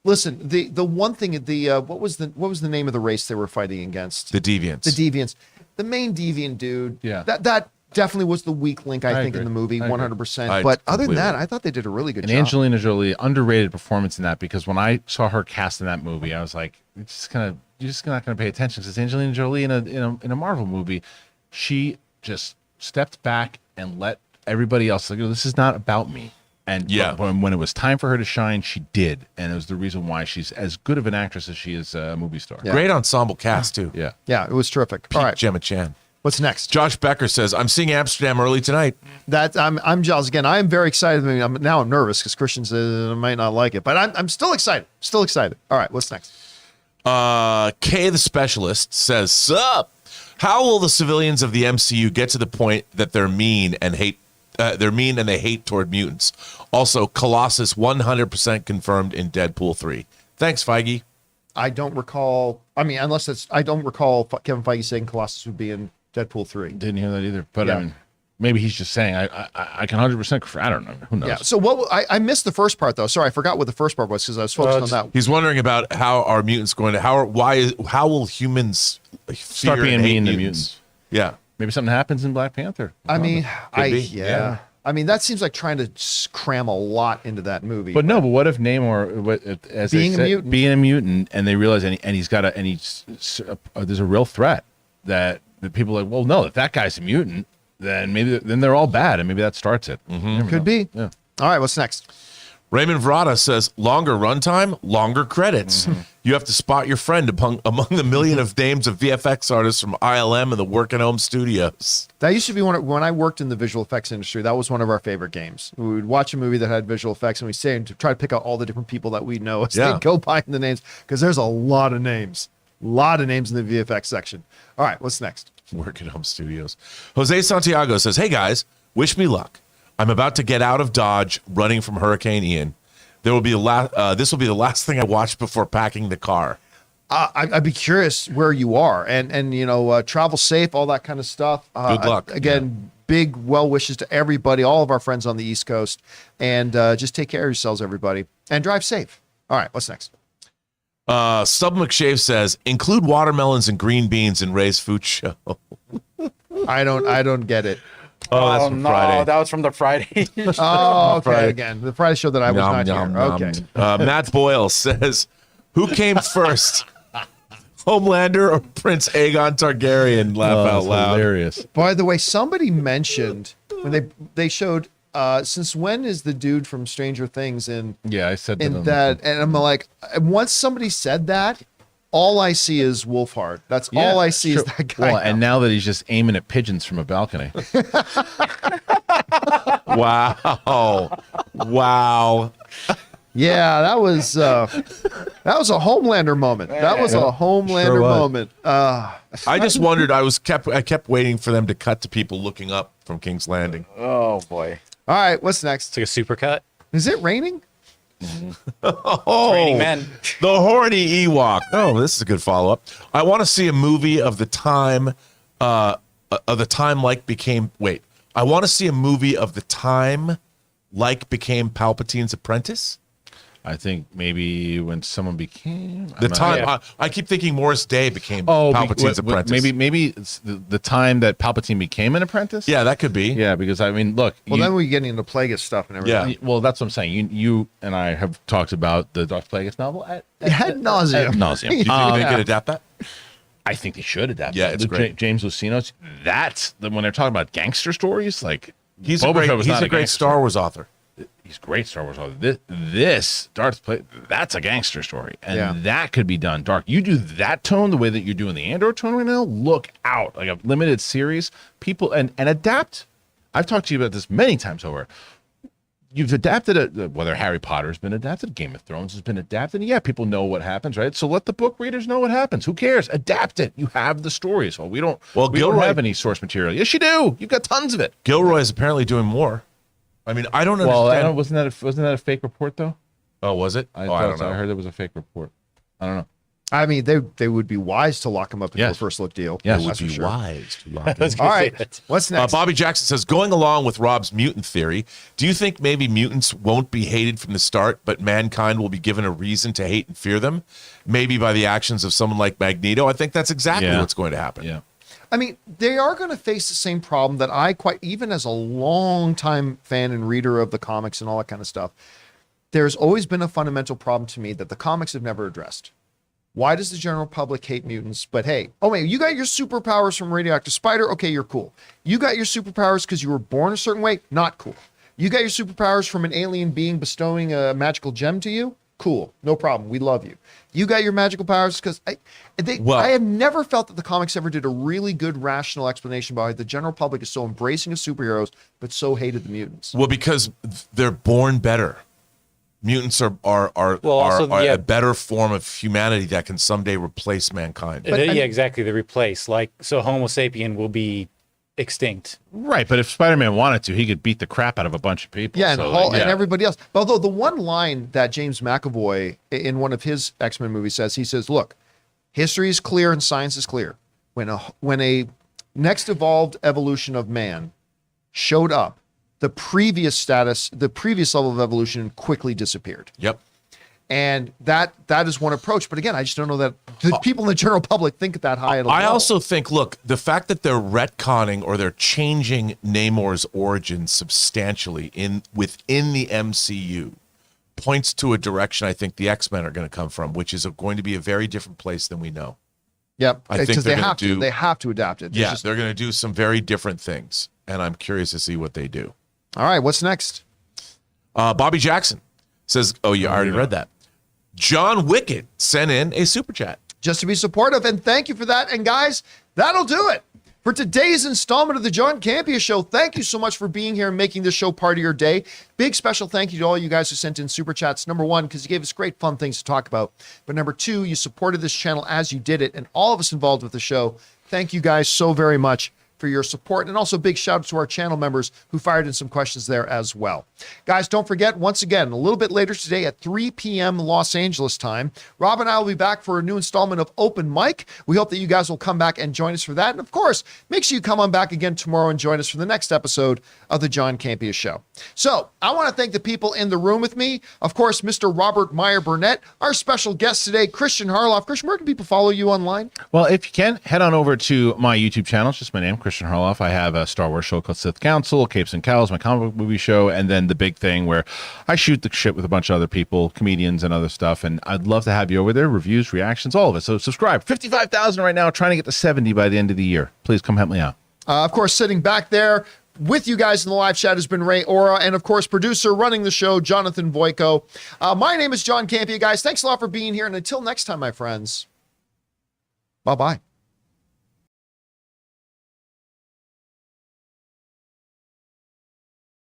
Listen, the one thing, what was the name of the race they were fighting against? The Deviants. The Deviants. The main Deviant dude. Yeah. That definitely was the weak link, I think, agree. in the movie, I agree. 100%. But other than that, I thought they did a really good And job. Angelina Jolie, underrated performance in that, because when I saw her cast in that movie, I was like, you're just not gonna pay attention because Angelina Jolie in a Marvel movie. She just stepped back and let everybody else like, this is not about me. And when it was time for her to shine, she did, and it was the reason why she's as good of an actress as she is a movie star. Yeah. Great ensemble cast, too. Yeah. Yeah, it was terrific. All right, Gemma Chan. what's next? Josh Becker says, I'm seeing Amsterdam early tonight. I'm jealous again. I am very excited. I mean, now I'm nervous because Christian says I might not like it, but I'm still excited. Still excited. All right, what's next? Kay the Specialist says, sup? How will the civilians of the MCU get to the point that they're mean and hate? They're mean and they hate toward mutants. Also, Colossus 100% confirmed in Deadpool 3. Thanks, Feige. I don't recall. I mean, I don't recall Kevin Feige saying Colossus would be in Deadpool 3. Didn't hear that either. But Yeah. I mean, maybe he's just saying I can 100%. I don't know. Who knows? Yeah. So I missed the first part though. Sorry, I forgot what the first part was because I was focused on that. He's wondering about how are mutants going to how will humans Start fear being and hate mean to mutants. Yeah. Maybe something happens in Black Panther. I mean, be. yeah. I mean, that seems like trying to cram a lot into that movie. But no, but what if Namor, as Being they a said, mutant. being a mutant, and they realize, and there's a real threat that people are like, well, no, if that guy's a mutant, then then they're all bad, and maybe that starts it. Could be. Yeah. All right, what's next? Raymond Verada says, longer runtime, longer credits. You have to spot your friend among the million of names of VFX artists from ILM and the Work at Home studios. That used to be when I worked in the visual effects industry. That was one of our favorite games. We would watch a movie that had visual effects, and we say to try to pick out all the different people that we know as they go by in the names, because there's a lot of names in the VFX section. All right, what's next? Work at Home studios. Jose Santiago says, hey guys, wish me luck. I'm about to get out of Dodge running from Hurricane Ian. This will be the last thing I watch before packing the car. I'd be curious where you are, and travel safe, all that kind of stuff. Good luck. Again, big well wishes to everybody, all of our friends on the East Coast, and just take care of yourselves, everybody, and drive safe. All right, what's next? Stub McShave says, include watermelons and green beans in Ray's food show. I don't get it. Oh, that's from Friday. That was from the Friday. Oh, okay. Friday. Again, the Friday show that I was not here. Okay. Matt Boyle says, who came first? Homelander or Prince Aegon Targaryen? Laugh out loud. Hilarious. By the way, somebody mentioned when they showed since when is the dude from Stranger Things in Yeah, I said that. that, and I'm like, once somebody said that, all I see is Wolfhard. That's all I see is that guy. Well, and now that he's just aiming at pigeons from a balcony. Wow. Wow. Yeah, that was a Homelander moment. That was a Homelander moment. I just wondered. I kept waiting for them to cut to people looking up from King's Landing. Oh boy. All right, what's next? It's like a supercut. Is it raining? Oh, Raining men. The horny Ewok. Oh, this is a good follow-up. I want to see a movie of the time, like became. Wait, I want to see a movie of the time, like became Palpatine's apprentice. I think maybe when someone became The time. Yeah. I keep thinking Morris Day became Oh, Palpatine's apprentice. Maybe it's the time that Palpatine became an apprentice. Yeah, that could be. Yeah, because I mean, look. Well, then we get into Plagueis stuff and everything. Yeah. Well, that's what I'm saying. You and I have talked about the Darth Plagueis novel at nauseam. ad nauseum. Do you think they could adapt that? I think they should adapt. Yeah, it. it's great. James Luceno's. When they're talking about gangster stories, like He's Boba a great. Fett was He's not a great gangster. Star Wars author. He's great Star Wars author. This Darth Plagueis, that's a gangster story, and that could be done dark. You do that tone the way that you're doing the Andor tone right now. Look out, like a limited series, people and adapt. I've talked to you about this many times over. You've adapted it, whether Harry Potter's been adapted, Game of Thrones has been adapted. Yeah, people know what happens, right? So let the book readers know what happens. Who cares? Adapt it. You have the stories. Well, we don't. Well, we don't Gilroy- have any source material. Yes, you do. You've got tons of it. Gilroy is apparently doing more. I mean, I don't Well, understand. wasn't that a fake report though? Oh, was it? I I don't so. know. I heard it was a fake report. I don't know. I mean, they would be wise to lock him up into Yes. a first look deal. Yes. It That's would for be sure. wise to lock I was in. gonna All say right, that. what's next? Bobby Jackson says, going along with Rob's mutant theory, do you think maybe mutants won't be hated from the start, but mankind will be given a reason to hate and fear them? Maybe by the actions of someone like Magneto? I think that's exactly Yeah. what's going to happen. Yeah. I mean, they are going to face the same problem that I even as a long-time fan and reader of the comics and all that kind of stuff, there's always been a fundamental problem to me that the comics have never addressed. Why does the general public hate mutants? But hey, oh wait, you got your superpowers from Radioactive Spider? Okay, you're cool. You got your superpowers because you were born a certain way? Not cool. You got your superpowers from an alien being bestowing a magical gem to you? Cool, no problem. We love you. You got your magical powers because I have never felt that the comics ever did a really good rational explanation about why the general public is so embracing of superheroes but so hated the mutants. Well, because they're born better. Mutants are also, yeah. a better form of humanity that can someday replace mankind. Yeah, exactly. They replace. Like, so Homo sapien will be extinct. Right, but if Spider-Man wanted to, he could beat the crap out of a bunch of people. Yeah, and So, Hulk like, and everybody else. But although the one line that James McAvoy in one of his X-Men movies says, he says, look, history is clear and science is clear. When a next evolved evolution of man showed up, the previous level of evolution quickly disappeared. Yep. And that is one approach. But again, I just don't know that the people in the general public think that high at a I level. also think, look, the fact that they're retconning or they're changing Namor's origin substantially within the MCU points to a direction I think the X-Men are going to come from, which is going to be a very different place than we know. Yep, I think because they're they gonna have to. They have to adapt it. Yeah, they're going to do some very different things, and I'm curious to see what they do. All right, what's next? Bobby Jackson says, oh, you already read that. John Wicked sent in a super chat. Just to be supportive, and thank you for that. And guys, that'll do it for today's installment of the John Campea Show. Thank you so much for being here and making this show part of your day. Big special thank you to all you guys who sent in super chats. Number one, because you gave us great fun things to talk about. But number two, you supported this channel as you did it, and all of us involved with the show. Thank you guys so very much for your support, and also big shout out to our channel members who fired in some questions there as well. Guys, don't forget, once again, a little bit later today at 3 p.m. Los Angeles time, Rob and I will be back for a new installment of Open Mic. We hope that you guys will come back and join us for that. And of course, make sure you come on back again tomorrow and join us for the next episode of the John Campea Show. So I want to thank the people in the room with me. Of course, Mr. Robert Meyer Burnett, our special guest today, Christian Harloff. Christian, where can people follow you online? Well, if you can, head on over to my YouTube channel. It's just my name, Christian Harloff. I have a Star Wars show called Sith Council, Capes and Cows, my comic book movie show, and then the big thing where I shoot the shit with a bunch of other people, comedians and other stuff. And I'd love to have you over there, reviews, reactions, all of it. So subscribe. 55,000 right now, trying to get to 70 by the end of the year. Please come help me out. Of course, sitting back there with you guys in the live chat has been Ray Ora, and of course, producer running the show, Jonathan Voico. My name is John Campea, guys. Thanks a lot for being here, and until next time, my friends, bye-bye.